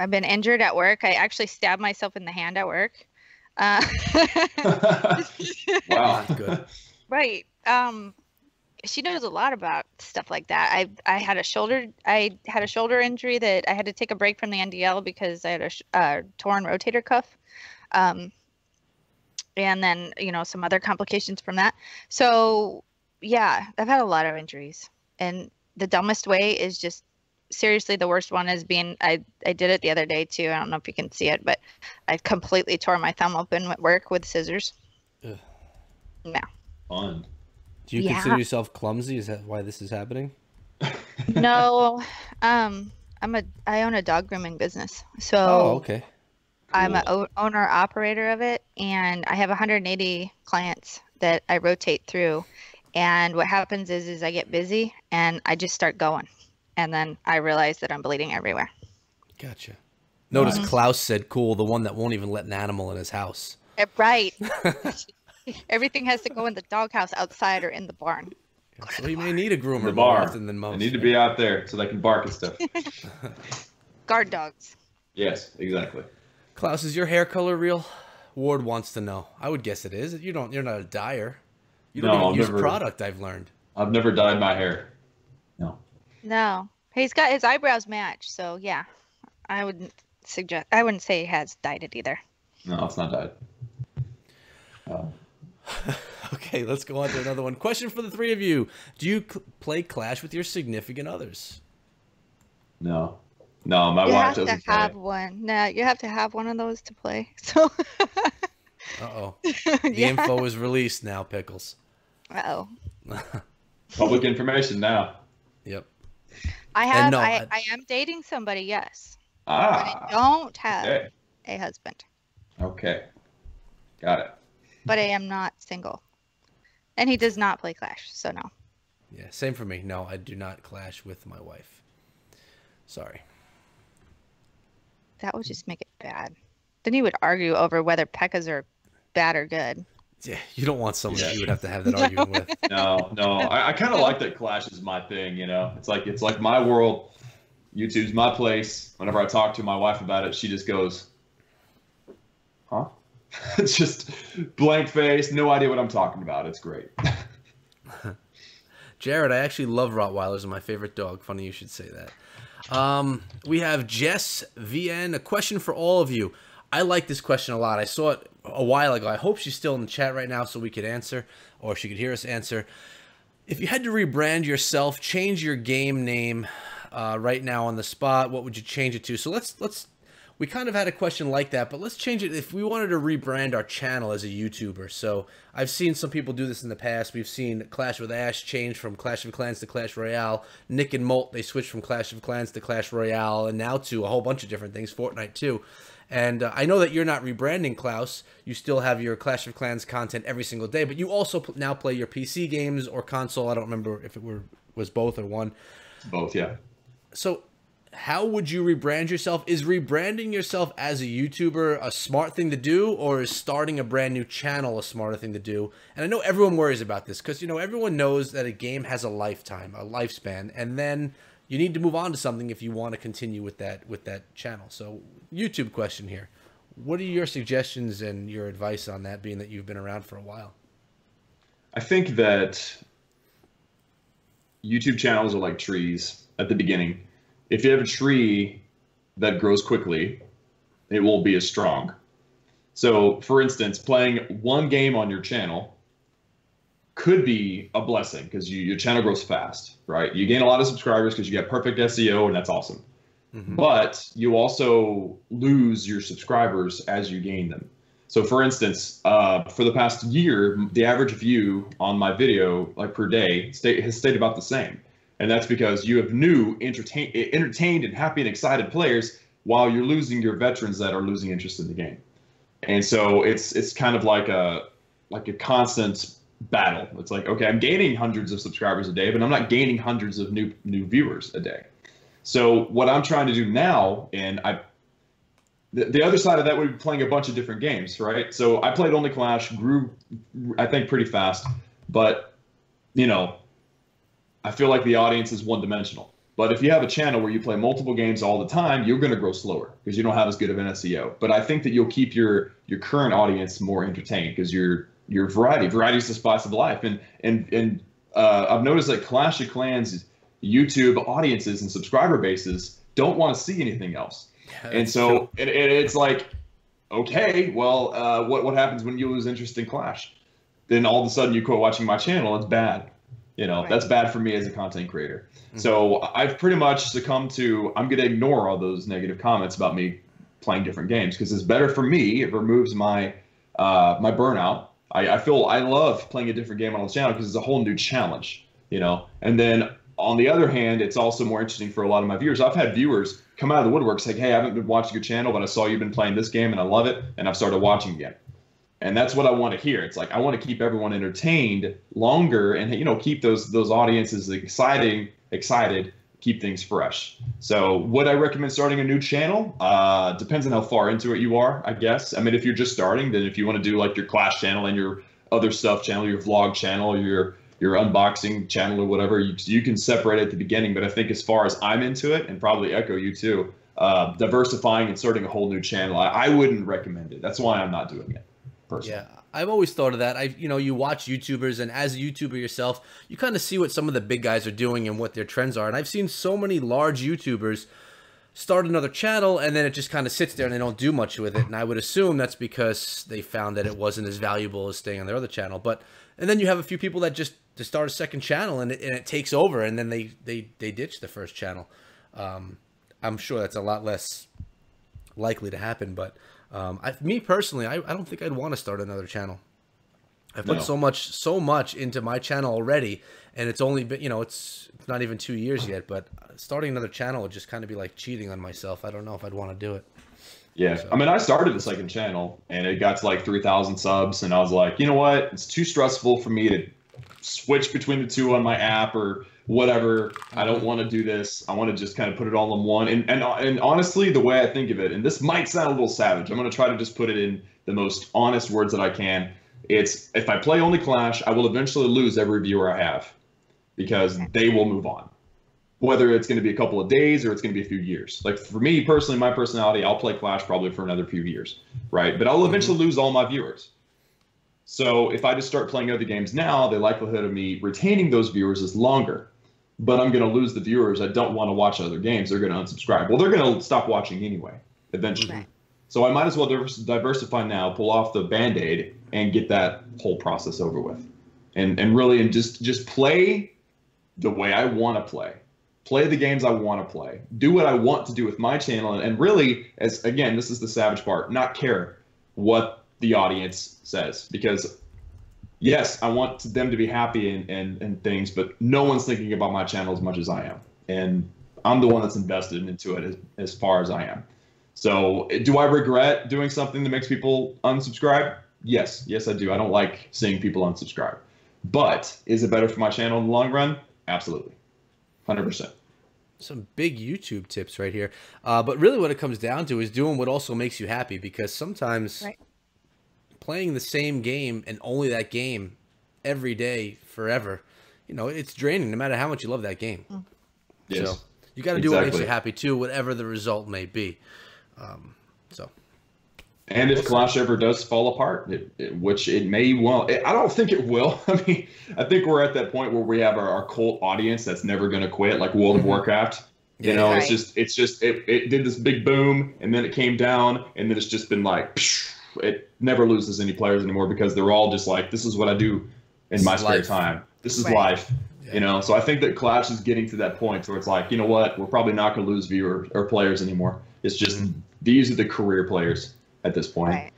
been injured at work. I actually stabbed myself in the hand at work. Wow. Good. Right. She knows a lot about stuff like that. I had a shoulder injury that I had to take a break from the NDL because I had a torn rotator cuff. And then, some other complications from that. So yeah, I've had a lot of injuries, and the dumbest way is just seriously the worst one is I did it the other day too. I don't know if you can see it, but I completely tore my thumb open at work with scissors. Ugh. No. Fun. Do you consider yourself clumsy? Is that why this is happening? No. I own a dog grooming business. So okay. I'm an owner operator of it, and I have 180 clients that I rotate through. And what happens is I get busy and I just start going, and then I realize that I'm bleeding everywhere. Gotcha. Notice Klaus said, "Cool, the one that won't even let an animal in his house." Right. Everything has to go in the doghouse outside or in the barn. So you may need a groomer The bar. more often than most. They need to be out there so they can bark and stuff. Guard dogs. Yes, exactly. Klaus, is your hair color real? Ward wants to know. I would guess it is. You're not a dyer. You don't even use product, I've learned. I've never dyed my hair. No. No. He's got his eyebrows match, so yeah. I would suggest. I wouldn't say he has dyed it either. No, it's not dyed. Okay, let's go on to another one. Question for the three of you: do you play Clash with your significant others? No, my wife doesn't. You have to have one. No, you have to have one of those to play. So. Uh-oh. The info is released now, Pickles. Uh-oh. Public information now. Yep. I have. No, I am dating somebody. Yes. But I don't have a husband. Okay. Got it. But I am not single. And he does not play Clash, so no. Yeah, same for me. No, I do not clash with my wife. Sorry. That would just make it bad. Then he would argue over whether Pekkas are bad or good. Yeah, you don't want someone that you would have to have that argument with. No. I kind of like that Clash is my thing, you know? It's like my world. YouTube's my place. Whenever I talk to my wife about it, she just goes, huh? It's just blank face, no idea what I'm talking about. It's great. Jared, I actually love Rottweilers and my favorite dog. Funny you should say that. We have Jess VN. A question for all of you. I like this question a lot. I saw it a while ago. I hope she's still in the chat right now so we could answer, or she could hear us answer. If you had to rebrand yourself, change your game name right now on the spot, what would you change it to? So let's we kind of had a question like that, but let's change it if we wanted to rebrand our channel as a YouTuber. So I've seen some people do this in the past. We've seen Clash with Ash change from Clash of Clans to Clash Royale. Nick and Molt, they switched from Clash of Clans to Clash Royale, and now to a whole bunch of different things, Fortnite too. And I know that you're not rebranding, Klaus. You still have your Clash of Clans content every single day, but you also now play your PC games or console. I don't remember if it was both or one. Both, yeah. So how would you rebrand yourself? Is rebranding yourself as a YouTuber a smart thing to do, or is starting a brand new channel a smarter thing to do? And I know everyone worries about this because, you know, everyone knows that a game has a lifetime, a lifespan, and then you need to move on to something if you want to continue with that channel. So YouTube question here. What are your suggestions and your advice on that, being that you've been around for a while? I think that YouTube channels are like trees at the beginning. If you have a tree that grows quickly, it won't be as strong. So, for instance, playing one game on your channel could be a blessing because your channel grows fast, right? You gain a lot of subscribers because you get perfect SEO, and that's awesome. Mm-hmm. But you also lose your subscribers as you gain them. So, for instance, for the past year, the average view on my video, like per day, has stayed about the same. And that's because you have new, entertained, and happy and excited players while you're losing your veterans that are losing interest in the game. And so it's kind of like a constant battle. It's like, okay, I'm gaining hundreds of subscribers a day, but I'm not gaining hundreds of new viewers a day. So what I'm trying to do now, and the other side of that would be playing a bunch of different games, right? So I played only Clash, grew, I think, pretty fast, but, you know, I feel like the audience is one-dimensional. But if you have a channel where you play multiple games all the time, you're going to grow slower because you don't have as good of an SEO. But I think that you'll keep your current audience more entertained because your variety is the spice of life. And I've noticed that Clash of Clans YouTube audiences and subscriber bases don't want to see anything else. And so it's like, okay, well, what happens when you lose interest in Clash? Then all of a sudden you quit watching my channel. It's bad. You know, that's bad for me as a content creator. Mm-hmm. So I've pretty much succumbed to, I'm going to ignore all those negative comments about me playing different games because it's better for me. It removes my my burnout. I feel I love playing a different game on the channel because it's a whole new challenge, you know. And then on the other hand, it's also more interesting for a lot of my viewers. I've had viewers come out of the woodwork saying, hey, I haven't been watching your channel, but I saw you've been playing this game and I love it. And I've started watching again. And that's what I want to hear. It's like I want to keep everyone entertained longer and, you know, keep those audiences excited, keep things fresh. So would I recommend starting a new channel? Depends on how far into it you are, I guess. I mean, if you're just starting, then if you want to do like your Clash channel and your other stuff channel, your vlog channel, your unboxing channel or whatever, you can separate it at the beginning. But I think as far as I'm into it, and probably Echo you too, diversifying and starting a whole new channel, I wouldn't recommend it. That's why I'm not doing it. Personally. Yeah, I've always thought of that. You watch YouTubers, and as a YouTuber yourself, you kind of see what some of the big guys are doing and what their trends are. And I've seen so many large YouTubers start another channel, and then it just kind of sits there and they don't do much with it. And I would assume that's because they found that it wasn't as valuable as staying on their other channel. And then you have a few people that just to start a second channel and it takes over, and then they ditch the first channel. I'm sure that's a lot less likely to happen, but me personally, I don't think I'd want to start another channel. I've put so much into my channel already, and it's only been, it's not even 2 years yet, but starting another channel would just kind of be like cheating on myself. I don't know if I'd want to do it. Yeah, so. I mean, I started the second channel, and it got to like 3,000 subs, and I was like, you know what? It's too stressful for me to switch between the two on my app or whatever. I don't want to do this. I want to just kind of put it all in one. And honestly, the way I think of it, and this might sound a little savage, I'm going to try to just put it in the most honest words that I can. It's if I play only Clash, I will eventually lose every viewer I have because they will move on. Whether it's going to be a couple of days or it's going to be a few years. Like for me personally, my personality, I'll play Clash probably for another few years, right? But I'll eventually lose all my viewers. So if I just start playing other games now, the likelihood of me retaining those viewers is longer. But I'm going to lose the viewers that don't want to watch other games. They're going to unsubscribe. Well, they're going to stop watching anyway, eventually. Right. So I might as well diversify now, pull off the Band-Aid, and get that whole process over with. And really just play the way I want to play. Play the games I want to play. Do what I want to do with my channel. And really, again, this is the savage part, not care what the audience says. Because, yes, I want them to be happy and things, but no one's thinking about my channel as much as I am. And I'm the one that's invested into it as far as I am. So do I regret doing something that makes people unsubscribe? Yes, I do. I don't like seeing people unsubscribe. But is it better for my channel in the long run? Absolutely. 100%. Some big YouTube tips right here. But really what it comes down to is doing what also makes you happy, because sometimes playing the same game and only that game every day forever, it's draining no matter how much you love that game. Yes. So you got to do what makes you happy too, whatever the result may be. And if Clash ever does fall apart, which it may well, I don't think it will. I mean, I think we're at that point where we have our cult audience that's never going to quit, like World of Warcraft. It's just it did this big boom, and then it came down, and then it's just been like, it never loses any players anymore because they're all just like, this is what I do in my spare time. This is life. So I think that Clash is getting to that point where it's like, you know what, we're probably not going to lose viewers or players anymore. It's just these are the career players at this point. Right.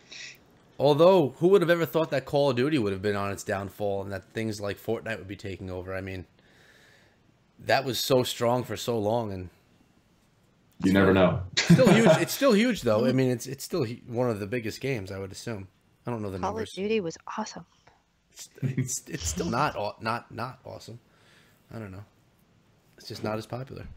Although, who would have ever thought that Call of Duty would have been on its downfall and that things like Fortnite would be taking over? I mean, that was so strong for so long, and you never know. Still huge. It's still huge, though. I mean, it's still one of the biggest games, I would assume. I don't know the numbers. Call of Duty was awesome. It's still not awesome. I don't know. It's just not as popular.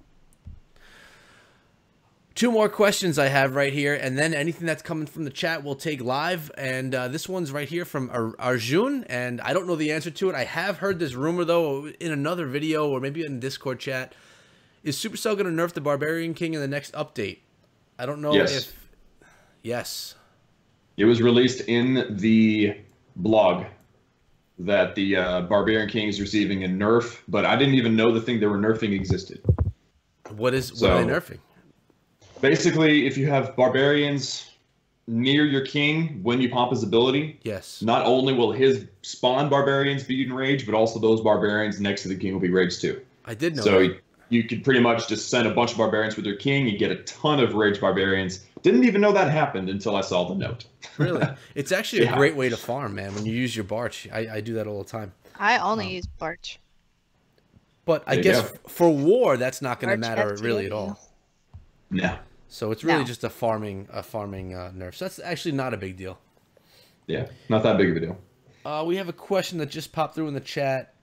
2 more questions I have right here, and then anything that's coming from the chat we'll take live. And this one's right here from Arjun, and I don't know the answer to it. I have heard this rumor, though, in another video or maybe in Discord chat. Is Supercell going to nerf the Barbarian King in the next update? I don't know if... Yes. It was released in the blog that the Barbarian King is receiving a nerf, but I didn't even know the thing they were nerfing existed. What are they nerfing? Basically, if you have barbarians near your king when you pop his ability, not only will his spawn barbarians be enraged, but also those barbarians next to the king will be raged too. I did know so that. You could pretty much just send a bunch of barbarians with your king, you get a ton of raged barbarians. Didn't even know that happened until I saw the note. Really? It's actually a great way to farm, man, when you use your Barch. I do that all the time. I only use Barch. But I guess for war, that's not going to matter really at all. No. So it's really just a farming nerf. So that's actually not a big deal. Yeah, not that big of a deal. We have a question that just popped through in the chat.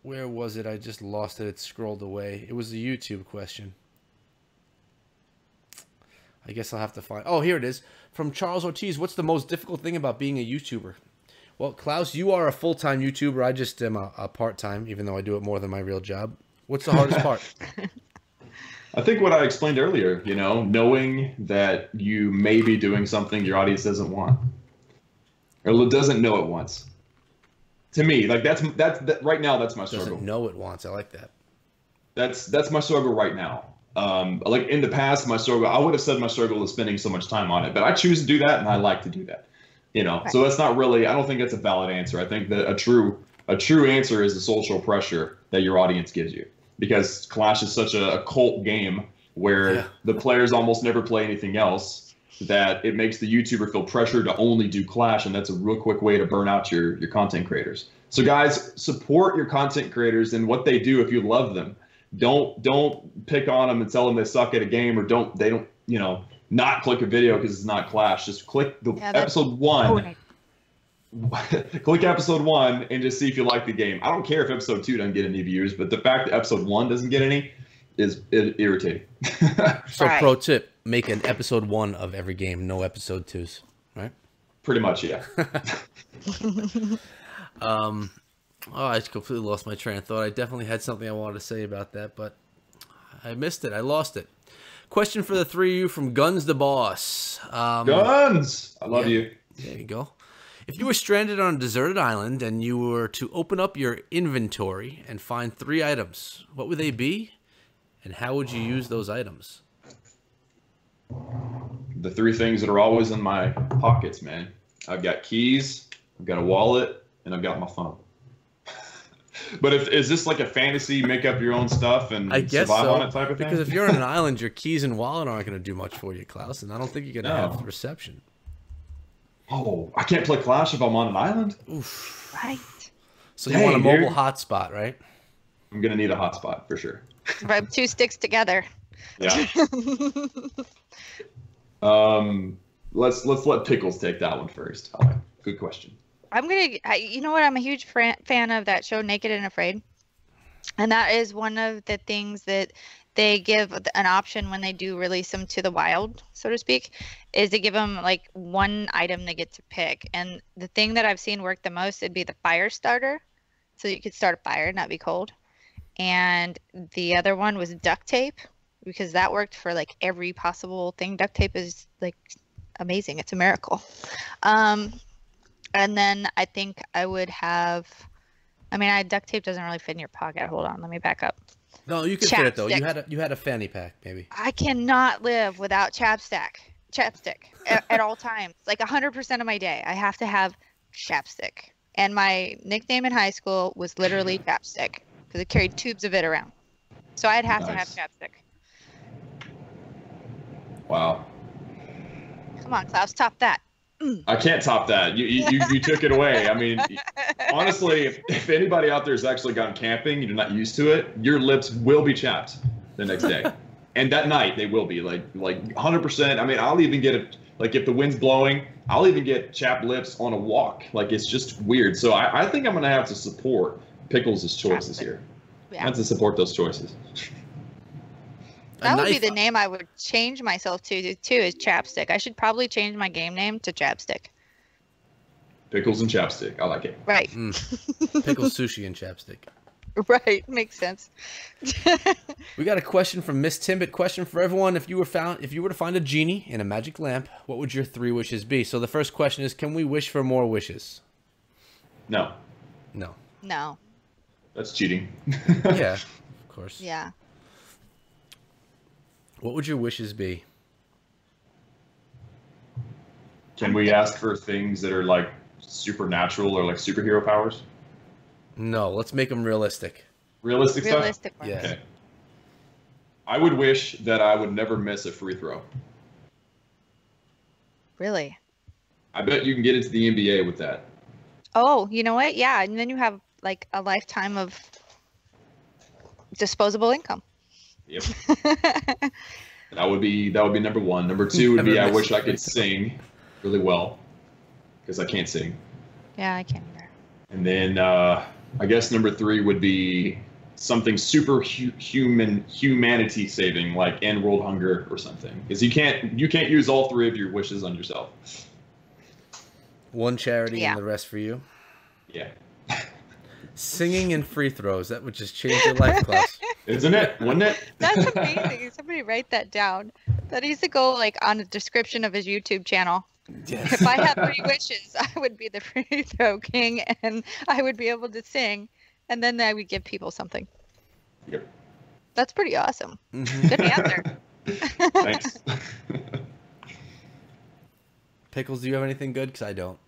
Where was it? I just lost it. It scrolled away. It was a YouTube question. I guess I'll have to find... Oh, here it is. From Charles Ortiz. What's the most difficult thing about being a YouTuber? Well, Klaus, you are a full-time YouTuber. I just am a part-time, even though I do it more than my real job. What's the hardest part? I think what I explained earlier, knowing that you may be doing something your audience doesn't want, or doesn't know it wants. To me, like that's right now, that's my struggle. Doesn't know it wants. I like that. That's my struggle right now. Like in the past, my struggle, I would have said my struggle is spending so much time on it, but I choose to do that, and I like to do that. You know, Right. so that's not really. I don't think that's a valid answer. I think that a true answer is the social pressure that your audience gives you, because Clash is such a cult game where the players almost never play anything else, that it makes the YouTuber feel pressure to only do Clash, and that's a real quick way to burn out your content creators. So guys, support your content creators and what they do if you love them. Don't pick on them and tell them they suck at a game, or they don't not click a video because it's not Clash. Just click the episode 1. Click episode 1 and just see if you like the game. I don't care if episode 2 doesn't get any views, but the fact that episode 1 doesn't get any is irritating. So pro tip, make an episode 1 of every game, no episode 2s, right? Pretty much, yeah. Oh, I just completely lost my train of thought. I definitely had something I wanted to say about that, but I missed it. I lost it. Question for the three of you from Guns the Boss. Guns! I love you. There you go. If you were stranded on a deserted island and you were to open up your inventory and find 3 items, what would they be, and how would you use those items? The 3 things that are always in my pockets, man. I've got keys, I've got a wallet, and I've got my phone. But is this like a fantasy, make up your own stuff and I guess survive so, on it type of thing? because if you're on an island, your keys and wallet aren't going to do much for you, Klaus, and I don't think you're going to have reception. Oh, I can't play Clash if I'm on an island? Oof. Right. So you want a mobile hotspot, right? I'm going to need a hotspot for sure. Rub 2 sticks together. Yeah. Let's let Pickles take that one first. All right. Good question. You know what? I'm a huge fan of that show, Naked and Afraid. And that is one of the things that they give an option when they do release them to the wild, so to speak, is to give them like 1 item they get to pick. And the thing that I've seen work the most would be the fire starter. So you could start a fire, not be cold. And the other one was duct tape, because that worked for like every possible thing. Duct tape is like amazing. It's a miracle. And then I think I would have, duct tape doesn't really fit in your pocket. Hold on, let me back up. No, you can fit it though. You had a fanny pack, maybe. I cannot live without chapstick at all times. Like 100% of my day, I have to have chapstick. And my nickname in high school was literally chapstick, because I carried tubes of it around. So I'd have to have chapstick. Wow. Come on, Klaus, top that. I can't top that. You took it away. I mean, honestly, if anybody out there has actually gone camping and you're not used to it, your lips will be chapped the next day. And that night they will be like 100%. I mean, I'll even get it, like if the wind's blowing, I'll even get chapped lips on a walk. Like it's just weird. So I think I'm going to have to support Pickles' choices here. Yeah. I have to support those choices. That would be the name I would change myself to, is Chapstick. I should probably change my game name to Chapstick. Pickles and Chapstick. I like it. Right. Pickles, sushi, and chapstick. Right. Makes sense. We got a question from Miss Timbit. Question for everyone. If you were to find a genie in a magic lamp, what would your 3 wishes be? So the first question is, can we wish for more wishes? No. No. No. That's cheating. Yeah, of course. Yeah. What would your wishes be? Can we ask for things that are like supernatural or like superhero powers? No, let's make them realistic. Realistic stuff? Realistic ones. Yeah. Okay. I would wish that I would never miss a free throw. Really? I bet you can get into the NBA with that. Oh, you know what? Yeah, and then you have like a lifetime of disposable income. Yep. That would be number 1. Number 2 would be I wish I could sing really well, because I can't sing. Yeah, I can't either. And then I guess number 3 would be something humanity saving, like end world hunger or something, because you can't use all 3 of your wishes on yourself. 1 charity and the rest for you. Yeah. Singing and free throws. That would just change your life, Klaus. Isn't it? Wouldn't it? That's amazing. Somebody write that down. That needs to go like on a description of his YouTube channel. Yes. If I had 3 wishes, I would be the free throw king, and I would be able to sing, and then I would give people something. Yep. That's pretty awesome. Mhm. Good answer. Thanks. Pickles, do you have anything good? Because I don't.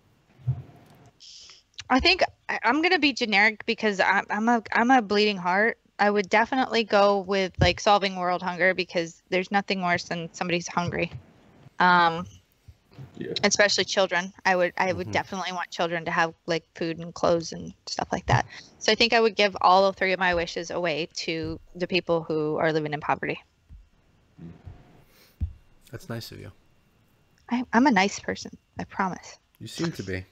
I think I'm gonna be generic because I'm a bleeding heart. I would definitely go with like solving world hunger because there's nothing worse than somebody's hungry. Yeah. Especially children. I would definitely want children to have like food and clothes and stuff like that. So I think I would give all 3 of my wishes away to the people who are living in poverty. That's nice of you. I'm a nice person. I promise. You seem to be.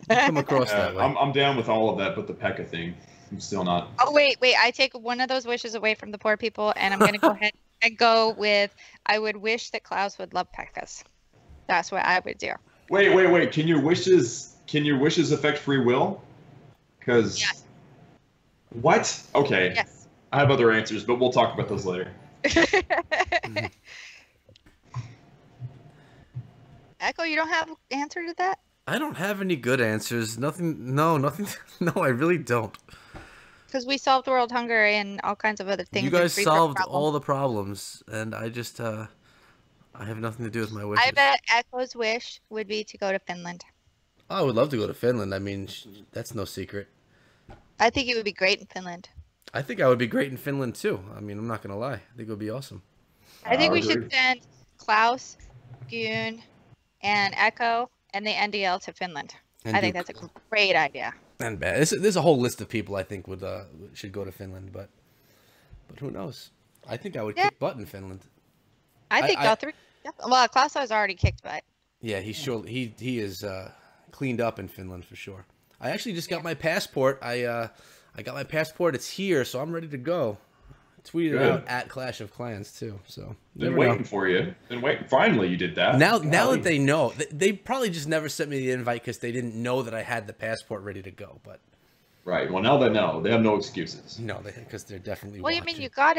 You come across that way. I'm down with all of that, but the Pekka thing, I'm still not. Oh wait. I take one of those wishes away from the poor people, and I'm gonna go ahead and go with I would wish that Klaus would love Pekkas. That's what I would do. Wait. Can your wishes affect free will? Because Yes. What? Okay. Yes. I have other answers, but we'll talk about those later. Echo, you don't have an answer to that? I don't have any good answers. Nothing. No, nothing. No, I really don't. Because we solved world hunger and all kinds of other things. You and guys free drug solved problems. all the problems, and I just, I have nothing to do with my wishes. I bet Echo's wish would be to go to Finland. I would love to go to Finland. I mean, that's no secret. I think it would be great in Finland. I think I would be great in Finland too. I mean, I'm not gonna lie. I think it would be awesome. I think we agree. should send Klaus, Goon, and Echo and the NDL to Finland. And I think that's a great idea. And bad. There's a whole list of people I think would should go to Finland, but who knows? I think I would kick butt in Finland. I think all 3. Well, Klaus has already kicked butt. Yeah, he is cleaned up in Finland for sure. I actually just got my passport. I got my passport. It's here, so I'm ready to go. Tweeted Good. out at Clash of Clans too. So Been never waiting know. for you. Been waiting. Finally, you did that. Now Golly. that they know, they probably just never sent me the invite because they didn't know that I had the passport ready to go. But Right. Well, now they know. They have no excuses. no, because they're definitely. Well, you watching. mean you got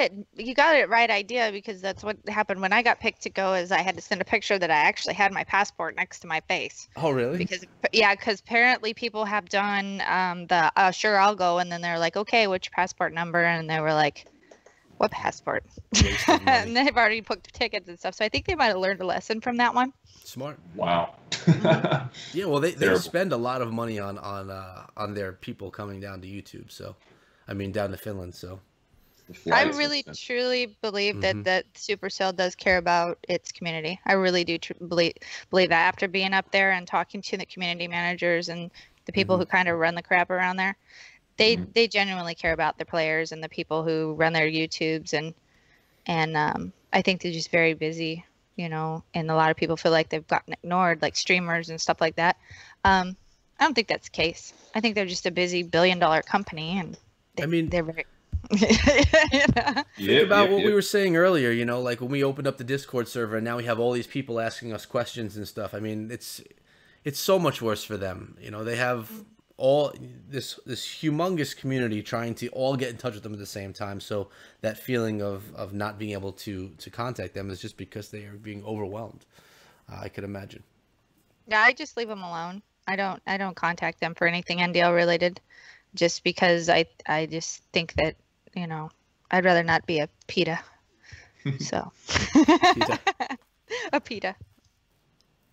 it right idea because that's what happened when I got picked to go. Is I had to send a picture that I actually had my passport next to my face Oh really? because apparently people have done the sure I'll go, and then they're like, okay, what's your passport number? And they were like, what passport? Wasted money. And they've already booked tickets and stuff. So I think they might have learned a lesson from that one. Smart. Wow. Yeah, well, they Terrible. spend a lot of money on their people coming down to YouTube. So, I mean, down to Finland. So, The I flights really and stuff. truly believe that Supercell does care about its community. I really do believe that after being up there and talking to the community managers and the people who kind of run the crap around there, they genuinely care about their players and the people who run their YouTubes and I think they're just very busy, you know, and a lot of people feel like they've gotten ignored, like streamers and stuff like that. I don't think that's the case. I think they're just a busy billion-dollar company, and they're very. think about what we were saying earlier. You know, like when we opened up the Discord server, and now we have all these people asking us questions and stuff. I mean, it's so much worse for them. You know, they have all this humongous community trying to all get in touch with them at the same time. So that feeling of not being able to contact them is just because they are being overwhelmed. I could imagine. Yeah, I just leave them alone. I don't contact them for anything NDL related, just because I just think that, you know, I'd rather not be a PETA. So a PETA.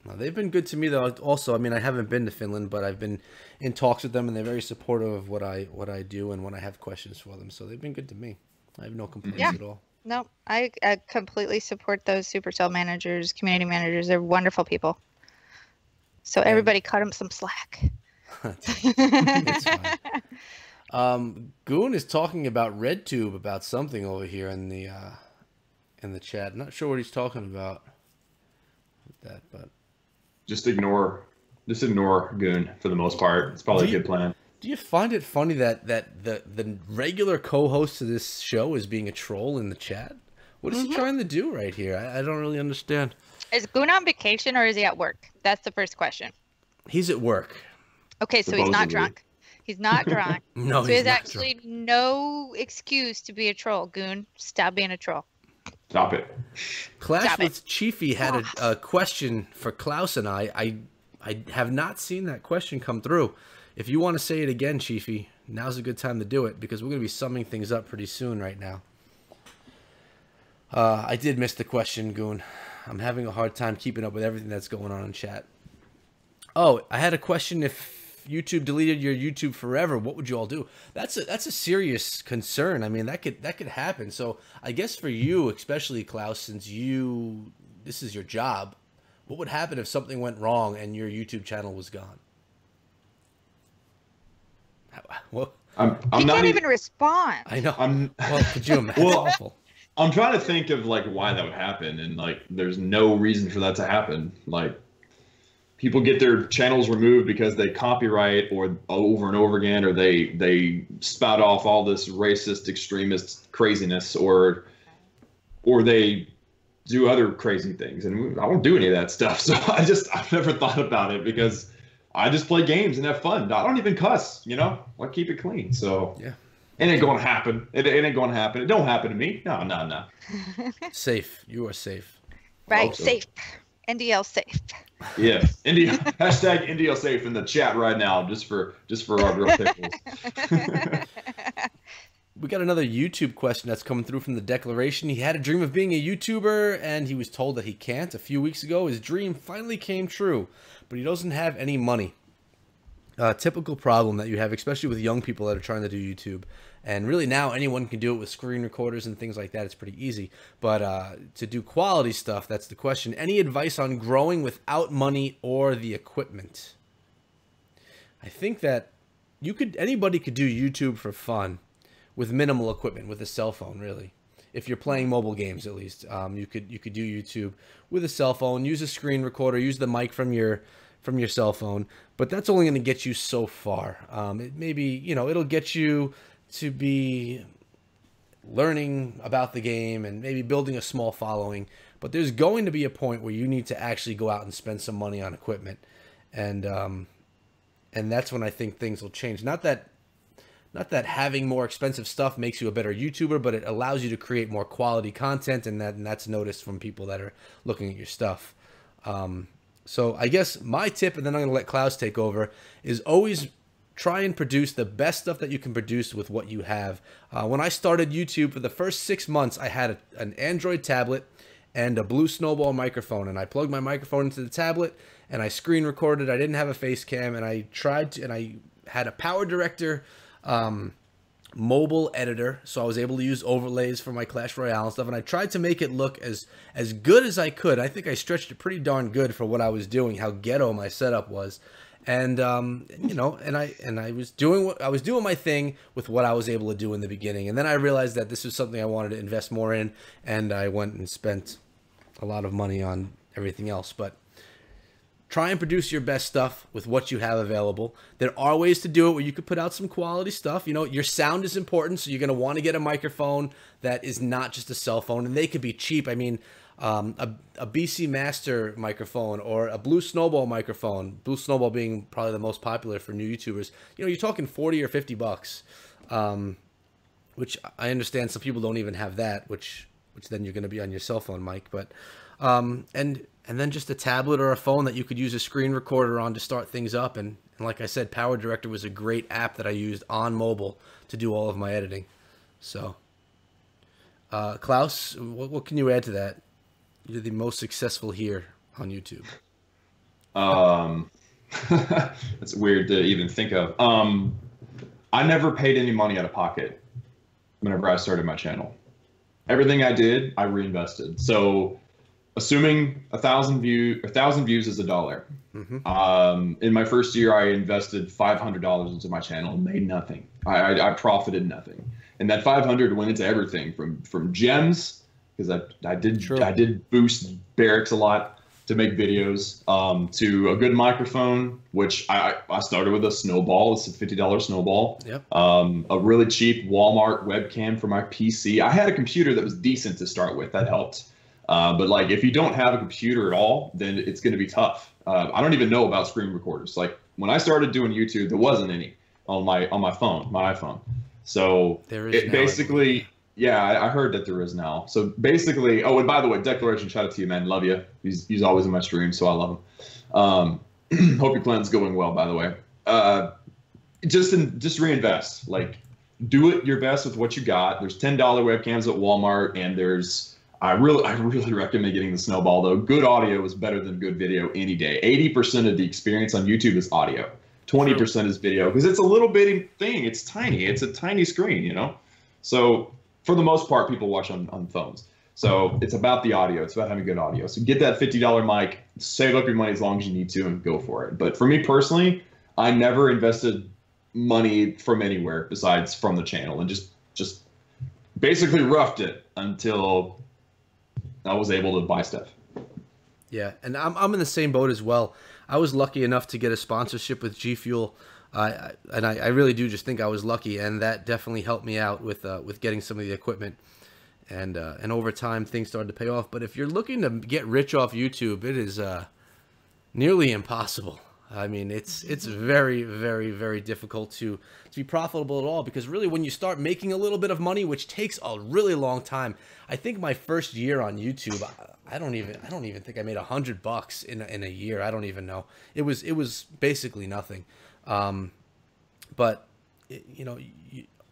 Well, they've been good to me though. Also, I mean, I haven't been to Finland, but I've been in talks with them, and they're very supportive of what I do and when I have questions for them. So they've been good to me. I have no complaints at all. No, I completely support ththose Supercell managers, community managers. They're wonderful people. So everybody cut them some slack. It's fine. Goon is talking about RedTube about something over here in the chat. Not sure what he's talking about with that, but Just ignore Goon for the most part. It's probably a good plan. do you find it funny that the regular co-host of this show is being a troll in the chat? What is he trying to do right here? I don't really understand. Is Goon on vacation or is he at work? That's the first question. He's at work. Okay, so he's not Supposedly. drunk. He's not drunk. No, So he's he's not actually no excuse to be a troll. Goon, stop being a troll. Stop it. Clash Stop it. with Chiefy had a question for Klaus and I have not seen that question come through. If you want to say it again, Chiefy, now's a good time to do it because we're going to be summing things up pretty soon right now. I did miss the question, Goon. I'm having a hard time keeping up with everything that's going on in chat. Oh, I had a question. If YouTube deleted your YouTube forever, what would you all do? That's a serious concern. I mean, that could happen. So I guess for you, especially Klaus, since this is your job, what would happen if something went wrong and your YouTube channel was gone? Well, he can't even respond. I know. Well, could you imagine? Well, Awful. I'm trying to think of like why that would happen, and like there's no reason for that to happen. Like people get their channels removed because they copyright or over and over again, or they spout off all this racist, extremist craziness, or they do other crazy things, and I don't do any of that stuff. So I've never thought about it because I just play games and have fun. I don't even cuss, you know. I keep it clean. So yeah. It ain't gonna happen. It ain't gonna happen. It don't happen to me. No. Safe. You are safe. Right, safe. NDL safe. Yeah, hashtag NDL safe in the chat right now, just for our real Pickles. We got another YouTube question that's coming through from the declaration. He had a dream of being a YouTuber, and he was told that he can't. A few weeks ago, his dream finally came true, but he doesn't have any money. Typical problem that you have, especially with young people that are trying to do YouTube. And really now anyone can do it with screen recorders and things like that. It's pretty easy. But to do quality stuff, that's the question. Any advice on growing without money or the equipment? I think that anybody could do YouTube for fun with minimal equipment, with a cell phone, really. If you're playing mobile games, at least, you could do YouTube with a cell phone. Use a screen recorder. Use the mic from your cell phone. But that's only going to get you so far. It'll get you to be learning about the game and maybe building a small following. But there's going to be a point where you need to actually go out and spend some money on equipment, and that's when I think things will change. Not that having more expensive stuff makes you a better YouTuber, but it allows you to create more quality content, and that's noticed from people that are looking at your stuff. So I guess my tip, and then I'm going to let Klaus take over, is always try and produce the best stuff that you can produce with what you have. When I started YouTube, for the first 6 months, I had an Android tablet and a Blue Snowball microphone, and I plugged my microphone into the tablet, and I screen recorded. I didn't have a face cam, and I had a Power Director mobile editor, so I was able to use overlays for my Clash Royale and stuff, and I tried to make it look as good as I could. I think I stretched it pretty darn good for what I was doing, how ghetto my setup was. And I was doing my thing with what I was able to do in the beginning, and then I realized that this was something I wanted to invest more in, and I went and spent a lot of money on everything else. But try and produce your best stuff with what you have available. There are ways to do it where you could put out some quality stuff. You know, your sound is important, so you're going to want to get a microphone that is not just a cell phone, and they could be cheap. I mean, a BC Master microphone or a Blue Snowball microphone, Blue Snowball being probably the most popular for new YouTubers. You know, you're talking 40 or 50 bucks, which I understand some people don't even have that, which then you're going to be on your cell phone mic. But and then just a tablet or a phone that you could use a screen recorder on to start things up. And like I said, Power Director was a great app that I used on mobile to do all of my editing. So, Klaus, what can you add to that? You're the most successful here on YouTube. That's weird to even think of. I never paid any money out of pocket whenever I started my channel. Everything I did, I reinvested. So, assuming 1,000 views is $1. Mm-hmm. In my first year, I invested $500 into my channel and made nothing. I profited nothing, and that 500 went into everything from gems, because I did boost barracks a lot to make videos, to a good microphone, which I started with a Snowball. It's a $50 Snowball. Yep. A really cheap Walmart webcam for my PC. I had a computer that was decent to start with. That helped. But like, if you don't have a computer at all, then it's going to be tough. I don't even know about screen recorders. Like when I started doing YouTube, there wasn't any on my phone, my iPhone. So it basically, yeah, I heard that there is now. So basically, oh, and by the way, Declaration, shout out to you, man. Love you. He's always in my stream, so I love him. Hope your plan's going well, by the way. Just reinvest. Like, do it your best with what you got. There's $10 webcams at Walmart, and there's I really recommend getting the Snowball though. Good audio is better than good video any day. 80% of the experience on YouTube is audio. 20% is video because it's a little bitty thing. It's tiny. It's a tiny screen, you know. So for the most part, people watch on phones. So it's about the audio. It's about having good audio. So get that $50 mic, save up your money as long as you need to, and go for it. But for me personally, I never invested money from anywhere besides from the channel, and just basically roughed it until I was able to buy stuff. Yeah, and I'm in the same boat as well. I was lucky enough to get a sponsorship with G Fuel, and I really do just think I was lucky, and that definitely helped me out with getting some of the equipment. And over time, things started to pay off. But if you're looking to get rich off YouTube, it is nearly impossible. I mean, it's very, very, very difficult to be profitable at all, because really when you start making a little bit of money, which takes a really long time. I think my first year on YouTube, I don't even think I made $100 in a year. I don't even know. It was basically nothing. But you know,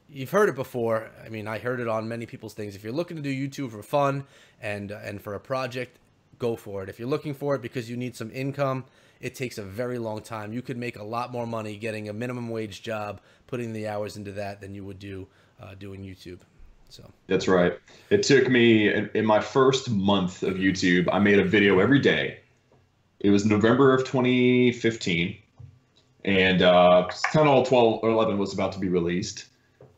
you've heard it before. I mean, I heard it on many people's things. If you're looking to do YouTube for fun and for a project, go for it. If you're looking for it because you need some income, it takes a very long time. You could make a lot more money getting a minimum wage job, putting the hours into that, than you would do doing YouTube. So that's right. It took me in my first month of YouTube, I made a video every day. It was November of 2015, and Tunnel 12 or 11 was about to be released.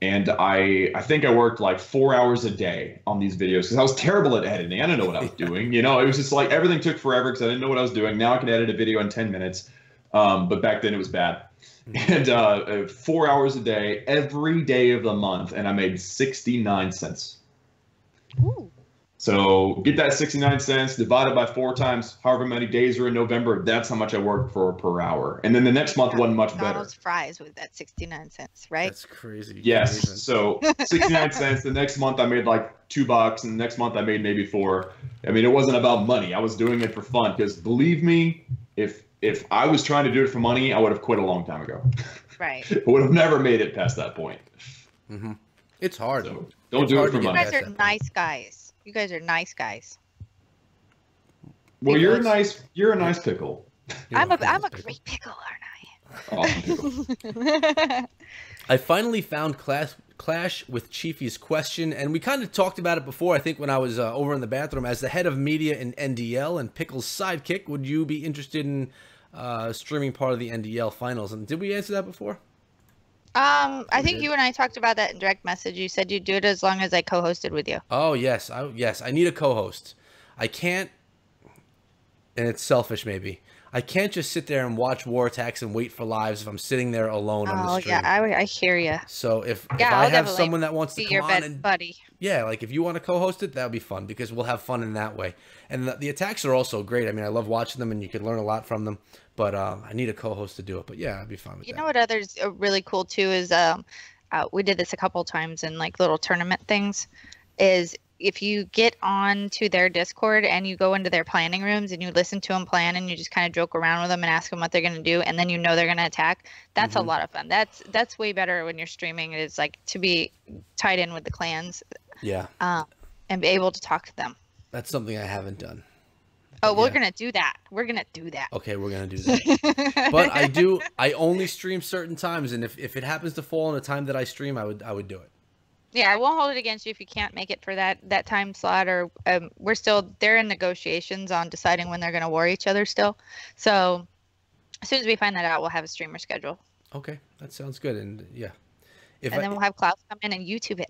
And I think I worked like 4 hours a day on these videos because I was terrible at editing. I didn't know what I was doing. You know, it was just like everything took forever because I didn't know what I was doing. Now I can edit a video in 10 minutes. But back then it was bad. And 4 hours a day, every day of the month. And I made 69 cents. Ooh. So get that 69 cents divided by 4 times however many days are in November. That's how much I worked for per hour. And then the next month wasn't much better. McDonald's fries with that 69 cents, right? that's crazy. Yes. Amazing. So 69 cents. The next month I made like $2, and the next month I made maybe 4. I mean, it wasn't about money. I was doing it for fun because, believe me, if I was trying to do it for money, I would have quit a long time ago. Right. I would have never made it past that point. Mm-hmm. It's hard. So don't do it for You money. guys are nice guys. You guys are nice guys. Well, you're a nice pickle. I'm a great pickle, aren't Awesome pickle. I? I finally found Clash with Chiefy's question, and we kind of talked about it before. I think when I was over in the bathroom, as the head of media in NDL and Pickles' sidekick, would you be interested in streaming part of the NDL finals? And did we answer that before? I think you and I talked about that in direct message. You said you'd do it as long as I co-hosted with you. Oh yes, I need a co-host. I can't, and it's selfish maybe. I can't just sit there and watch War Attacks and wait for lives if I'm sitting there alone on the stream. Oh yeah, I hear you. So if Yeah, I I'll have someone that wants to be come your on and buddy. yeah, like if you want to co-host it, that would be fun because we'll have fun in that way. And the attacks are also great. I mean, I love watching them, and you can learn a lot from them. But I need a co-host to do it. But yeah, I'd be fine with that. You know what others are really cool too is we did this a couple times in like little tournament things. Is if you get on to their Discord and you go into their planning rooms and you listen to them plan and you just kind of joke around with them and ask them what they're going to do, and then you know they're going to attack. That's a lot of fun. That's way better when you're streaming. It's like to be tied in with the clans. Yeah. And be able to talk to them. That's something I haven't done. Oh, we're gonna do that. We're gonna do that. Okay, we're gonna do that. But I only stream certain times, and if it happens to fall on a time that I stream, I would do it. Yeah, I won't hold it against you if you can't make it for that time slot, or they're in negotiations on deciding when they're gonna war each other still. So as soon as we find that out, we'll have a streamer schedule. Okay, that sounds good. And yeah, then we'll have Klaus come in and YouTube it.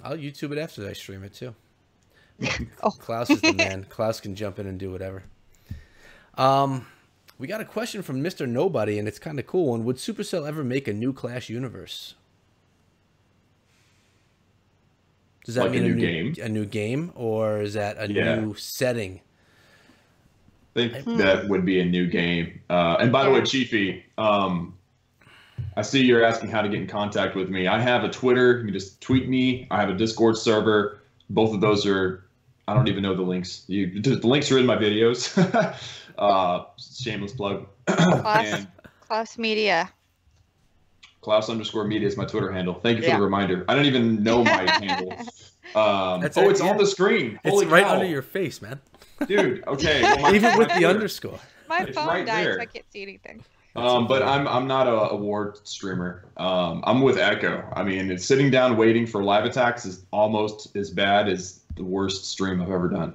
I'll YouTube it after I stream it too. Oh. Klaus is the man. Klaus can jump in and do whatever. We got a question from Mr. Nobody, and it's kind of cool one. Would Supercell ever make a new Clash universe? Does that like mean a new game? A new game, or is that a new setting? I think that would be a new game. And by the way, Chiefy, I see you're asking how to get in contact with me. I have a Twitter. You can just tweet me. I have a Discord server. Both of those are, I don't even know the links. The links are in my videos. Shameless plug. Klaus Media. Klaus_media is my Twitter handle. Thank you for the reminder. I don't even know my handle. That's oh, it's yeah. on the screen. Holy It's right cow. under your face, man. Dude, okay. Well, Even with the underscore. My It's phone right died, there. so I can't see anything. But I'm not a award streamer. I'm with Echo. I mean, it's sitting down waiting for live attacks is almost as bad as the worst stream I've ever done.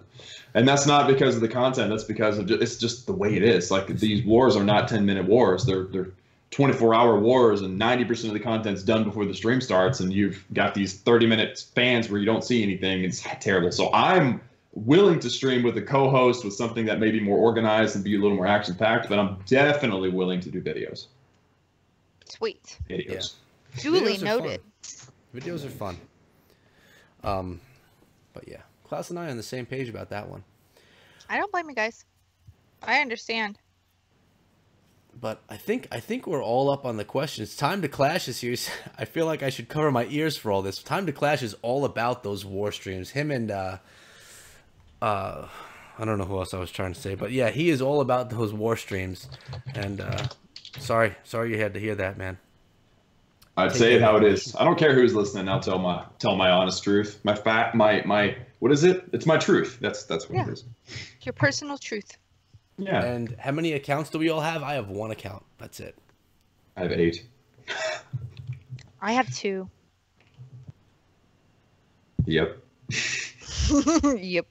And that's not because of the content. That's because of it's just the way it is. Like, these wars are not 10-minute wars. They're 24-hour wars, and 90% of the content's done before the stream starts. And you've got these 30-minute spans where you don't see anything. It's terrible. So I'm willing to stream with a co-host with something that may be more organized and be a little more action-packed, but I'm definitely willing to do videos. Sweet. Videos. Duly Videos are noted. fun. Videos are fun. But yeah, Klaus and I are on the same page about that one. I don't blame you guys. I understand. But I think we're all up on the questions. Time to Clash is here. I feel like I should cover my ears for all this. Time to Clash is all about those war streams. Him and I don't know who else I was trying to say, but yeah, he is all about those war streams. And sorry you had to hear that, man. I'd say it how it is. I don't care who's listening. I'll tell my honest truth. My fact, my what is it? It's my truth. That's what it is. Your personal truth. Yeah. And how many accounts do we all have? I have one account. That's it. I have 8. I have 2. Yep. Yep.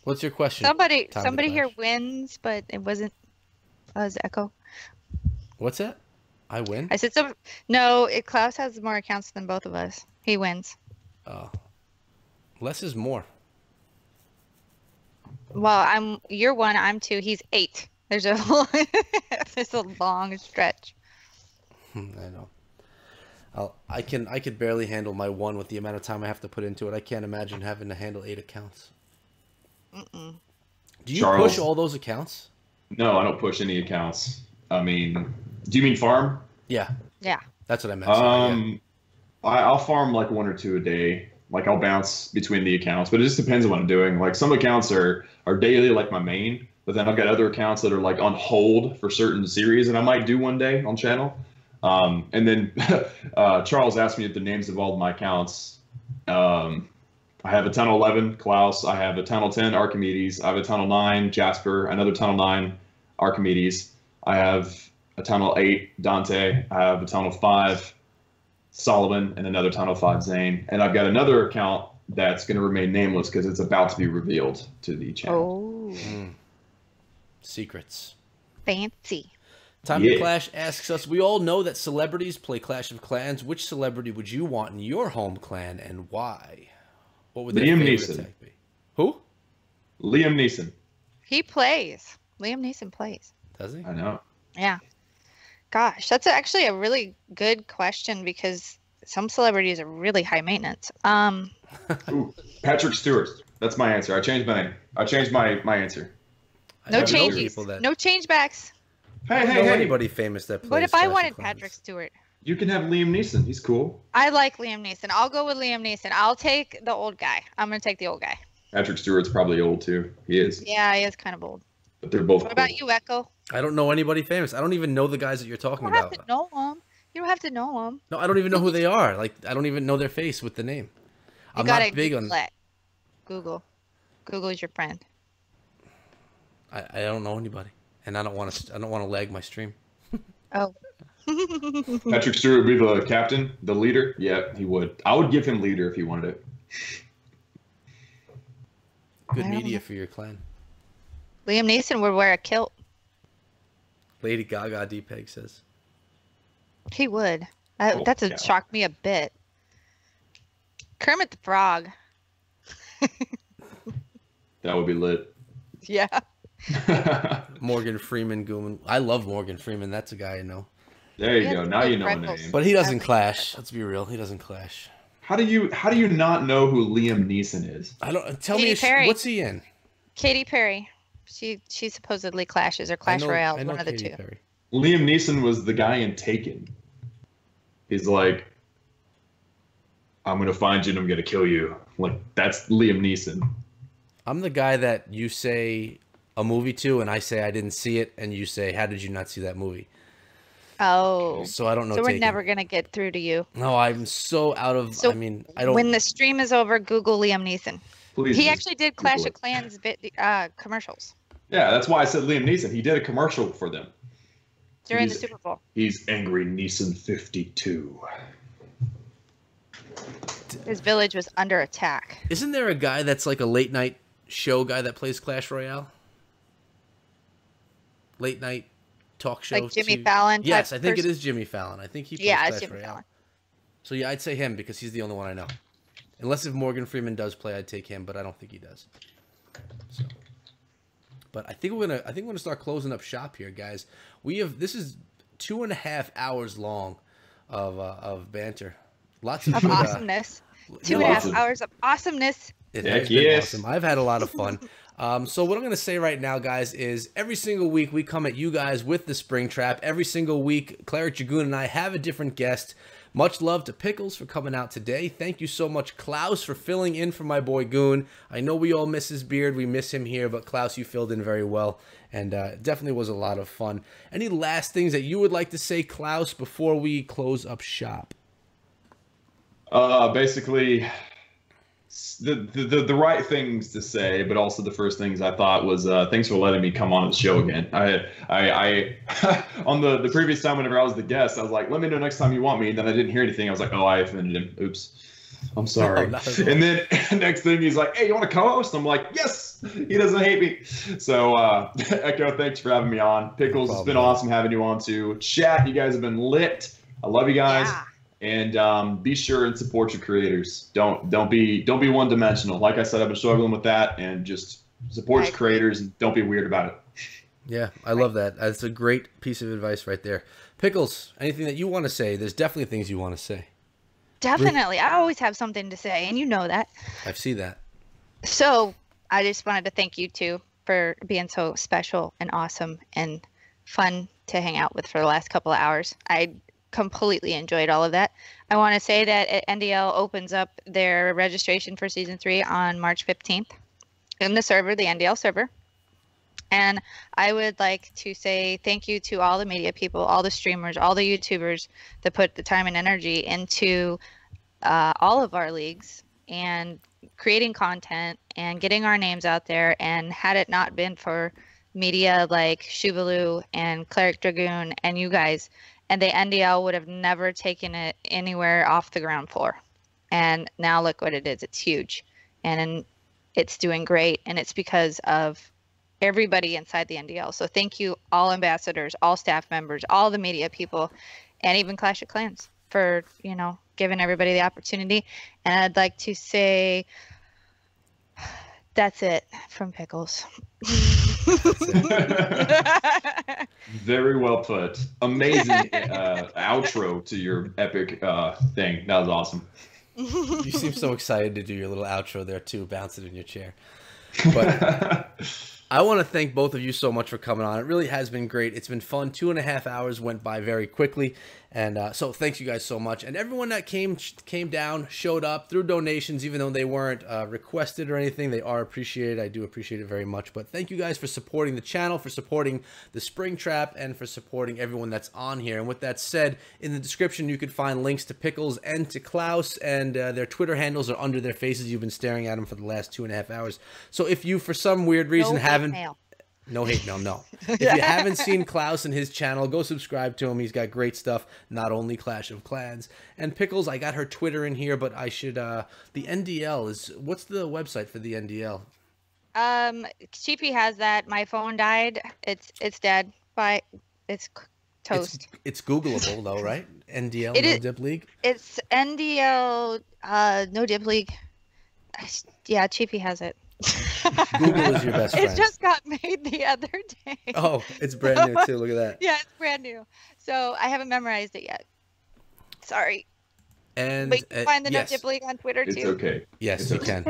What's your question? Somebody Time to here Clash. wins, but it wasn't us, Echo. What's that? I win? I said no, Klaus has more accounts than both of us. He wins. Oh. Less is more. Well, you're 1, I'm 2, he's 8. There's a there's a long stretch. I know. I could barely handle my 1 with the amount of time I have to put into it. I can't imagine having to handle 8 accounts. Mm-mm. Do you Charles? push all those accounts? No, I don't push any accounts. I mean, do you mean farm? Yeah. Yeah. That's what I meant. Sorry, yeah. I'll farm like 1 or 2 a day. Like, I'll bounce between the accounts, but it just depends on what I'm doing. Like, some accounts are daily, like my main, but then I've got other accounts that are like on hold for certain series, and I might do one day on channel. And then Charles asked me the names of all of my accounts. I have a Tunnel 11, Klaus. I have a Tunnel 10, Archimedes. I have a Tunnel 9, Jasper. Another Tunnel 9, Archimedes. I have a Tunnel 8, Dante. I have a Tunnel 5, Solomon, and another Tunnel 5, Zane. And I've got another account that's going to remain nameless because it's about to be revealed to the channel. Oh. Secrets. Fancy. Time to Clash asks us, we all know that celebrities play Clash of Clans. Which celebrity would you want in your home clan and why? What would their Liam favorite Neeson. attack be? Who? Liam Neeson. He plays. Liam Neeson plays. Does he? I know. Yeah. Gosh, that's actually a really good question because some celebrities are really high maintenance. Ooh, Patrick Stewart. That's my answer. I changed my name. I changed my answer. I No don't know changes. people that- No changebacks. I Hey, don't hey, know hey. anybody famous that plays What if I Clash of wanted Clans. Patrick Stewart? You can have Liam Neeson. He's cool. I like Liam Neeson. I'll go with Liam Neeson. I'll take the old guy. I'm going to take the old guy. Patrick Stewart's probably old too. He is. Yeah, he is kind of old. But they're both What cool. about you, Echo? I don't know anybody famous. I don't even know the guys that you're You talking don't have about. to know him. You don't have to know him. No, I don't even know who they are. Like, I don't even know their face with the name. You I'm gotta not big on. Google it. Google. Google is your friend. I don't know anybody, and I don't want to lag my stream. Oh. Patrick Stewart would be the captain, the leader. Yeah, he would. I would give him leader if he wanted it. Good I don't media know. for your clan. Liam Neeson would wear a kilt. Lady Gaga D-Peg says. He would. Oh, That's yeah. shocked me a bit. Kermit the Frog. That would be lit. Yeah. Morgan Freeman, Goon. I love Morgan Freeman. That's a guy I know. There you Yeah, go. it's Now like you know a freckles. name. But he doesn't Definitely. clash. Let's be real. He doesn't clash. How do you not know who Liam Neeson is? I don't. Tell Katy me, Perry. what's he in? Katy Perry. She supposedly clashes or I Clash know- Royale, I know one of the Katy two. Perry. Liam Neeson was the guy in Taken. He's like, I'm gonna find you and I'm gonna kill you. Like, that's Liam Neeson. I'm the guy that you say a movie to, and I say I didn't see it, and you say, how did you not see that movie? Oh. So I don't know. So we're Taken. never gonna get through to you. No, I'm so out of. So I mean, I don't. When the stream is over, Google Liam Neeson. Please He just actually did Clash Google of Clans commercials Yeah, that's why I said Liam Neeson. He did a commercial for them. during the He's- Super Bowl. He's Angry Neeson 52. His village was under attack. Isn't there a guy that's like a late night show guy that plays Clash Royale? Late night talk show. Like Jimmy Fallon. Yes, I type think it person? is Jimmy Fallon. I think he plays Yeah, Clash it's Jimmy Royale. Fallon. So yeah, I'd say him because he's the only one I know. Unless if Morgan Freeman does play, I'd take him, but I don't think he does. So, but I think we're gonna start closing up shop here, guys. This is 2.5 hours long of banter. Lots of good, Awesomeness. yeah, 2.5 hours of awesomeness. It Heck has been yes. awesome. I've had a lot of fun. So what I'm going to say right now, guys, is every single week we come at you guys with the Spring Trap. Every single week, Cleric Dragoon and I have a different guest. Much love to Pickles for coming out today. Thank you so much, Klaus, for filling in for my boy Goon. I know we all miss his beard. We miss him here, but Klaus, you filled in very well, and it definitely was a lot of fun. Any last things that you would like to say, Klaus, before we close up shop? Basically, the right things to say, but also the first things I thought was thanks for letting me come on the show again. I on the previous time whenever I was the guest, I was like, let me know next time you want me, and then I didn't hear anything. I was like, oh, I offended him. Oops. I'm sorry. No, not at all. And then next thing he's like, hey, you want to co-host? I'm like, yes. He doesn't hate me. So Echo, thanks for having me on. Pickles, it's been awesome having you on too. Chat, you guys have been lit. I love you guys. Yeah. And be sure and support your creators. Don't be one dimensional. Like I said, I've been struggling with that, and just support your creators and don't be weird about it. Yeah, I love that. That's a great piece of advice right there. Pickles, anything that you want to say? There's definitely things you want to say. Definitely. I always have something to say, and you know that. I see that. So I just wanted to thank you two for being so special and awesome and fun to hang out with for the last couple of hours. I completely enjoyed all of that. I want to say that NDL opens up their registration for season 3 on March 15th in the server, the NDL server. And I would like to say thank you to all the media people, all the streamers, all the YouTubers that put the time and energy into all of our leagues and creating content and getting our names out there. And had it not been for media like Shubaloo and Cleric Dragoon and you guys, and the NDL would have never taken it anywhere off the ground floor. And now look what it is. It's huge. And it's doing great. And it's because of everybody inside the NDL. So thank you, all ambassadors, all staff members, all the media people, and even Clash of Clans for, giving everybody the opportunity. And I'd like to say that's it from Pickles. Very well put. Amazing outro to your epic thing. That was awesome. You seem so excited to do your little outro there too, bouncing in your chair. But I want to thank both of you so much for coming on. It really has been great. It's been fun. 2.5 hours went by very quickly. And so thanks you guys so much. And everyone that came down, showed up, through donations, even though they weren't requested or anything, they are appreciated. I do appreciate it very much. But thank you guys for supporting the channel, for supporting the Spring Trap, and for supporting everyone that's on here. And with that said, in the description, you could find links to Pickles and to Klaus, and their Twitter handles are under their faces. You've been staring at them for the last 2.5 hours. So if you, for some weird reason, haven't... No hate mail, no. If you haven't seen Klaus and his channel, go subscribe to him. He's got great stuff, not only Clash of Clans. And Pickles, I got her Twitter in here, but I should, the NDL is, what's the website for the NDL? Cheapy has that. My phone died. It's dead. But it's toast. It's Googleable though, right? NDL, It No is- Dip League? It's NDL, No Dip League. Yeah, Cheapy has it. Google is your best friend. It just got made the other day. Oh, it's brand new too. Look at that. Yeah, it's brand new. So I haven't memorized it yet. Sorry. And But you can find the yes. No Dip League on Twitter It's too. okay. Yes, you can.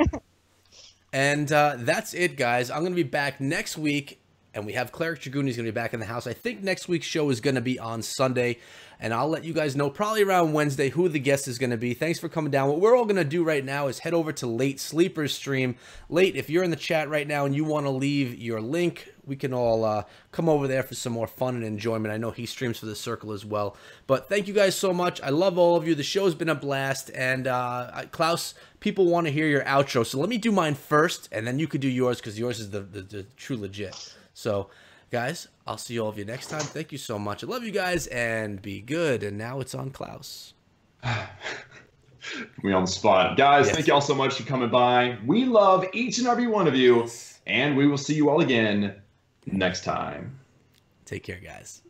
And that's it, guys. I'm going to be back next week and we have Cleric Dragoon. He's going to be back in the house. I think next week's show is going to be on Sunday, and I'll let you guys know probably around Wednesday who the guest is going to be. Thanks for coming down. What we're all going to do right now is head over to Late Sleeper's stream. Late, if you're in the chat right now and you want to leave your link, we can all come over there for some more fun and enjoyment. I know he streams for the Circle as well. But thank you guys so much. I love all of you. The show's been a blast. And Klaus, people want to hear your outro. So let me do mine first, and then you could do yours because yours is the true legit. So, guys, I'll see all of you next time. Thank you so much. I love you guys, and be good. And now it's on Klaus. We on the spot. Guys, Yes. Thank you all so much for coming by. We love each and every one of you, and we will see you all again next time. Take care, guys.